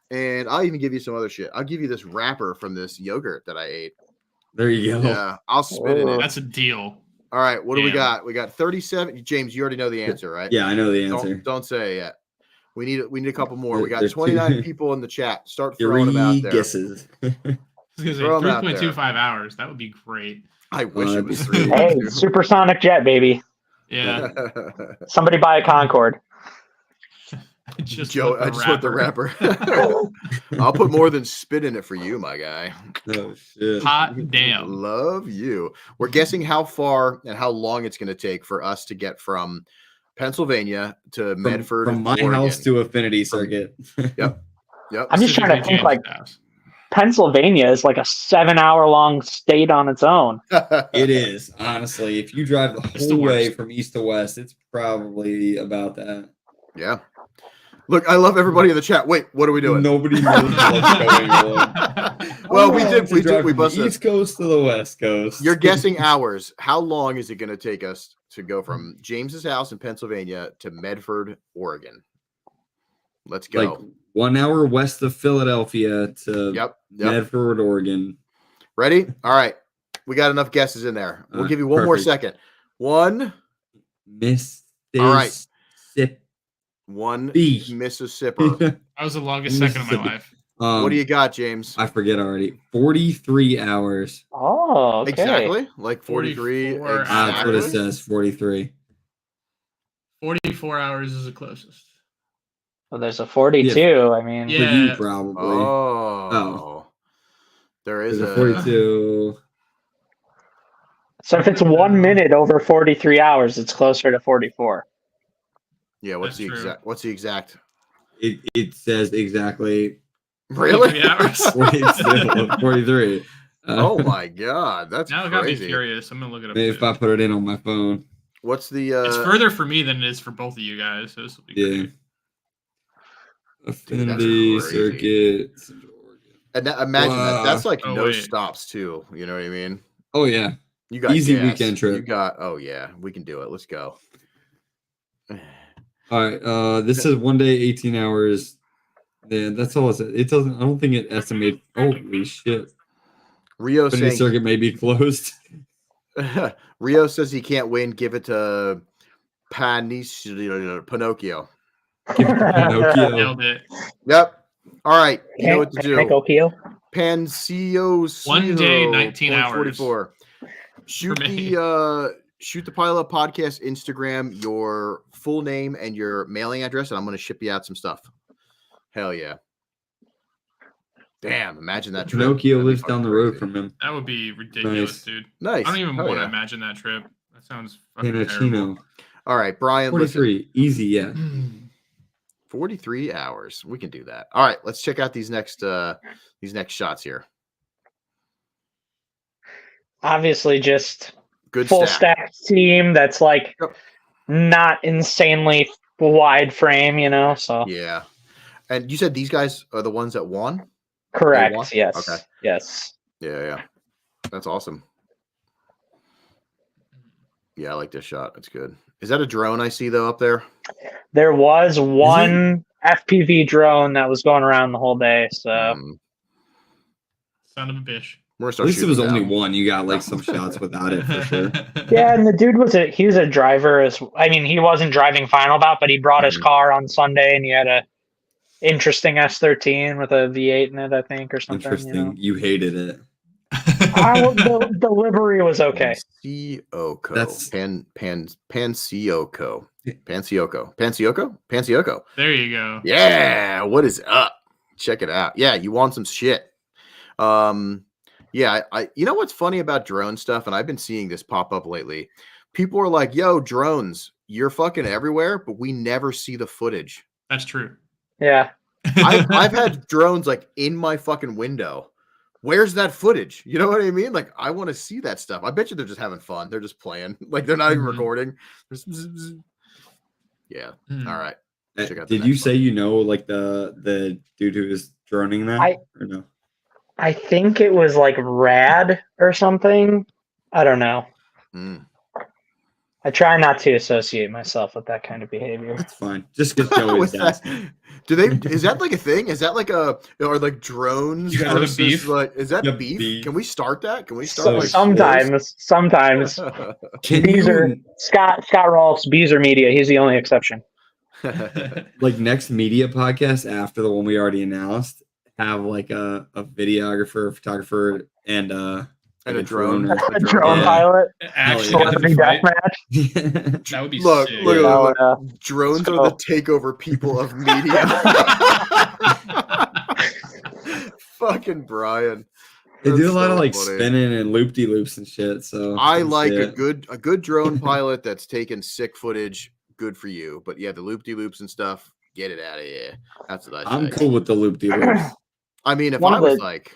And I'll even give you some other shit. I'll give you this wrapper from this yogurt that I ate. There you go. Yeah, I'll spit in it. That's a deal. All right, what do we got? We got 37. James, you already know the answer, right? Yeah, I know the answer. Don't say it yet. We need a couple more. We got 29 people in the chat. Start throwing them out there. Guesses. I was going to say 3.25 hours. That would be great. I wish it was 3. Hey, supersonic jet, baby. Yeah. Somebody buy a Concorde. I just want the wrapper. I'll put more than spit in it for you, my guy. Oh shit! Hot damn! Love you. We're guessing how far and how long it's going to take for us to get from Pennsylvania to Medford, from my Oregon. house to Affinity Circuit. Yep. I'm just trying to think like Pennsylvania is like a 7-hour-long state on its own. It is, honestly. If you drive the whole way from east to west, it's probably about that. Yeah. Look, I love everybody in the chat. Wait, what are we doing? Nobody knows what's going on. Well, we busted East Coast to the West Coast. You're guessing hours. How long is it going to take us to go from James's house in Pennsylvania to Medford, Oregon? Let's go. Like 1 hour west of Philadelphia to Medford, Oregon. Ready? All right. We got enough guesses in there. We'll give you one more second. One. Mississippi. All right. One Mississippi. That was the longest second of my life. What do you got, James? I forget already. 43 hours. Oh, okay. Exactly. Like 43. Exactly. That's what it says. 43. 44 hours is the closest. Well, there's a 42. Yeah. I mean, for you probably. Oh. There's a 42. So if it's 1 minute over 43 hours, it's closer to 44. Yeah, what's the exact? It says exactly. Really? 43. Oh my god, that's now I gotta be curious. I'm gonna look it up. Maybe if I put it in on my phone. What's the? It's further for me than it is for both of you guys. So this will be great. Affinity circuit. And imagine that. That's like stops too. You know what I mean? Oh yeah. You got easy weekend trip. You got. Oh yeah, we can do it. Let's go. All right. This is 1 day, 18 hours. Yeah, that's all it says. It doesn't. I don't think it estimates. Holy shit! Rio saying circuit may be closed. Rio says he can't win. Give it to Pinocchio. Give it to Pinocchio. Nailed it. Yep. All right. You know what to do. Pinocchio. Pansio. 1 day, 19 hours. 44. Shoot the Pile Up Podcast Instagram, your full name and your mailing address, and I'm going to ship you out some stuff. Hell yeah. Damn, imagine that trip. Pinocchio lives down the road from him. That would be ridiculous, dude. Nice. I don't even want to imagine that trip. That sounds fucking terrible. All right, Brian. 43. Listen. Easy, yeah. 43 hours. We can do that. All right, let's check out these next shots here. Obviously, just good full stack team that's like not insanely wide frame, you know. So yeah. And you said these guys are the ones that won? Correct. Yes. Okay. Yes. Yeah. That's awesome. Yeah, I like this shot. It's good. Is that a drone I see though up there? There was one FPV drone that was going around the whole day. So son of a bitch. At least it was only one. You got like some shots without it for sure. Yeah, and the dude was a driver he wasn't driving Final Bout, but he brought his car on Sunday and he had a interesting S13 with a V8 in it, I think, or something. Interesting. You hated it. The livery was okay. Pansioko. That's Pansioko. There you go. Yeah. What is up? Check it out. Yeah, you want some shit. Yeah, I you know what's funny about drone stuff, and I've been seeing this pop up lately. People are like, yo, drones, you're fucking everywhere, but we never see the footage. That's true. Yeah. I've had drones like in my fucking window. Where's that footage? You know what I mean? Like, I want to see that stuff. I bet you they're just having fun. They're just playing. Like, they're not even recording. Yeah. All right. Did you say like the dude who was droning that or no? I think it was like Rad or something. I don't know. I try not to associate myself with that kind of behavior. That's fine. Just because Joey's asking. Is that like a thing? Is that like or like drones versus beef? Like, is that beef? Can we start that? Can we start sometimes Scott Rolf's Beezer Media, he's the only exception. Like next media podcast after the one we already announced, have like a videographer, photographer, and a drone pilot. Actually, deathmatch. That would be look. sick. Look. Drones are the takeover people of media. Fucking Brian. They do a lot of like spinning and loop-de-loops and shit. So I like a good drone pilot that's taking sick footage. Good for you. But yeah, the loop-de-loops and stuff, get it out of here. That's what I say. I'm cool with the loop-de-loops. I mean, if I was like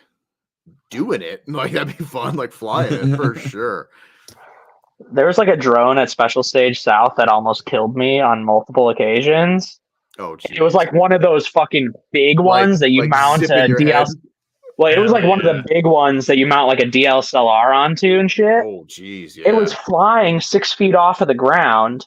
doing it. Like that'd be fun, like flying it for sure. There was like a drone at Special Stage South that almost killed me on multiple occasions. Oh, geez. It was like one of those fucking big ones that you mount a DL. Well, it was like one of the big ones that you mount like a DSLR onto and shit. Oh, geez, yeah. It was flying 6 feet off of the ground,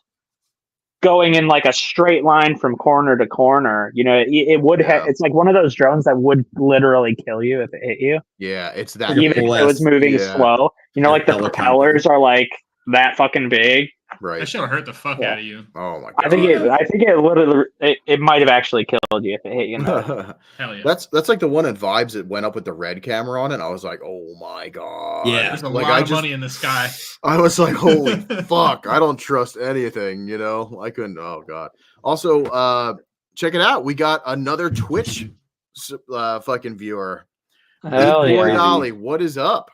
going in like a straight line from corner to corner. You know, it would it's like one of those drones that would literally kill you if it hit you. Yeah, it's that. Even if it was moving slow. You know, like the propellers are like that fucking big. Right. That should have hurt the fuck out of you. Oh my god. I think it literally it might have actually killed you if it hit you. Hell yeah. That's like the one at Vibes that went up with the red camera on it. I was like, oh my god. Yeah, there's a lot of money in the sky. I was like, holy fuck, I don't trust anything, you know. I couldn't. Oh god. Also, check it out. We got another Twitch fucking viewer. Hell yeah. Ollie, what is up?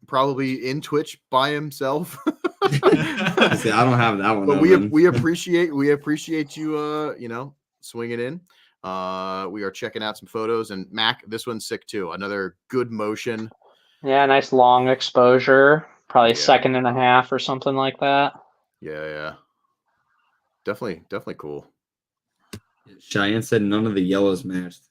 Probably in Twitch by himself. See, I don't have that one. But we appreciate you you know, swinging in. We are checking out some photos, and Mac, this one's sick too. Another good motion. Yeah, nice long exposure, probably 1.5 seconds or something like that. Yeah. Definitely cool. Cheyenne said none of the yellows matched.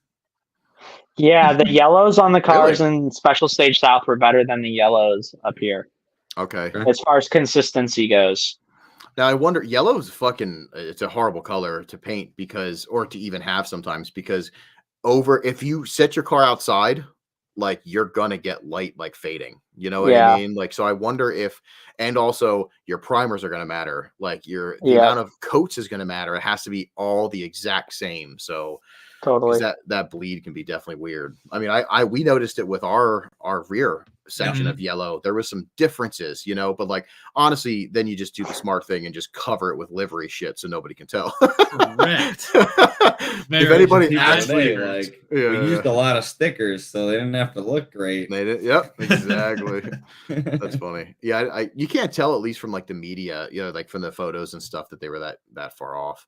Yeah, the yellows on the cars in Special Stage South were better than the yellows up here. Okay. As far as consistency goes. Now I wonder, yellow is it's a horrible color to paint or to even have sometimes, because if you set your car outside, like you're gonna get light like fading. You know what I mean? Like, so I wonder and also your primers are gonna matter. Like the amount of coats is gonna matter. It has to be all the exact same. So totally, that bleed can be definitely weird. I mean, we noticed it with our rear section of yellow. There was some differences, you know, but like honestly, then you just do the smart thing and just cover it with livery shit so nobody can tell. Correct. If anybody actually we used a lot of stickers, so they didn't have to look great. They did. Yep, exactly. That's funny. Yeah, you can't tell, at least from like the media, you know, like from the photos and stuff, that they were that far off.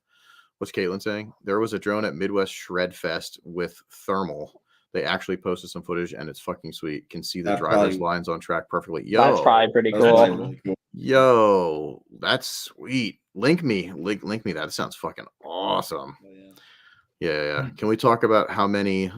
What's Caitlin saying? There was a drone at Midwest Shred Fest with thermal. They actually posted some footage, and it's fucking sweet. Can see the driver's lines on track perfectly. Yo, that's probably pretty cool. Really cool. Yo, that's sweet. Link me that. That sounds fucking awesome. Yeah. Can we talk about how many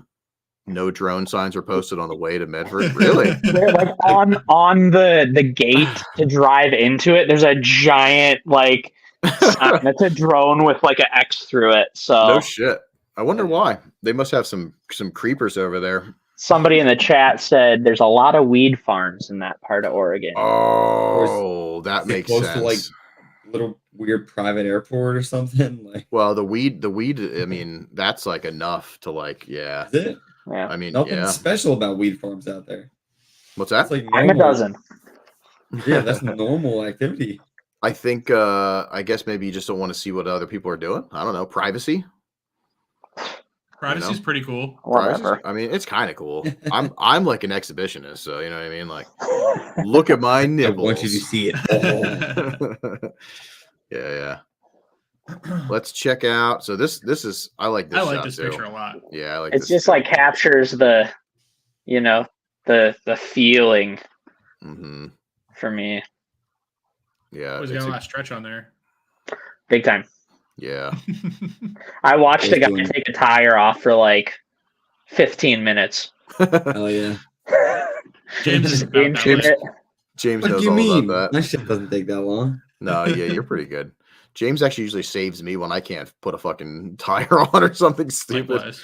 no drone signs were posted on the way to Medford? Really? Like on the gate to drive into it, there's a giant like sign. It's a drone with like an X through it. So no shit. I wonder why. They must have some creepers over there. Somebody in the chat said there's a lot of weed farms in that part of Oregon. Oh, that makes sense. To like little weird private airport or something. Like, well, the weed. I mean, that's like enough to like, yeah. Is it? Yeah. I mean, nothing special about weed farms out there. What's that? It's like I'm a dozen. Yeah, that's normal activity. I think. I guess maybe you just don't want to see what other people are doing. I don't know. Privacy. Privacy's pretty cool. Whatever. I mean, it's kind of cool. I'm like an exhibitionist, so you know what I mean. Like, look at my nipples. I want you to see it. Yeah. Let's check out. So this is. I like this. I like shot this too. picture a lot. Yeah, I like. It's this just too. like captures the, you know, the feeling. Mm-hmm. For me. Yeah. Who's got a lot of stretch on there? Big time. Yeah. I watched a guy take a tire off for like 15 minutes. Oh yeah. James knows all about that. My shit doesn't take that long. No, yeah, you're pretty good. James actually usually saves me when I can't put a fucking tire on or something stupid. Likewise.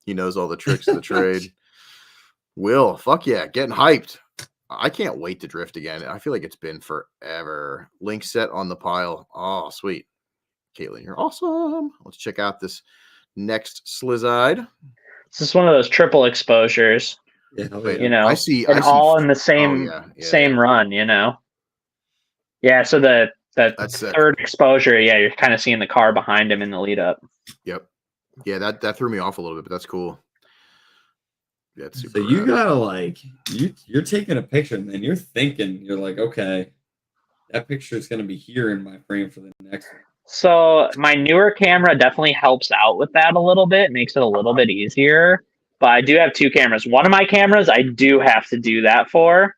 He knows all the tricks of the trade. Will, fuck yeah, getting hyped. I can't wait to drift again. I feel like it's been forever. Link set on the pile. Oh, sweet. Caitlin, you're awesome. Let's check out this next Slizzide. This is one of those triple exposures. Yeah, you know, I see all in the same same run. You know. Yeah. So the third exposure, yeah, you're kind of seeing the car behind him in the lead up. Yep. Yeah, that threw me off a little bit, but that's cool. Yeah, it's super so you gotta like you're taking a picture and then you're thinking, you're like, okay, that picture is gonna be here in my frame for the next one. So my newer camera definitely helps out with that a little bit, makes it a little bit easier. but I do have 2 cameras. One of my cameras I do have to do that for,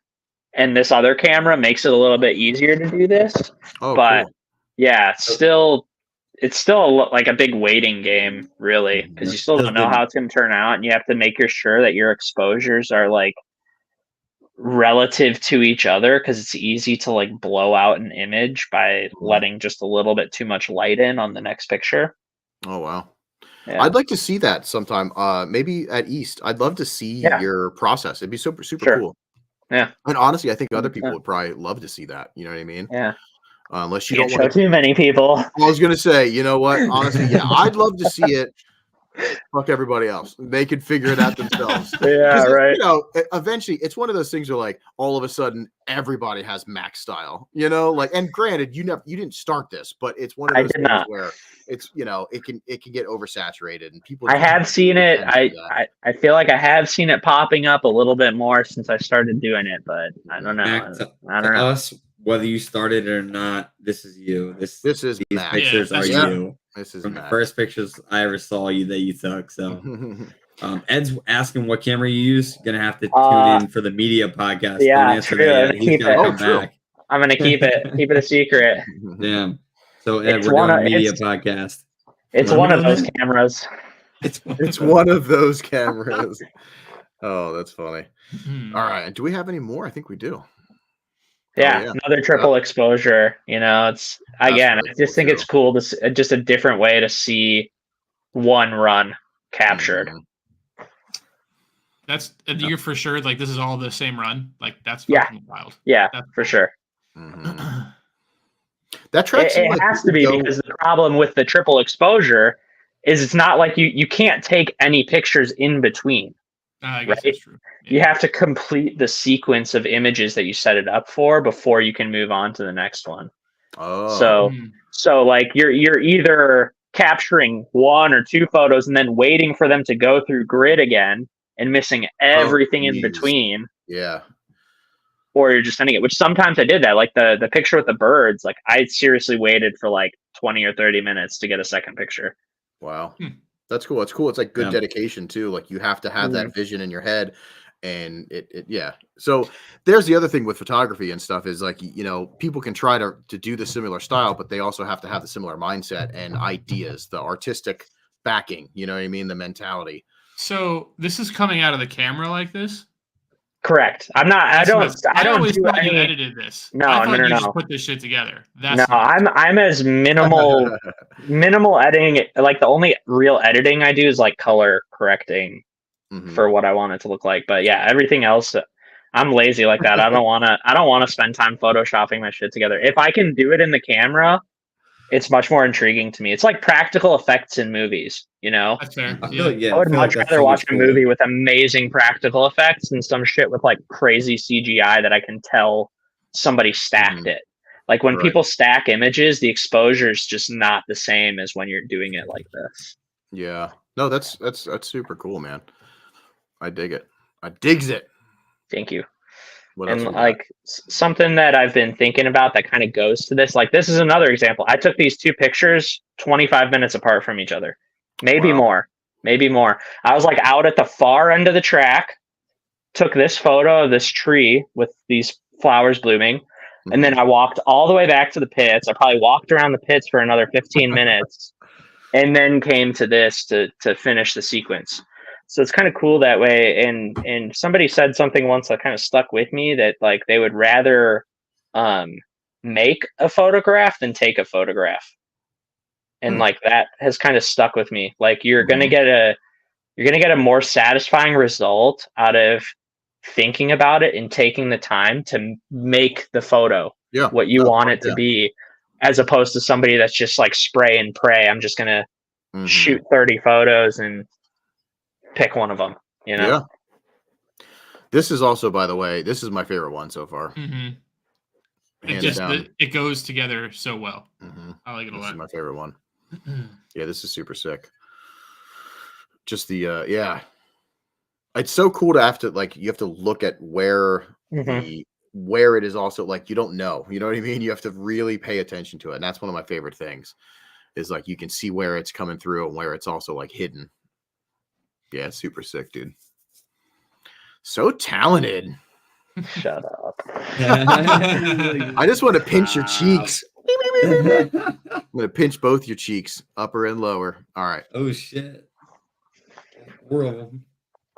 and this other camera makes it a little bit easier to do this. Oh, but cool. yeah, it's still like a big waiting game, really, because you still don't know how it's going to turn out, and you have to make sure that your exposures are like relative to each other, because it's easy to like blow out an image by letting just a little bit too much light in on the next picture. Oh, wow. Yeah. I'd like to see that sometime. Maybe at East. I'd love to see your process. It'd be super cool. Yeah. And honestly, I think other people would probably love to see that. You know what I mean? Yeah. Unless you Can't don't want show too many people. I was gonna say, you know what? Honestly, yeah, I'd love to see it. Fuck everybody else. They could figure it out themselves. Yeah, right. You know, eventually, it's one of those things where, like, all of a sudden, everybody has Mac style. You know, like, and granted, you didn't start this, but it's one of those things where it's, you know, it can get oversaturated, and people. I have seen it. I feel like I have seen it popping up a little bit more since I started doing it, but I don't know. I don't know. Us, whether you started it or not, this is you. These Mac. pictures are you. This is from Mac. the first pictures I ever saw you that you took. So, Ed's asking what camera you use. You're gonna have to tune in for the media podcast. Yeah, don't answer true. that. He's gonna come back. I'm gonna keep it a secret. Damn. So Ed, we're doing a media podcast. It's one of those cameras. It's one of those cameras. Oh, that's funny. All right. Do we have any more? I think we do. Yeah, another triple exposure. You know, it's again, I just think it's cool to just a different way to see one run captured. That's you're for sure. Like, this is all the same run. Like, that's fucking wild. Yeah, that's for sure. That track it has to be because the problem with the triple exposure is it's not like you can't take any pictures in between. I guess that's true. Yeah. You have to complete the sequence of images that you set it up for before you can move on to the next one. Oh. So like you're either capturing 1 or 2 photos and then waiting for them to go through grid again and missing everything in between. Yeah. Or you're just sending it, which sometimes I did that. Like the picture with the birds, like I seriously waited for like 20 or 30 minutes to get a second picture. Wow. That's cool. It's cool. It's like good dedication too. Like you have to have that vision in your head, and it So there's the other thing with photography and stuff is like, you know, people can try to do the similar style, but they also have to have the similar mindset and ideas, the artistic backing, you know what I mean? The mentality. So this is coming out of the camera like this? Correct. I don't do any. You edited this. No, I thought no. you just put this shit together. I'm as minimal editing. Like the only real editing I do is like color correcting for what I want it to look like. But yeah, everything else, I'm lazy like that. I don't want to spend time photoshopping my shit together. If I can do it in the camera, it's much more intriguing to me. It's like practical effects in movies, you know? That's fair. I would much rather watch a movie with amazing practical effects than some shit with like crazy CGI that I can tell somebody stacked it. Like when people stack images, the exposure is just not the same as when you're doing it like this. Yeah. No, that's super cool, man. I dig it. I digs it. Thank you. And like something that I've been thinking about that kind of goes to this, like this is another example. I took these 2 pictures 25 minutes apart from each other, maybe more. I was like out at the far end of the track, took this photo of this tree with these flowers blooming, and then I walked all the way back to the pits. I probably walked around the pits for another 15 minutes, and then came to this to finish the sequence. So it's kind of cool that way. And somebody said something once that kind of stuck with me, that like they would rather make a photograph than take a photograph. And like that has kind of stuck with me. Like you're gonna get a more satisfying result out of thinking about it and taking the time to make the photo what you want it to be, as opposed to somebody that's just like spray and pray. I'm just gonna shoot 30 photos and pick one of them, you know? Yeah. This is also, by the way, this is my favorite one so far. It goes together so well. I like it a lot. This is my favorite one. Yeah, this is super sick. Just the it's so cool to have to like, you have to look at where where it is also like, you don't know, you know what I mean? You have to really pay attention to it. And that's one of my favorite things is like, you can see where it's coming through and where it's also like hidden. Yeah, super sick, dude. So talented. Shut up. I just want to pinch your cheeks. I'm going to pinch both your cheeks, upper and lower. All right. Oh, shit. 4 of them.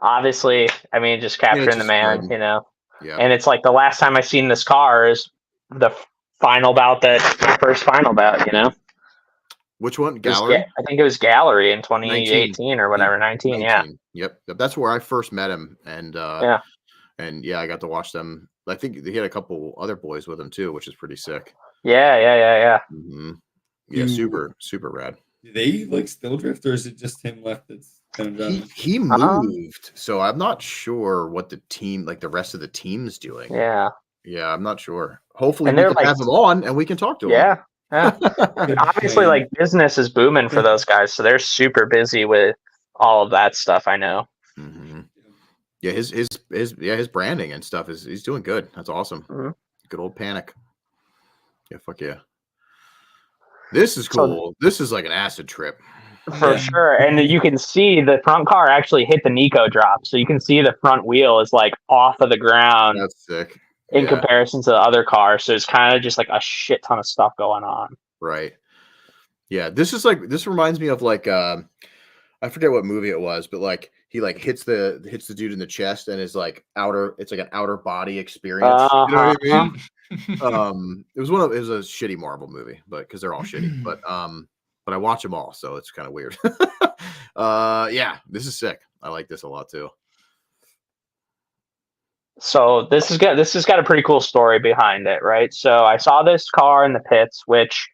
Obviously, I mean, just capturing the man, good. you know. Yeah. And it's like the last time I seen this car is the final bout, first final bout, you know. Which one? Gallery? I think it was Gallery in 2018 or whatever. 19, yeah. Yep. That's where I first met him. And yeah. And yeah, I got to watch them. I think he had a couple other boys with him too, which is pretty sick. Yeah. Mm-hmm. Yeah, super rad. Do they like still drift, or is it just him left that's kind of driving? He moved, so I'm not sure what the team, like the rest of the team's doing. Yeah, I'm not sure. Hopefully, we can have him on and we can talk to him. Yeah. Obviously, like business is booming for those guys, so they're super busy with all of that stuff. I know. Mm-hmm. Yeah, his branding and stuff he's doing good. That's awesome. Mm-hmm. Good old Panic. Yeah, fuck yeah. This is cool. So, this is like an acid trip. For sure. And you can see the front car actually hit the Nico drop. So you can see the front wheel is like off of the ground. That's sick. In comparison to the other car. So it's kind of just like a shit ton of stuff going on. Right. Yeah. This reminds me of like I forget what movie it was, but like he like hits the dude in the chest and is like it's like an outer body experience. You know what I mean? It was a shitty Marvel movie, but because they're all shitty. But I watch them all, so it's kind of weird. Yeah, this is sick. I like this a lot too. So this has got a pretty cool story behind it, right? So I saw this car in the pits, which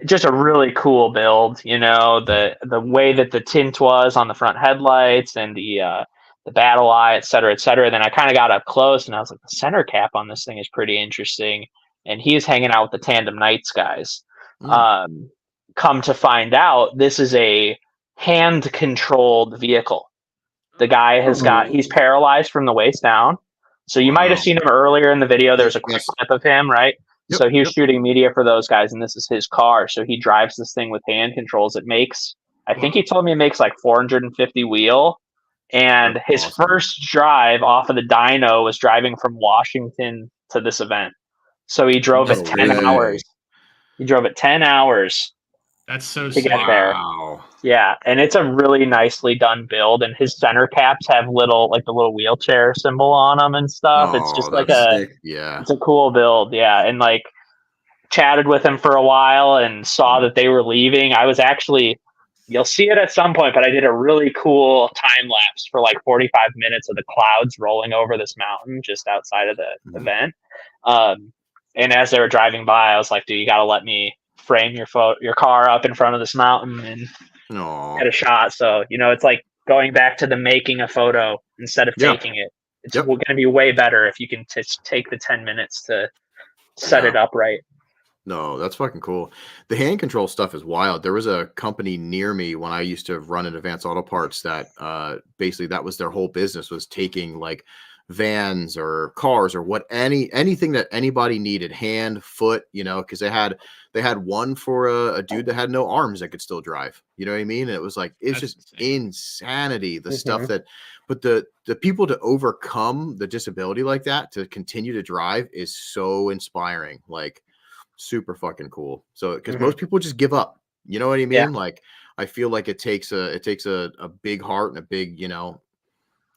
just a really cool build. You know, the way that the tint was on the front headlights and the battle eye, et cetera, et cetera. Then I kind of got up close and I was like, the center cap on this thing is pretty interesting. And he's hanging out with the Tandem Knights guys. Come to find out, this is a hand-controlled vehicle. The guy he's paralyzed from the waist down. So you might have seen him earlier in the video. There's a quick clip of him, right? Yep, so he was shooting media for those guys, and this is his car. So he drives this thing with hand controls. It makes, I think he told me it makes like 450 wheel. And his first drive off of the dyno was driving from Washington to this event. So he drove it 10 hours. He drove it 10 hours. That's so to get there. Yeah, and it's a really nicely done build, and his center caps have the little wheelchair symbol on them and stuff. It's just like it's a cool build. Yeah, and like chatted with him for a while and saw that they were leaving. I was actually, you'll see it at some point, but I did a really cool time lapse for like 45 minutes of the clouds rolling over this mountain just outside of the event. And as they were driving by, I was like, dude, you got to let me frame your car up in front of this mountain and get a shot. So, you know, it's like going back to the making a photo instead of taking it. It's going to be way better if you can take the 10 minutes to set it up right. No, that's fucking cool. The hand control stuff is wild. There was a company near me when I used to run at Advanced Auto Parts that basically that was their whole business, was taking like vans or cars or anything that anybody needed, hand, foot, you know, because they had one for a dude that had no arms that could still drive. You know what I mean? And it was like, it's just insanity, the stuff that, but the people to overcome the disability like that to continue to drive is so inspiring. Like, super fucking cool. So because most people just give up, you know what I mean? Like, I feel like it takes a big heart and a big, you know,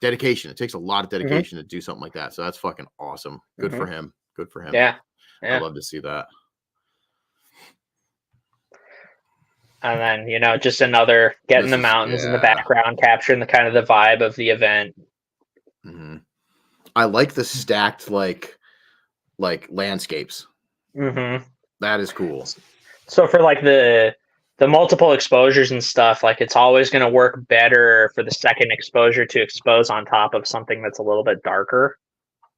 dedication. It takes a lot of dedication to do something like that. So that's fucking awesome. Good for him. Good for him. Yeah. I love to see that. And then, you know, just another getting the mountains in the background, capturing the kind of the vibe of the event. I like the stacked like landscapes. That is cool. So for like the multiple exposures and stuff, like it's always going to work better for the second exposure to expose on top of something that's a little bit darker,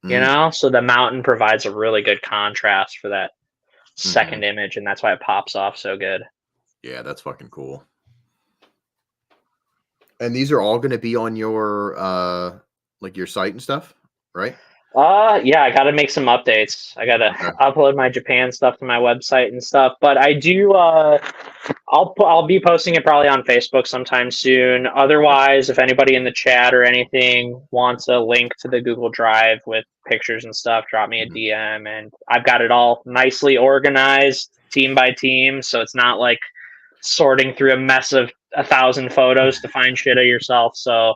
you know? So the mountain provides a really good contrast for that second image, and that's why it pops off so good. Yeah, that's fucking cool. And these are all going to be on your like your site and stuff, right? Yeah, I got to make some updates. I got to upload my Japan stuff to my website and stuff. But I do. I'll be posting it probably on Facebook sometime soon. Otherwise, if anybody in the chat or anything wants a link to the Google Drive with pictures and stuff, drop me a DM, and I've got it all nicely organized, team by team, so it's not like sorting through a mess of 1,000 photos to find shit of yourself. So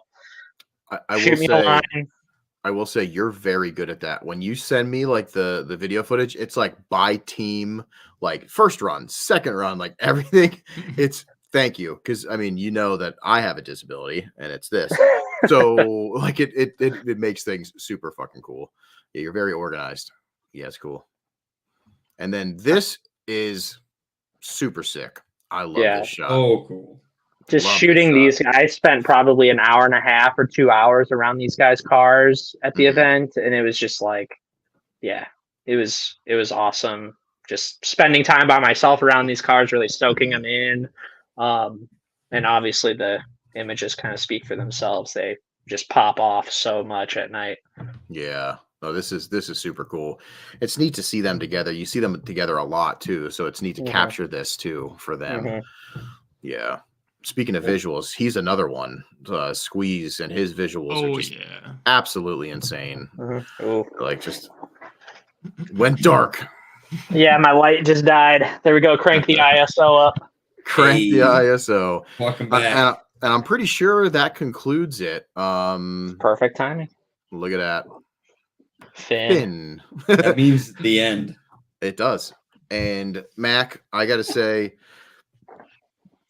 I will say you're very good at that. When you send me like the video footage, it's like by team, like first run, second run, like everything. It's thank you. Cause I mean, you know that I have a disability and it's this. So like it makes things super fucking cool. Yeah, you're very organized. Yeah, it's cool. And then this is super sick. I love this shot. Oh, cool. Just shooting these, I spent probably an hour and a half or 2 hours around these guys' cars at the event, and it was just like, yeah, it was awesome. Just spending time by myself around these cars, really soaking them in, and obviously the images kind of speak for themselves. They just pop off so much at night. Yeah. Oh, this is super cool. It's neat to see them together. You see them together a lot too, so it's neat to capture this too for them. Yeah. Speaking of visuals, he's another one. Squeeze and his visuals are just absolutely insane. Like just went dark. Yeah, my light just died. There we go. Crank the ISO up. Crank the ISO. Welcome back. And I'm pretty sure that concludes it. Perfect timing. Look at that. Finn. That means the end. It does. And Mac, I got to say,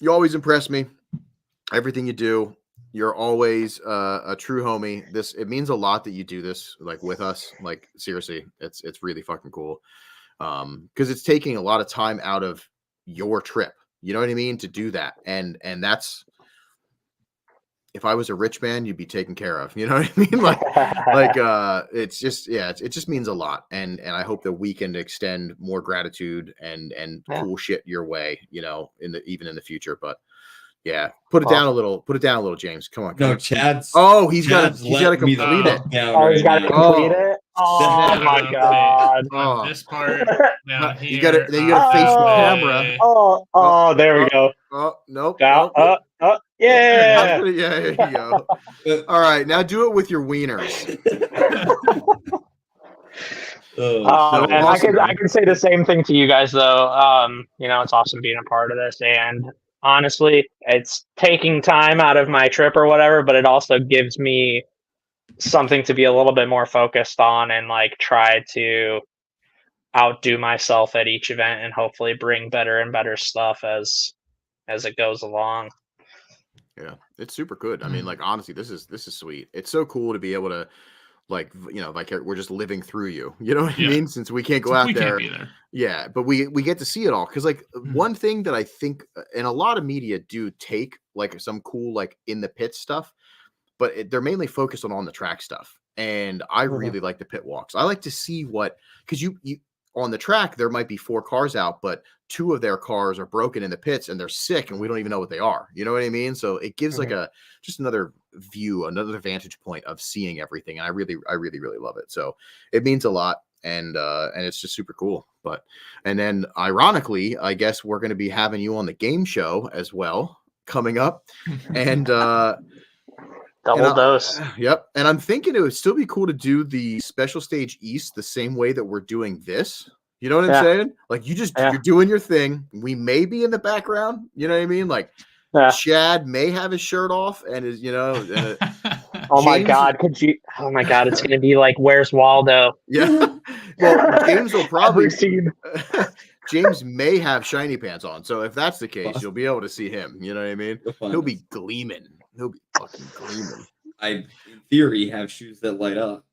you always impress me. Everything you do, you're always a true homie. It means a lot that you do this like with us. Like seriously, it's really fucking cool. Because it's taking a lot of time out of your trip. You know what I mean? To do that, and that's. If I was a rich man, you'd be taken care of. You know what I mean? It's just, it just means a lot. And I hope that we can extend more gratitude and cool shit your way, you know, even in the future. But yeah, put it down a little, James. Come on. No, Chad's. Oh, he's got to complete it. He's got to complete it. Oh my god. This part down here. You got to face the camera. Oh, there we go. Oh, nope. Yeah. Yeah, there you go. All right, now do it with your wieners. Man, I can say the same thing to you guys though. You know, it's awesome being a part of this, and honestly, it's taking time out of my trip or whatever, but it also gives me something to be a little bit more focused on and like try to outdo myself at each event and hopefully bring better and better stuff as it goes along. Yeah, it's super good. I mean, like honestly, this is sweet. It's so cool to be able to, like, you know, like we're just living through you. You know what I mean? Since we can't go out there. Yeah, but we get to see it all because like one thing that I think, and a lot of media do take like some cool like in the pit stuff, but they're mainly focused on the track stuff. And I really like the pit walks. I like to see because you on the track there might be 4 cars out, but 2 of their cars are broken in the pits and they're sick and we don't even know what they are. You know what I mean? So it gives like just another view, another vantage point of seeing everything. And I really love it. So it means a lot. And it's just super cool. And then ironically, I guess we're going to be having you on the game show as well coming up. And double dose. Yep. And I'm thinking it would still be cool to do the special stage East the same way that we're doing this. You know what I'm saying? Like you're doing your thing. We may be in the background. You know what I mean? Like Chad may have his shirt off and is, you know. Oh my God! Oh my God! It's gonna be like, where's Waldo? Yeah. Well, James will probably. James may have shiny pants on, so if that's the case, you'll be able to see him. You know what I mean? He'll be gleaming. He'll be fucking gleaming. In theory, have shoes that light up.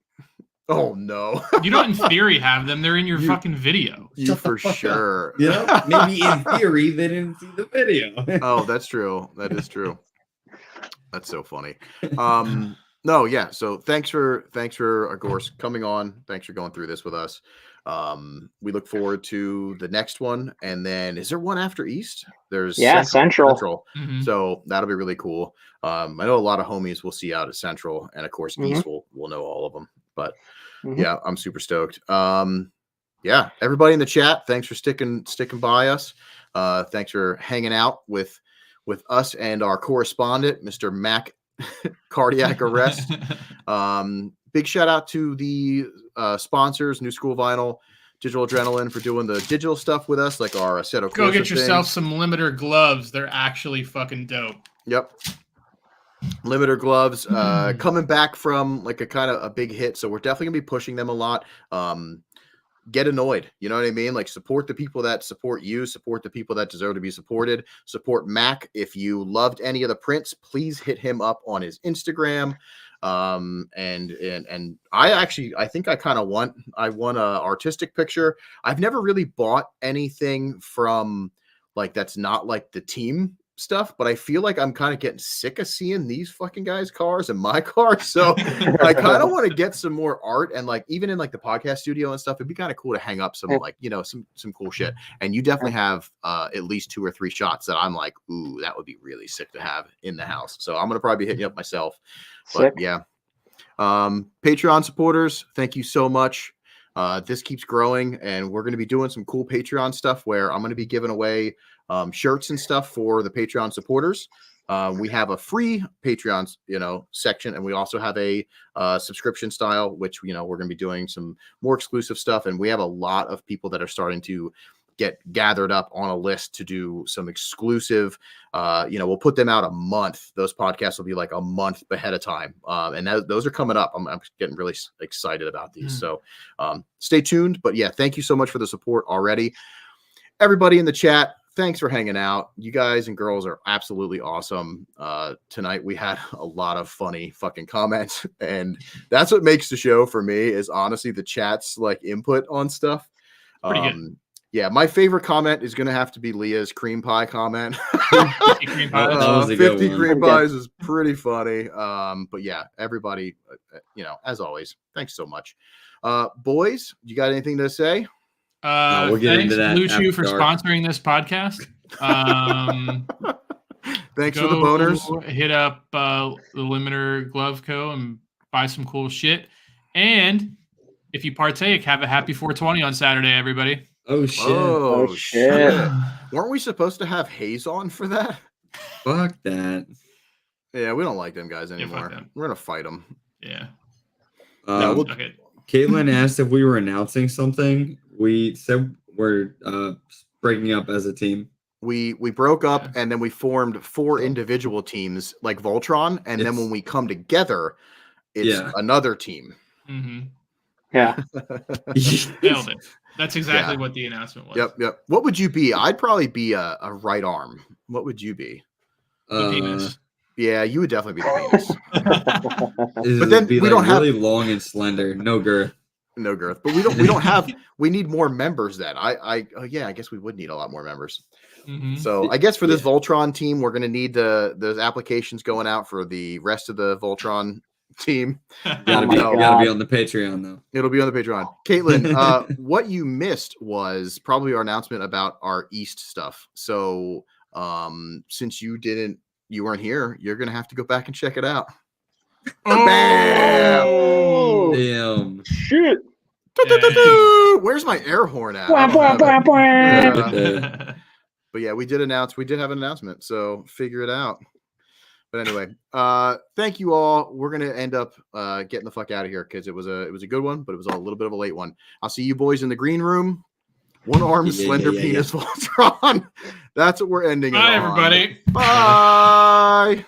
Oh no! You don't, in theory, have them. They're in your fucking video. You for sure. You know, maybe in theory they didn't see the video. Oh, that's true. That is true. That's so funny. No, yeah. So thanks for of course coming on. Thanks for going through this with us. We look forward to the next one. And then is there one after East? There's Central. Mm-hmm. So that'll be really cool. I know a lot of homies will see out at Central, and of course East will know all of them. But yeah, I'm super stoked. Yeah, everybody in the chat, thanks for sticking by us. Thanks for hanging out with us and our correspondent, Mr. Mack Cardiac Arrest. Big shout out to the sponsors, New School Vinyl, Digital Adrenaline, for doing the digital stuff with us, like our Assetto Corsa. Go get yourself thing. some limiter gloves. They're actually fucking dope. Yep. Limiter gloves coming back from like a kind of a big hit, so we're definitely gonna be pushing them a lot. Get annoyed, you know what I mean? Like, support the people that support you, support the people that deserve to be supported, support Mac. If you loved any of the prints, please hit him up on his Instagram. And I think I won a artistic picture. I've never really bought anything from like that's not like the team stuff, but I feel like I'm kind of getting sick of seeing these fucking guys' cars and my car. So I kind of want to get some more art, and like even in like the podcast studio and stuff, it'd be kind of cool to hang up some like, you know, some cool shit. And you definitely have at least 2 or 3 shots that I'm like, ooh, that would be really sick to have in the house. So I'm gonna probably be hitting you up myself. But yeah. Patreon supporters, thank you so much. This keeps growing, and we're going to be doing some cool Patreon stuff where I'm going to be giving away shirts and stuff for the Patreon supporters. We have a free Patreon, section, and we also have a subscription style, which, we're going to be doing some more exclusive stuff. And we have a lot of people that are starting to get gathered up on a list to do some exclusive, we'll put them out a month. Those podcasts will be like a month ahead of time. And those are coming up. I'm getting really excited about these. So stay tuned. But yeah, thank you so much for the support already. Everybody in the chat, thanks for hanging out. You guys and girls are absolutely awesome. Tonight we had a lot of funny fucking comments, and that's what makes the show for me, is honestly the chat's like input on stuff. Pretty good. Yeah, my favorite comment is going to have to be Leah's cream pie comment. 50 cream pies. 50 cream pies is pretty funny. But yeah, everybody, as always, thanks so much. Boys, you got anything to say? We'll get into that. Blue Chew for sponsoring this podcast. Thanks for the boners. Hit up the Limiter Glove Co. and buy some cool shit. And if you partake, have a happy 420 on Saturday, everybody. Oh shit! Oh shit! Weren't we supposed to have Hayes on for that? Fuck that. Yeah, we don't like them guys anymore. We're gonna fight them. Yeah. Okay. Caitlin asked if we were announcing something. We said we're breaking up as a team. We broke up, and then we formed 4 individual teams like Voltron, and then when we come together, it's another team. Mm-hmm. Yeah. Nailed it. That's exactly what the announcement was. Yep. What would you be? I'd probably be a right arm. What would you be? The penis. Yeah, you would definitely be the penis. But then we don't have really long and slender, no girth. No girth. But we don't have. We need more members. Then I guess we would need a lot more members. Mm-hmm. So I guess for this Voltron team, we're going to need those applications going out for the rest of the Voltron team. Gotta be on the Patreon though. It'll be on the Patreon. Caitlin, what you missed was probably our announcement about our East stuff. So since you weren't here, you're gonna have to go back and check it out. Bam! Damn. Shit. Where's my air horn at? But yeah, we did have an announcement, so figure it out. But anyway, thank you all. We're gonna end up getting the fuck out of here because it was a good one, but it was a little bit of a late one. I'll see you boys in the green room. One arm slender penis Voltron. That's what we're ending. Bye, everybody. Bye.